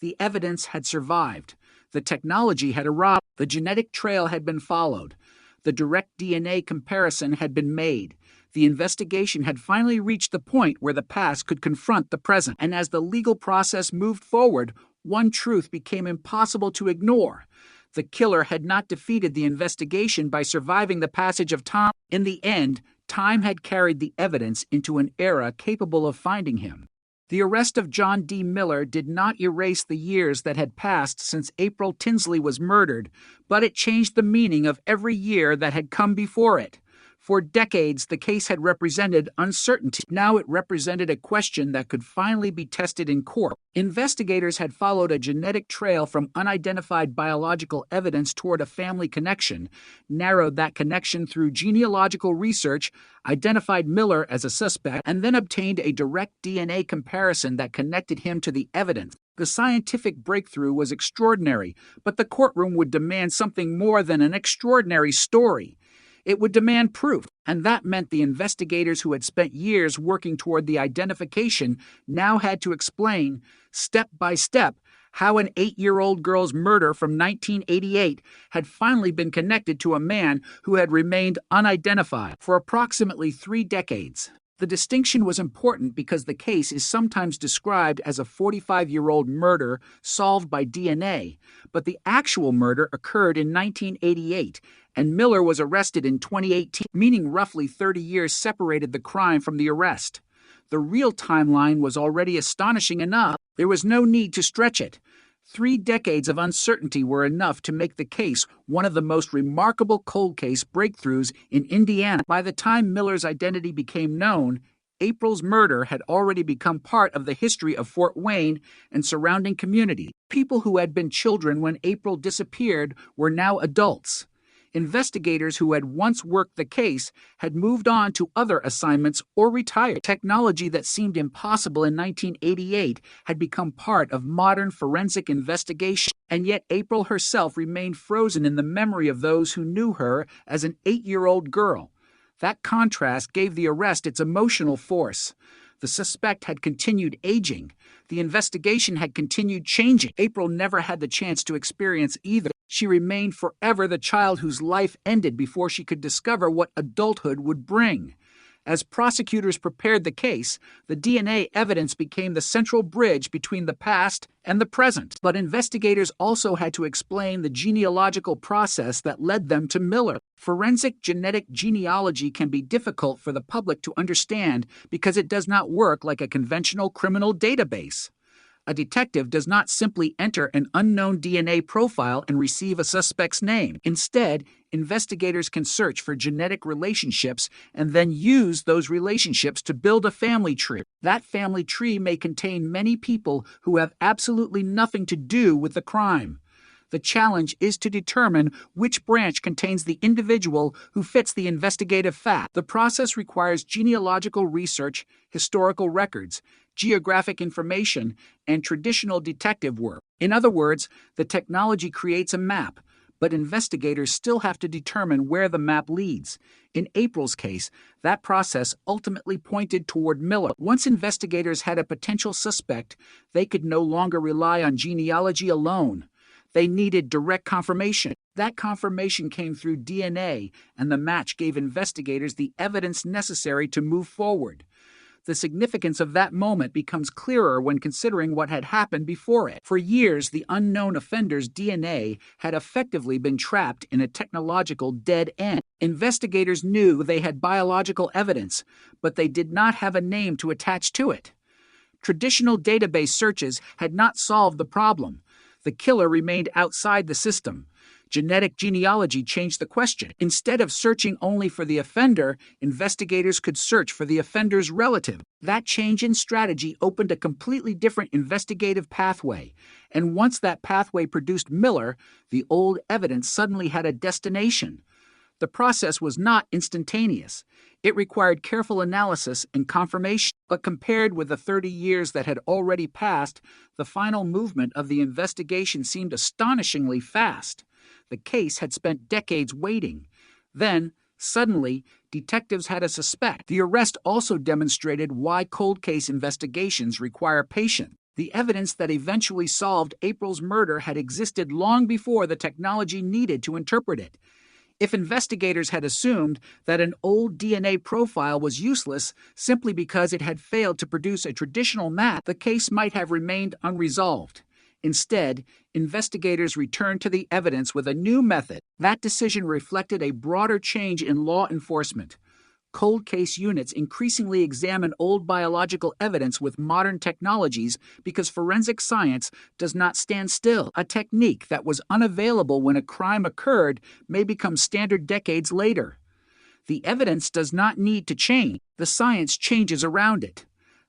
Speaker 22: The evidence had survived. The technology had arrived. The genetic trail had been followed. The direct DNA comparison had been made. The investigation had finally reached the point where the past could confront the present. And as the legal process moved forward, one truth became impossible to ignore. The killer had not defeated the investigation by surviving the passage of time. In the end, time had carried the evidence into an era capable of finding him. The arrest of John D. Miller did not erase the years that had passed since April Tinsley was murdered, but it changed the meaning of every year that had come before it. For decades, the case had represented uncertainty. Now it represented a question that could finally be tested in court. Investigators had followed a genetic trail from unidentified biological evidence toward a family connection, narrowed that connection through genealogical research, identified Miller as a suspect, and then obtained a direct DNA comparison that connected him to the evidence. The scientific breakthrough was extraordinary, but the courtroom would demand something more than an extraordinary story. It would demand proof, and that meant the investigators who had spent years working toward the identification now had to explain, step by step, how an 8-year-old girl's murder from 1988 had finally been connected to a man who had remained unidentified for approximately 3 decades. The distinction was important because the case is sometimes described as a 45-year-old murder solved by DNA, but the actual murder occurred in 1988, and Miller was arrested in 2018, meaning roughly 30 years separated the crime from the arrest. The real timeline was already astonishing enough. There was no need to stretch it. 3 decades of uncertainty were enough to make the case one of the most remarkable cold case breakthroughs in Indiana. By the time Miller's identity became known, April's murder had already become part of the history of Fort Wayne and surrounding community. People who had been children when April disappeared were now adults. Investigators who had once worked the case had moved on to other assignments or retired. Technology that seemed impossible in 1988 had become part of modern forensic investigation, and yet April herself remained frozen in the memory of those who knew her as an 8-year-old girl. That contrast gave the arrest its emotional force. The suspect had continued aging. The investigation had continued changing. April never had the chance to experience either. She remained forever the child whose life ended before she could discover what adulthood would bring. As prosecutors prepared the case, the DNA evidence became the central bridge between the past and the present. But investigators also had to explain the genealogical process that led them to Miller. Forensic genetic genealogy can be difficult for the public to understand because it does not work like a conventional criminal database. A detective does not simply enter an unknown DNA profile and receive a suspect's name. Instead, investigators can search for genetic relationships and then use those relationships to build a family tree. That family tree may contain many people who have absolutely nothing to do with the crime. The challenge is to determine which branch contains the individual who fits the investigative fact. The process requires genealogical research, historical records, geographic information, and traditional detective work. In other words, the technology creates a map, but investigators still have to determine where the map leads. In April's case, that process ultimately pointed toward Miller. Once investigators had a potential suspect, they could no longer rely on genealogy alone. They needed direct confirmation. That confirmation came through DNA, and the match gave investigators the evidence necessary to move forward. The significance of that moment becomes clearer when considering what had happened before it. For years, the unknown offender's DNA had effectively been trapped in a technological dead end. Investigators knew they had biological evidence, but they did not have a name to attach to it. Traditional database searches had not solved the problem. The killer remained outside the system. Genetic genealogy changed the question. Instead of searching only for the offender, investigators could search for the offender's relative. That change in strategy opened a completely different investigative pathway. And once that pathway produced Miller, the old evidence suddenly had a destination. The process was not instantaneous. It required careful analysis and confirmation. But compared with the 30 years that had already passed, the final movement of the investigation seemed astonishingly fast. The case had spent decades waiting. Then, suddenly, detectives had a suspect. The arrest also demonstrated why cold case investigations require patience. The evidence that eventually solved April's murder had existed long before the technology needed to interpret it. If investigators had assumed that an old DNA profile was useless simply because it had failed to produce a traditional map, the case might have remained unresolved. Instead, investigators returned to the evidence with a new method. That decision reflected a broader change in law enforcement. Cold case units increasingly examine old biological evidence with modern technologies because forensic science does not stand still. A technique that was unavailable when a crime occurred may become standard decades later. The evidence does not need to change. The science changes around it.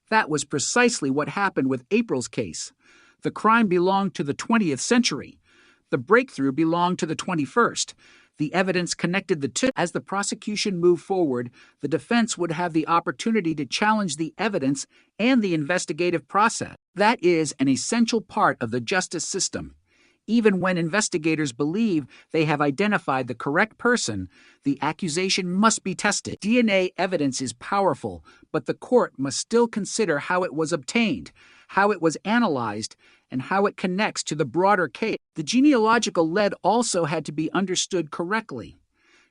Speaker 22: That was precisely what happened with April's case. The crime belonged to the 20th century. The breakthrough belonged to the 21st. The evidence connected the two. As the prosecution moved forward, the defense would have the opportunity to challenge the evidence and the investigative process. That is an essential part of the justice system. Even when investigators believe they have identified the correct person, the accusation must be tested. DNA evidence is powerful, but the court must still consider how it was obtained, how it was analyzed, and how it connects to the broader case. The genealogical lead also had to be understood correctly.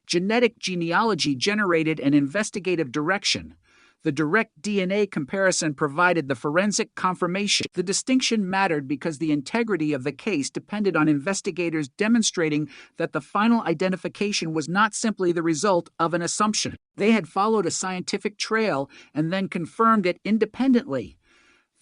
Speaker 22: Genetic genealogy generated an investigative direction. The direct DNA comparison provided the forensic confirmation. The distinction mattered because the integrity of the case depended on investigators demonstrating that the final identification was not simply the result of an assumption. They had followed a scientific trail and then confirmed it independently.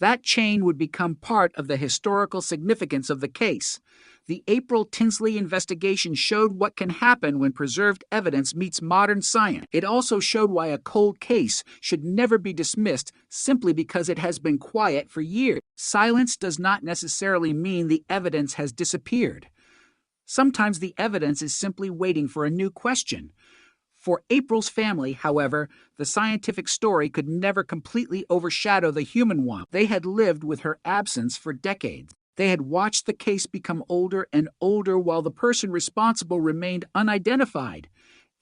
Speaker 22: That chain would become part of the historical significance of the case. The April Tinsley investigation showed what can happen when preserved evidence meets modern science. It also showed why a cold case should never be dismissed simply because it has been quiet for years. Silence does not necessarily mean the evidence has disappeared. Sometimes the evidence is simply waiting for a new question. For April's family, however, the scientific story could never completely overshadow the human one. They had lived with her absence for decades. They had watched the case become older and older while the person responsible remained unidentified.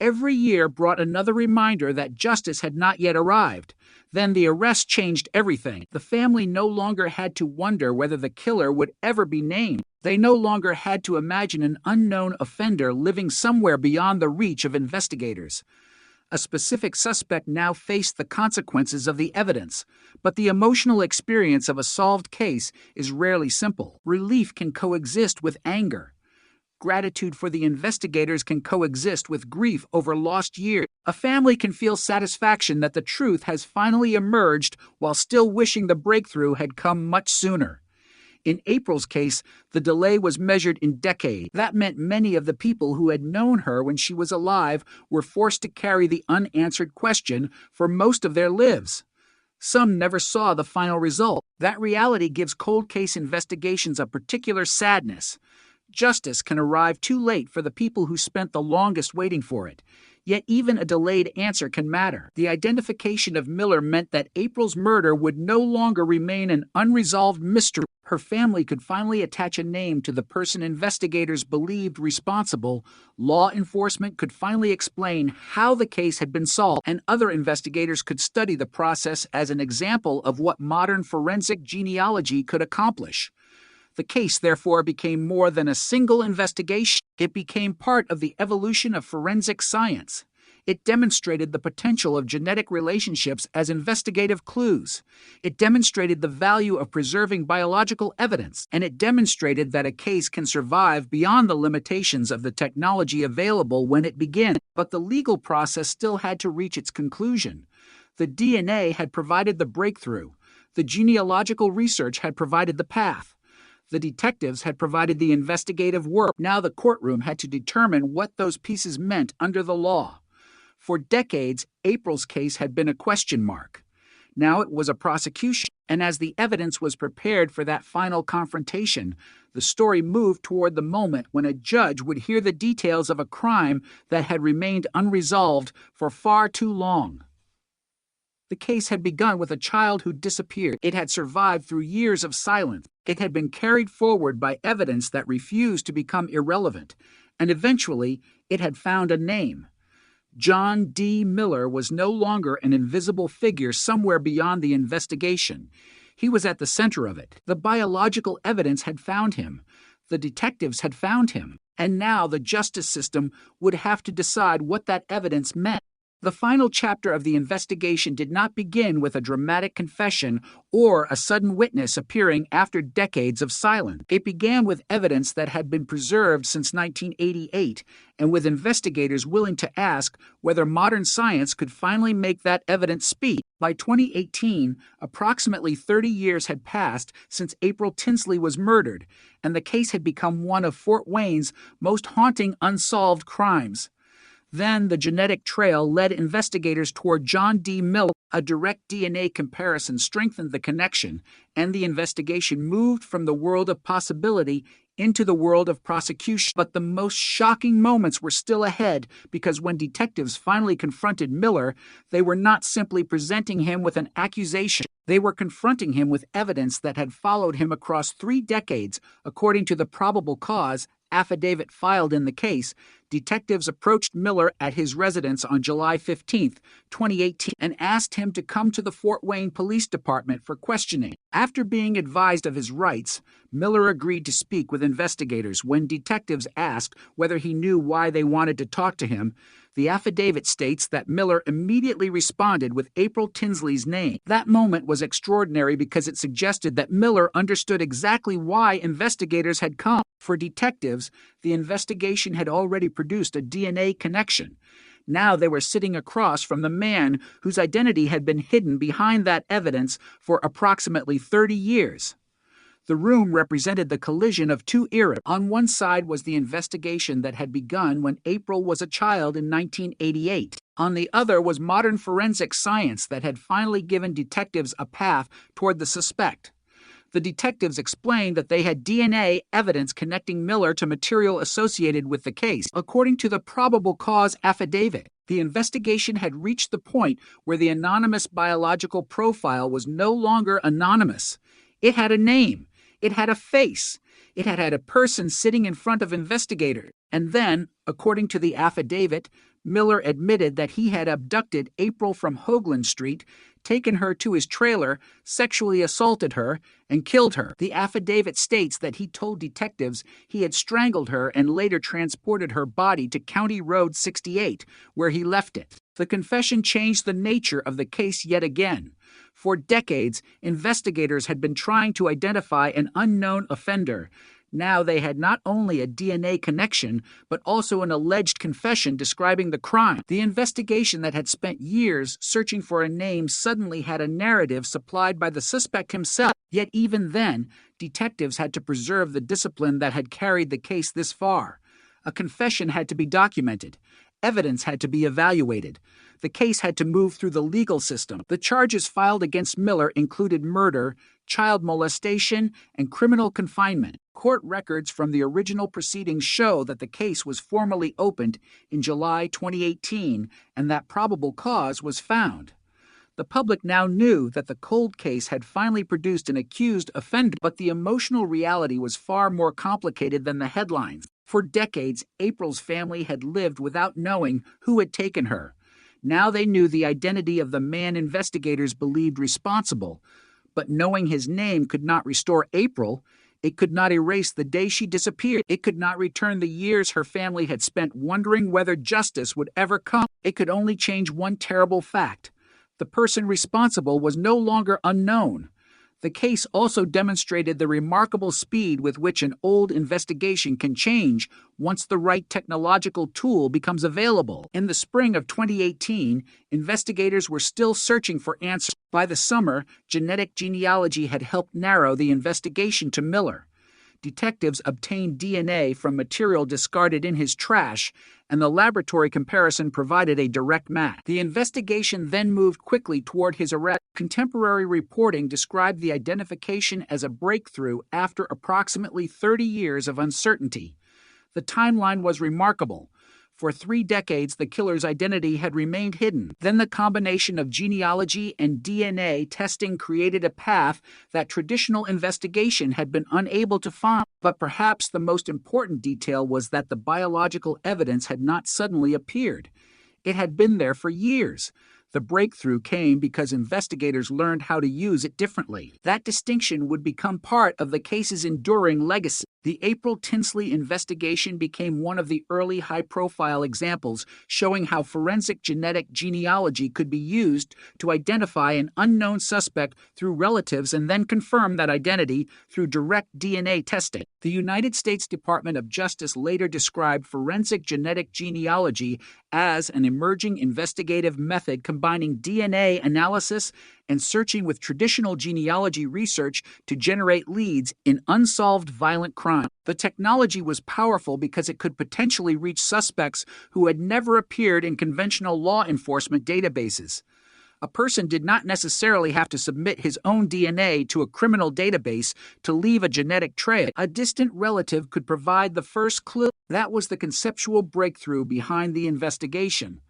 Speaker 22: Every year brought another reminder that justice had not yet arrived. Then the arrest changed everything. The family no longer had to wonder whether the killer would ever be named. They no longer had to imagine an unknown offender living somewhere beyond the reach of investigators. A specific suspect now faced the consequences of the evidence, but the emotional experience of a solved case is rarely simple. Relief can coexist with anger. Gratitude for the investigators can coexist with grief over lost years. A family can feel satisfaction that the truth has finally emerged while still wishing the breakthrough had come much sooner. In April's case, the delay was measured in decades. That meant many of the people who had known her when she was alive were forced to carry the unanswered question for most of their lives. Some never saw the final result. That reality gives cold case investigations a particular sadness. Justice can arrive too late for the people who spent the longest waiting for it. Yet even a delayed answer can matter. The identification of Miller meant that April's murder would no longer remain an unresolved mystery. Her family could finally attach a name to the person investigators believed responsible. Law enforcement could finally explain how the case had been solved, and other investigators could study the process as an example of what modern forensic genealogy could accomplish. The case, therefore, became more than a single investigation. It became part of the evolution of forensic science. It demonstrated the potential of genetic relationships as investigative clues. It demonstrated the value of preserving biological evidence, and it demonstrated that a case can survive beyond the limitations of the technology available when it began. But the legal process still had to reach its conclusion. The DNA had provided the breakthrough. The genealogical research had provided the path. The detectives had provided the investigative work. Now the courtroom had to determine what those pieces meant under the law. For decades, April's case had been a question mark. Now it was a prosecution, and as the evidence was prepared for that final confrontation, the story moved toward the moment when a judge would hear the details of a crime that had remained unresolved for far too long. The case had begun with a child who disappeared. It had survived through years of silence. It had been carried forward by evidence that refused to become irrelevant, and eventually it had found a name. John D. Miller was no longer an invisible figure somewhere beyond the investigation. He was at the center of it. The biological evidence had found him. The detectives had found him. And now the justice system would have to decide what that evidence meant. The final chapter of the investigation did not begin with a dramatic confession or a sudden witness appearing after decades of silence. It began with evidence that had been preserved since 1988, and with investigators willing to ask whether modern science could finally make that evidence speak. By 2018, approximately 30 years had passed since April Tinsley was murdered, and the case had become one of Fort Wayne's most haunting unsolved crimes. Then the genetic trail led investigators toward John D. Miller. A direct DNA comparison strengthened the connection, and the investigation moved from the world of possibility into the world of prosecution. But the most shocking moments were still ahead, because when detectives finally confronted Miller, they were not simply presenting him with an accusation. They were confronting him with evidence that had followed him across 3 decades, according to the probable cause affidavit filed in the case. Detectives approached Miller at his residence on July 15, 2018, and asked him to come to the Fort Wayne Police Department for questioning. After being advised of his rights, Miller agreed to speak with investigators. When detectives asked whether he knew why they wanted to talk to him, the affidavit states that Miller immediately responded with April Tinsley's name. That moment was extraordinary because it suggested that Miller understood exactly why investigators had come. For detectives, the investigation had already produced a DNA connection. Now they were sitting across from the man whose identity had been hidden behind that evidence for approximately 30 years. The room represented the collision of 2 eras. On one side was the investigation that had begun when April was a child in 1988. On the other was modern forensic science that had finally given detectives a path toward the suspect. The detectives explained that they had DNA evidence connecting Miller to material associated with the case. According to the probable cause affidavit, the investigation had reached the point where the anonymous biological profile was no longer anonymous. It had a name. It had a face. It had a person sitting in front of investigators. And then, according to the affidavit, Miller admitted that he had abducted April from Hoagland Street, taken her to his trailer, sexually assaulted her, and killed her. The affidavit states that he told detectives he had strangled her and later transported her body to County Road 68, where he left it. The confession changed the nature of the case yet again. For decades, investigators had been trying to identify an unknown offender. Now they had not only a DNA connection, but also an alleged confession describing the crime. The investigation that had spent years searching for a name suddenly had a narrative supplied by the suspect himself. Yet even then, detectives had to preserve the discipline that had carried the case this far. A confession had to be documented. Evidence had to be evaluated. The case had to move through the legal system. The charges filed against Miller included murder, child molestation, and criminal confinement. Court records from the original proceedings show that the case was formally opened in July 2018 and that probable cause was found. The public now knew that the cold case had finally produced an accused offender, but the emotional reality was far more complicated than the headlines. For decades, April's family had lived without knowing who had taken her. Now they knew the identity of the man investigators believed responsible, but knowing his name could not restore April. It could not erase the day she disappeared. It could not return the years her family had spent wondering whether justice would ever come. It could only change one terrible fact. The person responsible was no longer unknown. The case also demonstrated the remarkable speed with which an old investigation can change once the right technological tool becomes available. In the spring of 2018, investigators were still searching for answers. By the summer, genetic genealogy had helped narrow the investigation to Miller. Detectives obtained DNA from material discarded in his trash, and the laboratory comparison provided a direct match. The investigation then moved quickly toward his arrest. Contemporary reporting described the identification as a breakthrough after approximately 30 years of uncertainty. The timeline was remarkable. For 3 decades, the killer's identity had remained hidden. Then the combination of genealogy and DNA testing created a path that traditional investigation had been unable to find. But perhaps the most important detail was that the biological evidence had not suddenly appeared. It had been there for years. The breakthrough came because investigators learned how to use it differently. That distinction would become part of the case's enduring legacy. The April Tinsley investigation became one of the early high-profile examples showing how forensic genetic genealogy could be used to identify an unknown suspect through relatives and then confirm that identity through direct DNA testing. The United States Department of Justice later described forensic genetic genealogy as an emerging investigative method combining DNA analysis and searching with traditional genealogy research to generate leads in unsolved violent crime. The technology was powerful because it could potentially reach suspects who had never appeared in conventional law enforcement databases. A person did not necessarily have to submit his own DNA to a criminal database to leave a genetic trail. A distant relative could provide the first clue. That was the conceptual breakthrough behind the investigation.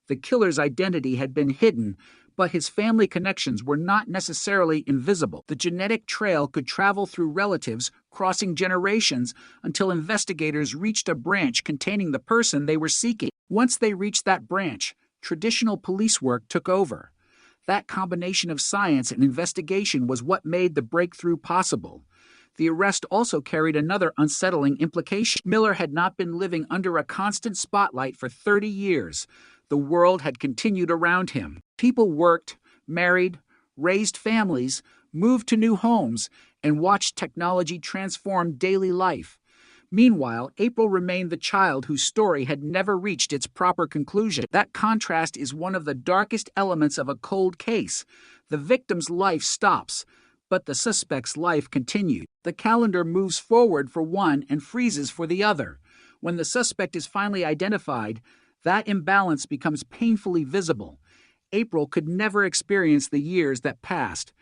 Speaker 22: The killer's identity had been hidden, but his family connections were not necessarily invisible. The genetic trail could travel through relatives, crossing generations, until investigators reached a branch containing the person they were seeking. Once they reached that branch, traditional police work took over. That combination of science and investigation was what made the breakthrough possible. The arrest also carried another unsettling implication. Miller had not been living under a constant spotlight for 30 years. The world had continued around him. People worked, married, raised families, moved to new homes, and watched technology transform daily life. Meanwhile, April remained the child whose story had never reached its proper conclusion. That contrast is one of the darkest elements of a cold case. The victim's life stops, but the suspect's life continued. The calendar moves forward for one and freezes for the other. When the suspect is finally identified, that imbalance becomes painfully visible. April could never experience the years that passed.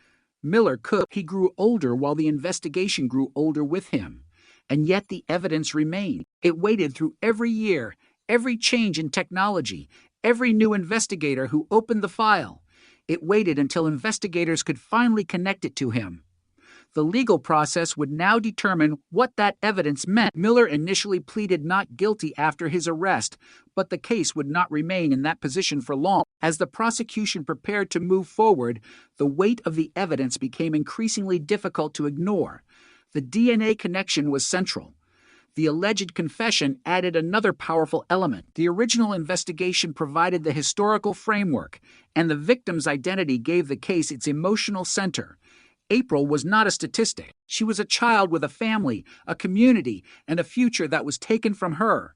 Speaker 22: Miller could. He grew older while the investigation grew older with him. And yet the evidence remained. It waited through every year, every change in technology, every new investigator who opened the file. It waited until investigators could finally connect it to him. The legal process would now determine what that evidence meant. Miller initially pleaded not guilty after his arrest, but the case would not remain in that position for long. As the prosecution prepared to move forward, the weight of the evidence became increasingly difficult to ignore. The DNA connection was central. The alleged confession added another powerful element. The original investigation provided the historical framework, and the victim's identity gave the case its emotional center. April was not a statistic. She was a child with a family, a community, and a future that was taken from her.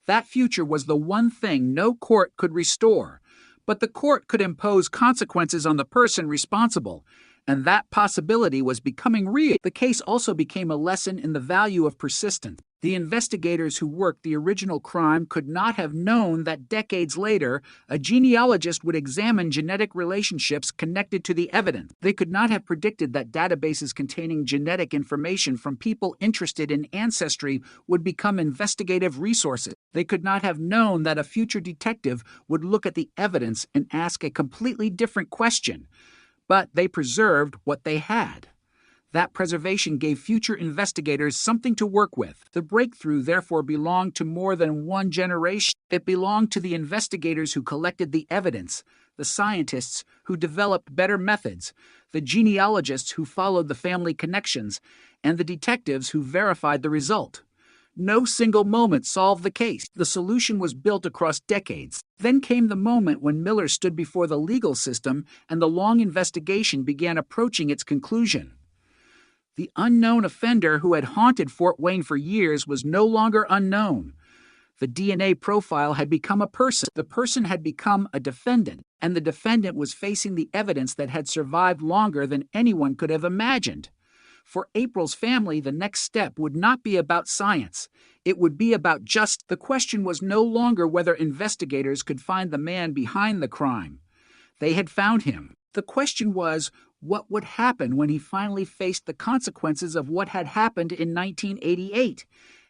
Speaker 22: That future was the one thing no court could restore. But the court could impose consequences on the person responsible, and that possibility was becoming real. The case also became a lesson in the value of persistence. The investigators who worked the original crime could not have known that decades later, a genealogist would examine genetic relationships connected to the evidence. They could not have predicted that databases containing genetic information from people interested in ancestry would become investigative resources. They could not have known that a future detective would look at the evidence and ask a completely different question. But they preserved what they had. That preservation gave future investigators something to work with. The breakthrough therefore belonged to more than one generation. It belonged to the investigators who collected the evidence, the scientists who developed better methods, the genealogists who followed the family connections, and the detectives who verified the result. No single moment solved the case. The solution was built across decades. Then came the moment when Miller stood before the legal system and the long investigation began approaching its conclusion. The unknown offender who had haunted Fort Wayne for years was no longer unknown. The DNA profile had become a person. The person had become a defendant, and the defendant was facing the evidence that had survived longer than anyone could have imagined. For April's family, the next step would not be about science. It would be about justice. The question was no longer whether investigators could find the man behind the crime. They had found him. The question was, what would happen when he finally faced the consequences of what had happened in 1988?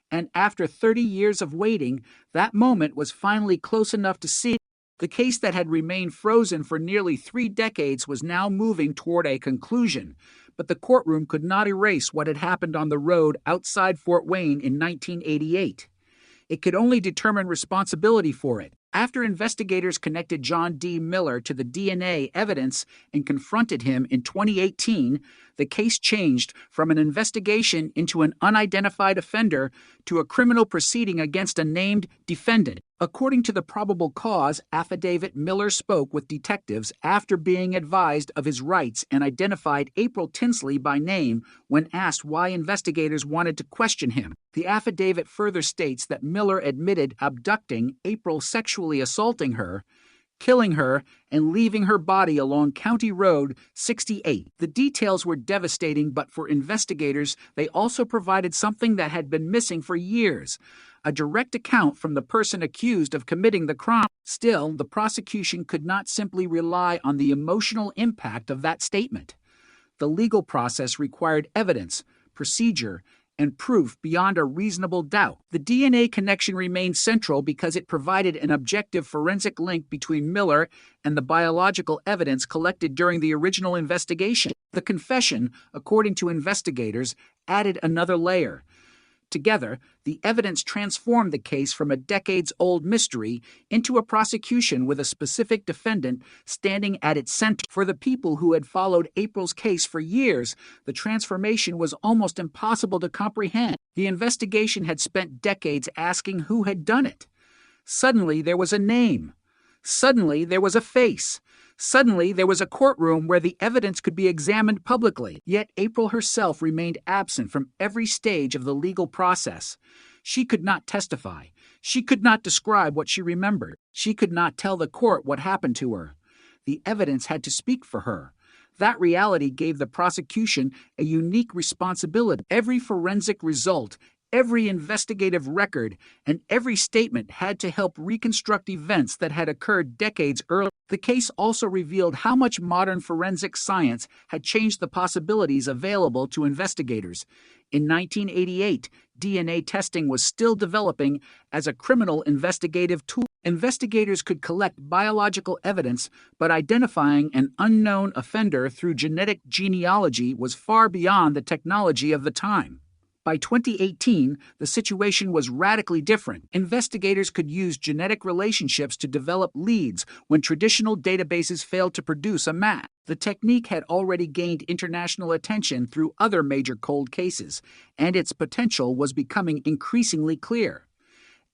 Speaker 22: And after 30 years of waiting, that moment was finally close enough to see. The case that had remained frozen for nearly 3 decades was now moving toward a conclusion. But the courtroom could not erase what had happened on the road outside Fort Wayne in 1988. It could only determine responsibility for it. After investigators connected John D. Miller to the DNA evidence and confronted him in 2018, the case changed from an investigation into an unidentified offender to a criminal proceeding against a named defendant. According to the probable cause affidavit, Miller spoke with detectives after being advised of his rights and identified April Tinsley by name when asked why investigators wanted to question him. The affidavit further states that Miller admitted abducting April, sexually assaulting her, killing her, and leaving her body along County Road 68. The details were devastating, but for investigators, they also provided something that had been missing for years: a direct account from the person accused of committing the crime. Still, the prosecution could not simply rely on the emotional impact of that statement. The legal process required evidence, procedure, and proof beyond a reasonable doubt. The DNA connection remained central because it provided an objective forensic link between Miller and the biological evidence collected during the original investigation. The confession, according to investigators, added another layer. Together, the evidence transformed the case from a decades-old mystery into a prosecution with a specific defendant standing at its center. For the people who had followed April's case for years, the transformation was almost impossible to comprehend. The investigation had spent decades asking who had done it. Suddenly, there was a name. Suddenly, there was a face. Suddenly, there was a courtroom where the evidence could be examined publicly. Yet April herself remained absent from every stage of the legal process. She could not testify. She could not describe what she remembered. She could not tell the court what happened to her. The evidence had to speak for her. That reality gave the prosecution a unique responsibility. Every forensic result, every investigative record, and every statement had to help reconstruct events that had occurred decades earlier. The case also revealed how much modern forensic science had changed the possibilities available to investigators. In 1988, DNA testing was still developing as a criminal investigative tool. Investigators could collect biological evidence, but identifying an unknown offender through genetic genealogy was far beyond the technology of the time. By 2018, the situation was radically different. Investigators could use genetic relationships to develop leads when traditional databases failed to produce a match. The technique had already gained international attention through other major cold cases, and its potential was becoming increasingly clear.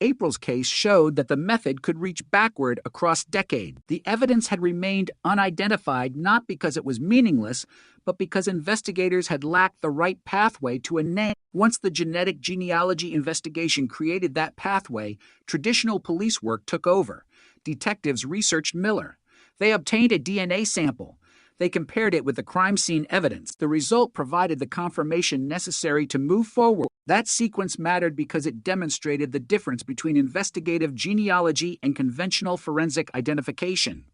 Speaker 22: April's case showed that the method could reach backward across decades. The evidence had remained unidentified not because it was meaningless, but because investigators had lacked the right pathway to a name. Once the genetic genealogy investigation created that pathway, traditional police work took over. Detectives researched Miller. They obtained a DNA sample. They compared it with the crime scene evidence. The result provided the confirmation necessary to move forward. That sequence mattered because it demonstrated the difference between investigative genealogy and conventional forensic identification.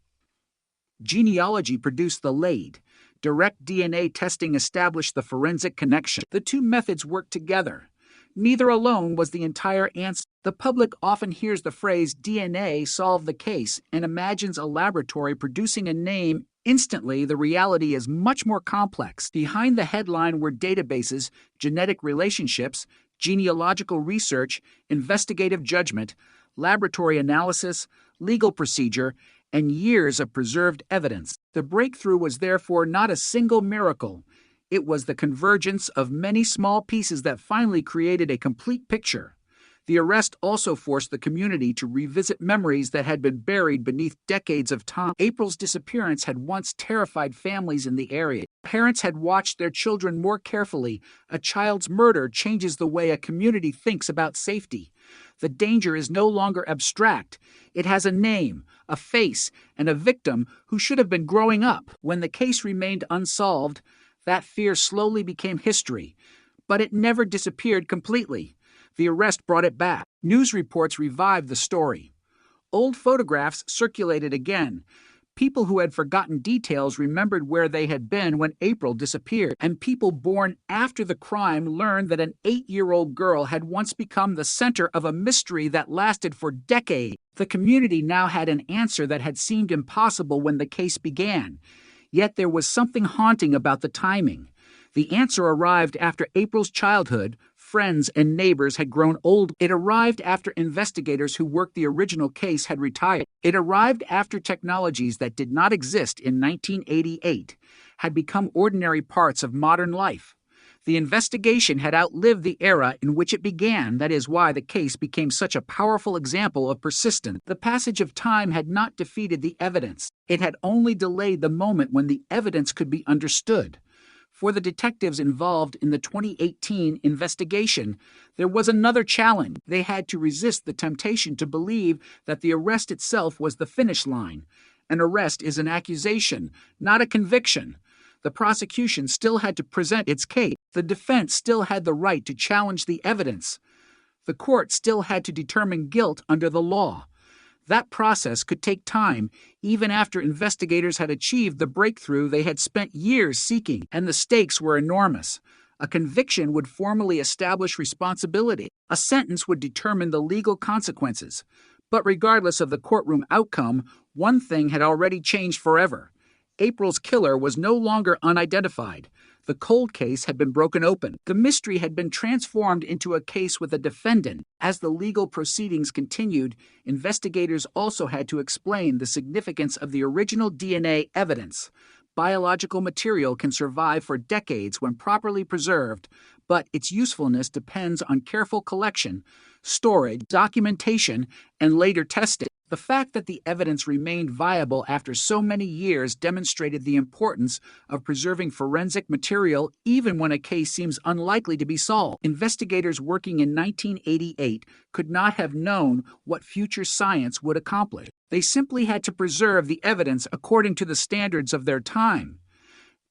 Speaker 22: Genealogy produced the lead. Direct DNA testing established the forensic connection. The two methods worked together. Neither alone was the entire answer. The public often hears the phrase DNA solved the case and imagines a laboratory producing a name instantly. The reality is much more complex. Behind the headline were databases, genetic relationships, genealogical research, investigative judgment, laboratory analysis, legal procedure, and years of preserved evidence. The breakthrough was therefore not a single miracle. It was the convergence of many small pieces that finally created a complete picture. The arrest also forced the community to revisit memories that had been buried beneath decades of time. April's disappearance had once terrified families in the area. Parents had watched their children more carefully. A child's murder changes the way a community thinks about safety. The danger is no longer abstract. It has a name, a face, and a victim who should have been growing up. When the case remained unsolved, that fear slowly became history. But it never disappeared completely. The arrest brought it back. News reports revived the story. Old photographs circulated again. People who had forgotten details remembered where they had been when April disappeared, and people born after the crime learned that an 8-year-old girl had once become the center of a mystery that lasted for decades. The community now had an answer that had seemed impossible when the case began. Yet there was something haunting about the timing. The answer arrived after April's childhood, friends and neighbors had grown old. It arrived after investigators who worked the original case had retired. It arrived after technologies that did not exist in 1988 had become ordinary parts of modern life. The investigation had outlived the era in which it began. That is why the case became such a powerful example of persistence. The passage of time had not defeated the evidence. It had only delayed the moment when the evidence could be understood. For the detectives involved in the 2018 investigation, there was another challenge. They had to resist the temptation to believe that the arrest itself was the finish line. An arrest is an accusation, not a conviction. The prosecution still had to present its case. The defense still had the right to challenge the evidence. The court still had to determine guilt under the law. That process could take time, even after investigators had achieved the breakthrough they had spent years seeking, and the stakes were enormous. A conviction would formally establish responsibility. A sentence would determine the legal consequences. But regardless of the courtroom outcome, one thing had already changed forever. April's killer was no longer unidentified. The cold case had been broken open. The mystery had been transformed into a case with a defendant. As the legal proceedings continued, investigators also had to explain the significance of the original DNA evidence. Biological material can survive for decades when properly preserved, but its usefulness depends on careful collection, storage, documentation, and later testing. The fact that the evidence remained viable after so many years demonstrated the importance of preserving forensic material even when a case seems unlikely to be solved. Investigators working in 1988 could not have known what future science would accomplish. They simply had to preserve the evidence according to the standards of their time.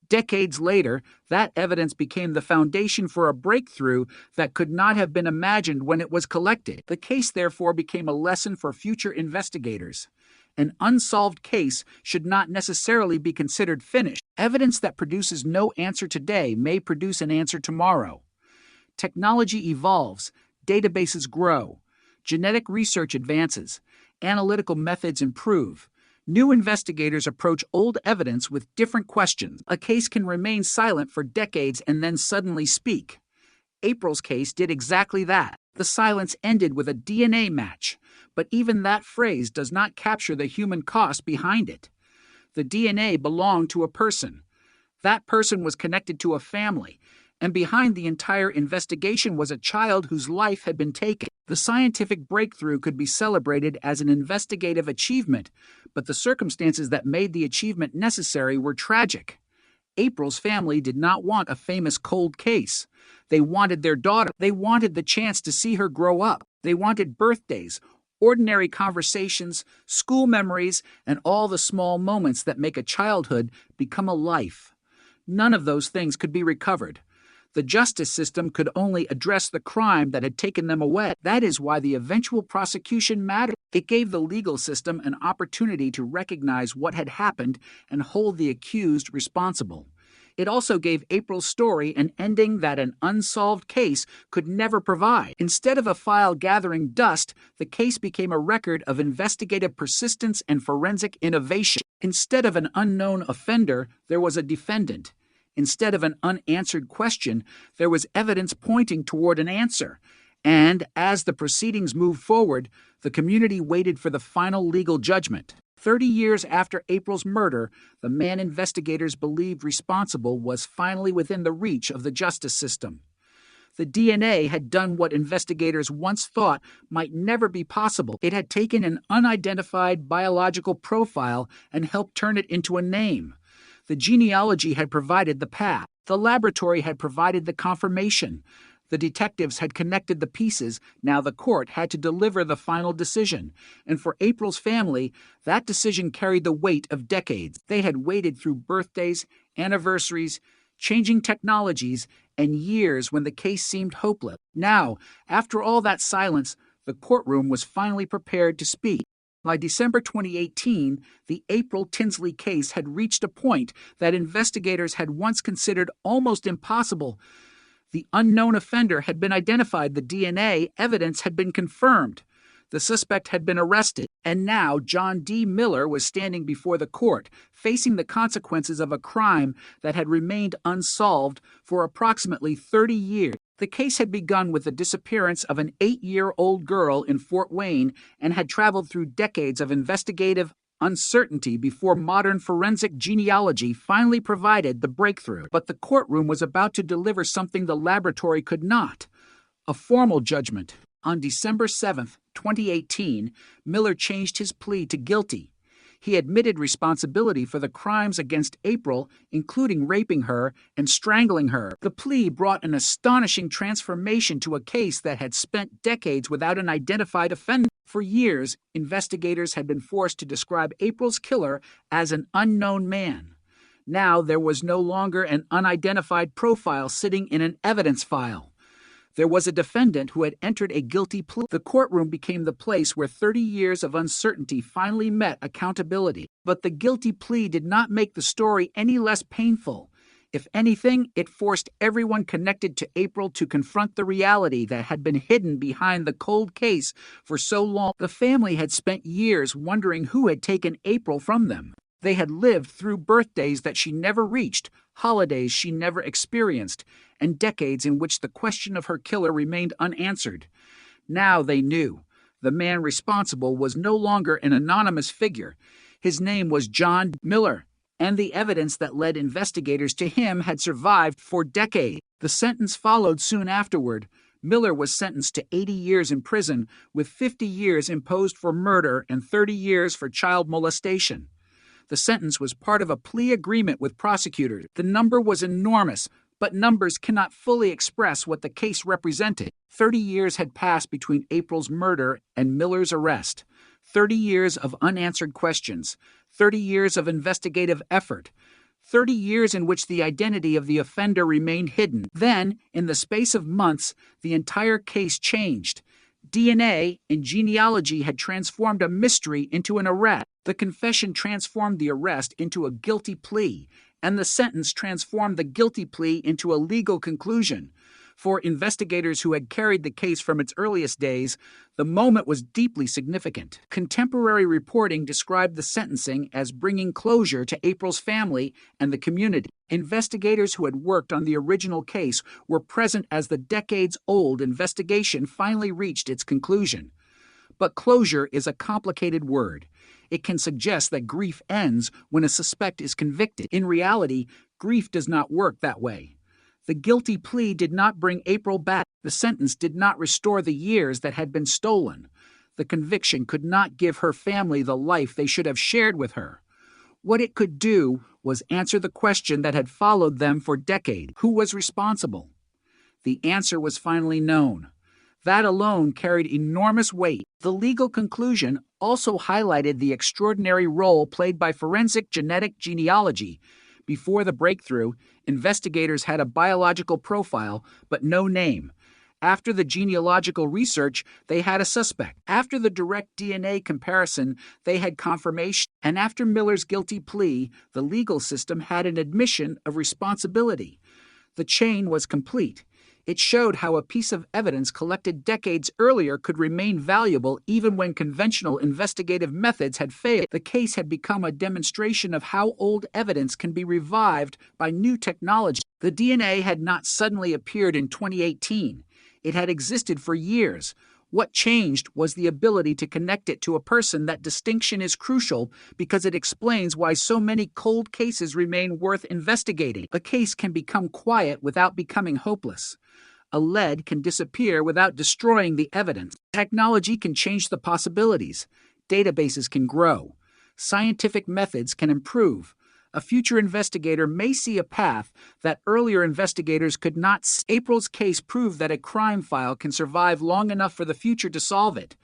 Speaker 22: Decades later, that evidence became the foundation for a breakthrough that could not have been imagined when it was collected. The case, therefore, became a lesson for future investigators. An unsolved case should not necessarily be considered finished. Evidence that produces no answer today may produce an answer tomorrow. Technology evolves, databases grow, genetic research advances, analytical methods improve. New investigators approach old evidence with different questions. A case can remain silent for decades and then suddenly speak. April's case did exactly that. The silence ended with a DNA match, but even that phrase does not capture the human cost behind it. The DNA belonged to a person. That person was connected to a family, and behind the entire investigation was a child whose life had been taken. The scientific breakthrough could be celebrated as an investigative achievement, but the circumstances that made the achievement necessary were tragic. April's family did not want a famous cold case. They wanted their daughter. They wanted the chance to see her grow up. They wanted birthdays, ordinary conversations, school memories, and all the small moments that make a childhood become a life. None of those things could be recovered. The justice system could only address the crime that had taken them away. That is why the eventual prosecution mattered. It gave the legal system an opportunity to recognize what had happened and hold the accused responsible. It also gave April's story an ending that an unsolved case could never provide. Instead of a file gathering dust, the case became a record of investigative persistence and forensic innovation. Instead of an unknown offender, there was a defendant. Instead of an unanswered question, there was evidence pointing toward an answer. And as the proceedings moved forward, the community waited for the final legal judgment. 30 years after April's murder, the man investigators believed responsible was finally within the reach of the justice system. The DNA had done what investigators once thought might never be possible. It had taken an unidentified biological profile and helped turn it into a name. The genealogy had provided the path. The laboratory had provided the confirmation. The detectives had connected the pieces. Now the court had to deliver the final decision. And for April's family, that decision carried the weight of decades. They had waited through birthdays, anniversaries, changing technologies, and years when the case seemed hopeless. Now, after all that silence, the courtroom was finally prepared to speak. By December 2018, the April Tinsley case had reached a point that investigators had once considered almost impossible. The unknown offender had been identified. The DNA evidence had been confirmed. The suspect had been arrested. And now John D. Miller was standing before the court, facing the consequences of a crime that had remained unsolved for approximately 30 years. The case had begun with the disappearance of an 8-year-old girl in Fort Wayne and had traveled through decades of investigative uncertainty before modern forensic genealogy finally provided the breakthrough. But the courtroom was about to deliver something the laboratory could not: a formal judgment. On December 7, 2018, Miller changed his plea to guilty. He admitted responsibility for the crimes against April, including raping her and strangling her. The plea brought an astonishing transformation to a case that had spent decades without an identified offender. For years, investigators had been forced to describe April's killer as an unknown man. Now there was no longer an unidentified profile sitting in an evidence file. There was a defendant who had entered a guilty plea. The courtroom became the place where 30 years of uncertainty finally met accountability. But the guilty plea did not make the story any less painful. If anything, it forced everyone connected to April to confront the reality that had been hidden behind the cold case for so long. The family had spent years wondering who had taken April from them. They had lived through birthdays that she never reached, holidays she never experienced, and decades in which the question of her killer remained unanswered. Now they knew. The man responsible was no longer an anonymous figure. His name was John Miller, and the evidence that led investigators to him had survived for decades. The sentence followed soon afterward. Miller was sentenced to 80 years in prison, with 50 years imposed for murder and 30 years for child molestation. The sentence was part of a plea agreement with prosecutors. The number was enormous, but numbers cannot fully express what the case represented. 30 years had passed between April's murder and Miller's arrest. 30 years of unanswered questions. 30 years of investigative effort. 30 years in which the identity of the offender remained hidden. Then, in the space of months, the entire case changed. DNA and genealogy had transformed a mystery into an arrest. The confession transformed the arrest into a guilty plea, and the sentence transformed the guilty plea into a legal conclusion. For investigators who had carried the case from its earliest days, the moment was deeply significant. Contemporary reporting described the sentencing as bringing closure to April's family and the community. Investigators who had worked on the original case were present as the decades-old investigation finally reached its conclusion. But closure is a complicated word. It can suggest that grief ends when a suspect is convicted. In reality, grief does not work that way. The guilty plea did not bring April back. The sentence did not restore the years that had been stolen. The conviction could not give her family the life they should have shared with her. What it could do was answer the question that had followed them for decades: who was responsible? The answer was finally known. That alone carried enormous weight. The legal conclusion also highlighted the extraordinary role played by forensic genetic genealogy. Before the breakthrough, investigators had a biological profile, but no name. After the genealogical research, they had a suspect. After the direct DNA comparison, they had confirmation. And after Miller's guilty plea, the legal system had an admission of responsibility. The chain was complete. It showed how a piece of evidence collected decades earlier could remain valuable even when conventional investigative methods had failed. The case had become a demonstration of how old evidence can be revived by new technology. The DNA had not suddenly appeared in 2018. It had existed for years. What changed was the ability to connect it to a person. That distinction is crucial because it explains why so many cold cases remain worth investigating. A case can become quiet without becoming hopeless. A lead can disappear without destroying the evidence. Technology can change the possibilities. Databases can grow. Scientific methods can improve. A future investigator may see a path that earlier investigators could not see. April's case proved that a crime file can survive long enough for the future to solve it.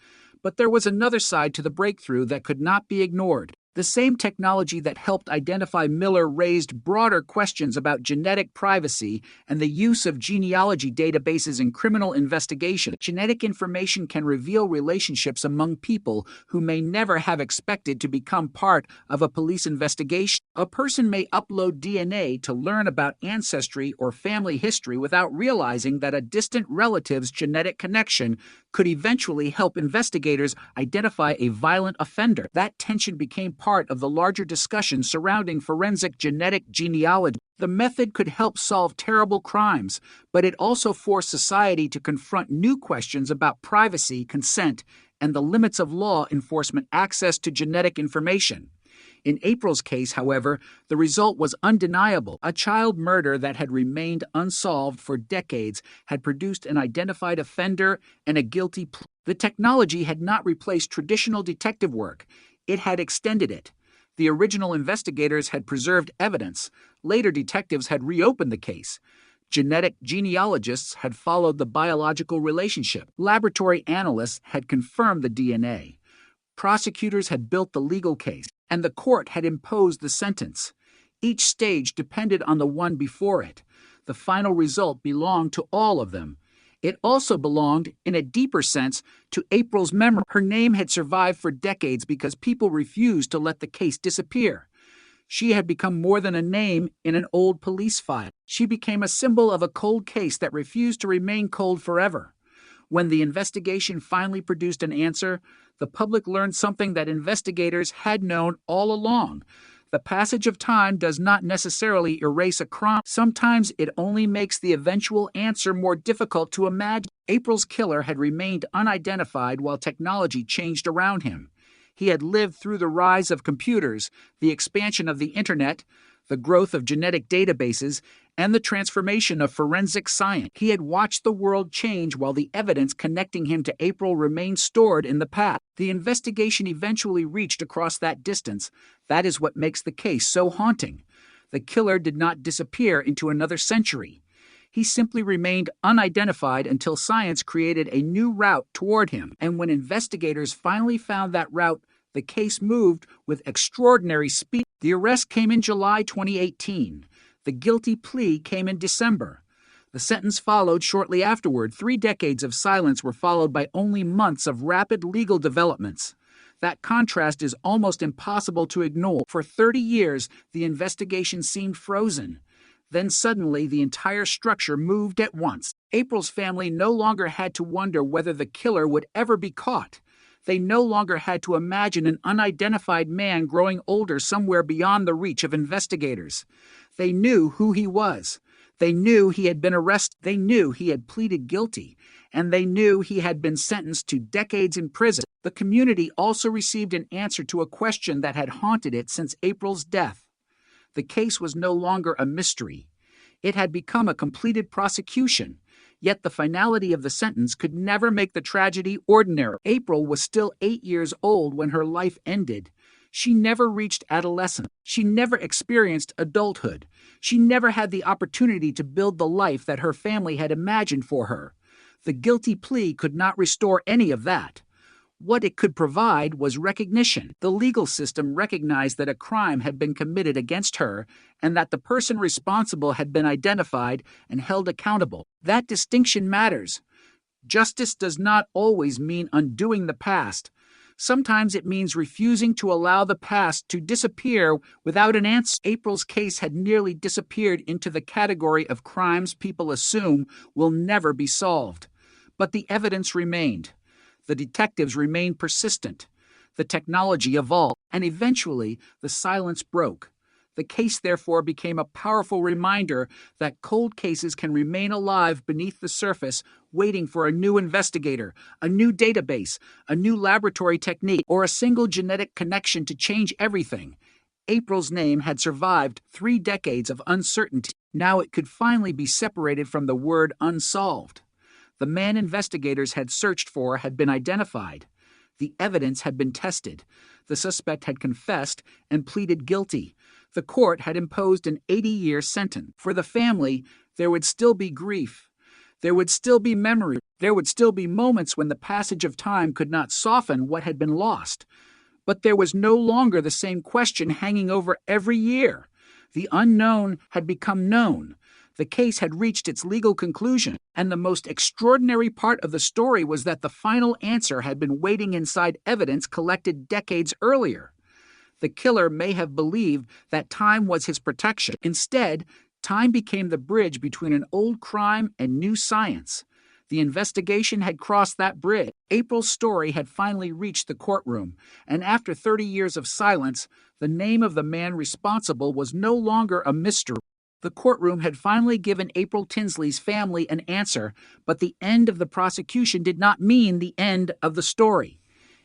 Speaker 22: But there was another side to the breakthrough that could not be ignored. The same technology that helped identify Miller raised broader questions about genetic privacy and the use of genealogy databases in criminal investigation. Genetic information can reveal relationships among people who may never have expected to become part of a police investigation. A person may upload DNA to learn about ancestry or family history without realizing that a distant relative's genetic connection could eventually help investigators identify a violent offender. That tension became part of the larger discussion surrounding forensic genetic genealogy. The method could help solve terrible crimes, but it also forced society to confront new questions about privacy, consent, and the limits of law enforcement access to genetic information. In April's case, however, the result was undeniable. A child murder that had remained unsolved for decades had produced an identified offender and a guilty plea. The technology had not replaced traditional detective work. It had extended it. The original investigators had preserved evidence. Later detectives had reopened the case. Genetic genealogists had followed the biological relationship. Laboratory analysts had confirmed the DNA. Prosecutors had built the legal case, and the court had imposed the sentence. Each stage depended on the one before it. The final result belonged to all of them. It also belonged, in a deeper sense, to April's memory. Her name had survived for decades because people refused to let the case disappear. She had become more than a name in an old police file. She became a symbol of a cold case that refused to remain cold forever. When the investigation finally produced an answer, the public learned something that investigators had known all along. The passage of time does not necessarily erase a crime. Sometimes it only makes the eventual answer more difficult to imagine. April's killer had remained unidentified while technology changed around him. He had lived through the rise of computers, the expansion of the internet, the growth of genetic databases, and the transformation of forensic science. He had watched the world change while the evidence connecting him to April remained stored in the past. The investigation eventually reached across that distance. That is what makes the case so haunting. The killer did not disappear into another century. He simply remained unidentified until science created a new route toward him. And when investigators finally found that route, the case moved with extraordinary speed. The arrest came in July 2018. The guilty plea came in December. The sentence followed shortly afterward. 3 decades of silence were followed by only months of rapid legal developments. That contrast is almost impossible to ignore. For 30 years, the investigation seemed frozen. Then suddenly, the entire structure moved at once. April's family no longer had to wonder whether the killer would ever be caught. They no longer had to imagine an unidentified man growing older somewhere beyond the reach of investigators. They knew who he was. They knew he had been arrested. They knew he had pleaded guilty. And they knew he had been sentenced to decades in prison. The community also received an answer to a question that had haunted it since April's death. The case was no longer a mystery. It had become a completed prosecution. Yet the finality of the sentence could never make the tragedy ordinary. April was still 8 years old when her life ended. She never reached adolescence. She never experienced adulthood. She never had the opportunity to build the life that her family had imagined for her. The guilty plea could not restore any of that. What it could provide was recognition. The legal system recognized that a crime had been committed against her and that the person responsible had been identified and held accountable. That distinction matters. Justice does not always mean undoing the past. Sometimes it means refusing to allow the past to disappear without an answer. April's case had nearly disappeared into the category of crimes people assume will never be solved. But the evidence remained. The detectives remained persistent. The technology evolved, and eventually the silence broke. The case, therefore, became a powerful reminder that cold cases can remain alive beneath the surface, waiting for a new investigator, a new database, a new laboratory technique, or a single genetic connection to change everything. April's name had survived 3 decades of uncertainty. Now it could finally be separated from the word unsolved. The man investigators had searched for had been identified. The evidence had been tested. The suspect had confessed and pleaded guilty. The court had imposed an 80-year sentence. For the family, there would still be grief. There would still be memory. There would still be moments when the passage of time could not soften what had been lost. But there was no longer the same question hanging over every year. The unknown had become known. The case had reached its legal conclusion, and the most extraordinary part of the story was that the final answer had been waiting inside evidence collected decades earlier. The killer may have believed that time was his protection. Instead, time became the bridge between an old crime and new science. The investigation had crossed that bridge. April's story had finally reached the courtroom, and after 30 years of silence, the name of the man responsible was no longer a mystery. The courtroom had finally given April Tinsley's family an answer, but the end of the prosecution did not mean the end of the story.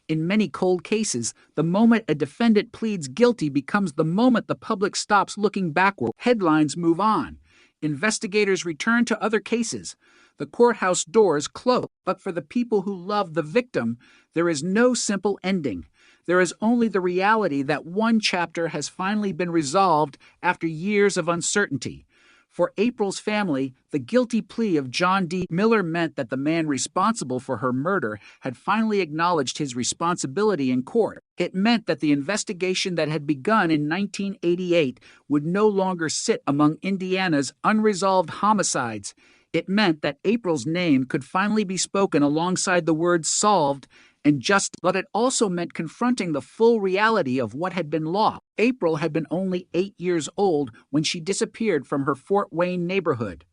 Speaker 22: In many cold cases, the moment a defendant pleads guilty becomes the moment the public stops looking backward. Headlines move on. Investigators return to other cases. The courthouse doors close. But for the people who love the victim, there is no simple ending. There is only the reality that one chapter has finally been resolved after years of uncertainty. For April's family, the guilty plea of John D. Miller meant that the man responsible for her murder had finally acknowledged his responsibility in court. It meant that the investigation that had begun in 1988 would no longer sit among Indiana's unresolved homicides. It meant that April's name could finally be spoken alongside the words solved and just, but it also meant confronting the full reality of what had been lost. April had been only 8 years old when she disappeared from her Fort Wayne neighborhood.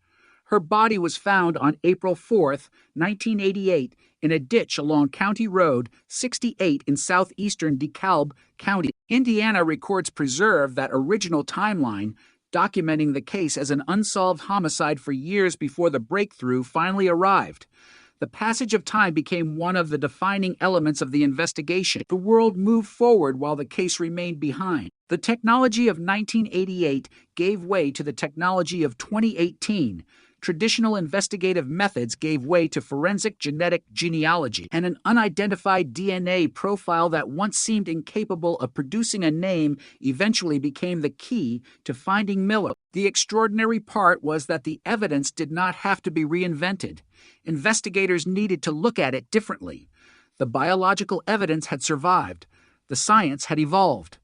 Speaker 22: Her body was found on April 4, 1988, in a ditch along County Road 68 in southeastern DeKalb County. Indiana records preserve that original timeline, documenting the case as an unsolved homicide for years before the breakthrough finally arrived. The passage of time became one of the defining elements of the investigation. The world moved forward while the case remained behind. The technology of 1988 gave way to the technology of 2018. Traditional investigative methods gave way to forensic genetic genealogy, and an unidentified DNA profile that once seemed incapable of producing a name eventually became the key to finding Miller. The extraordinary part was that the evidence did not have to be reinvented. Investigators needed to look at it differently. The biological evidence had survived. The science had evolved.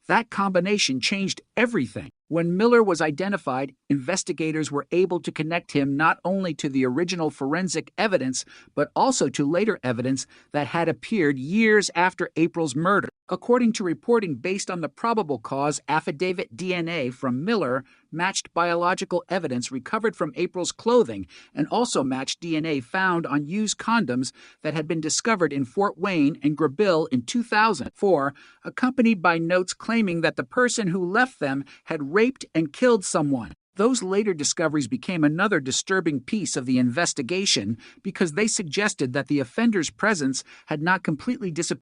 Speaker 22: That combination changed everything. When Miller was identified, investigators were able to connect him not only to the original forensic evidence, but also to later evidence that had appeared years after April's murder. According to reporting based on the probable cause affidavit, DNA from Miller matched biological evidence recovered from April's clothing and also matched DNA found on used condoms that had been discovered in Fort Wayne and Grabille in 2004, accompanied by notes claiming that the person who left them had raped and killed someone. Those later discoveries became another disturbing piece of the investigation because they suggested that the offender's presence had not completely disappeared.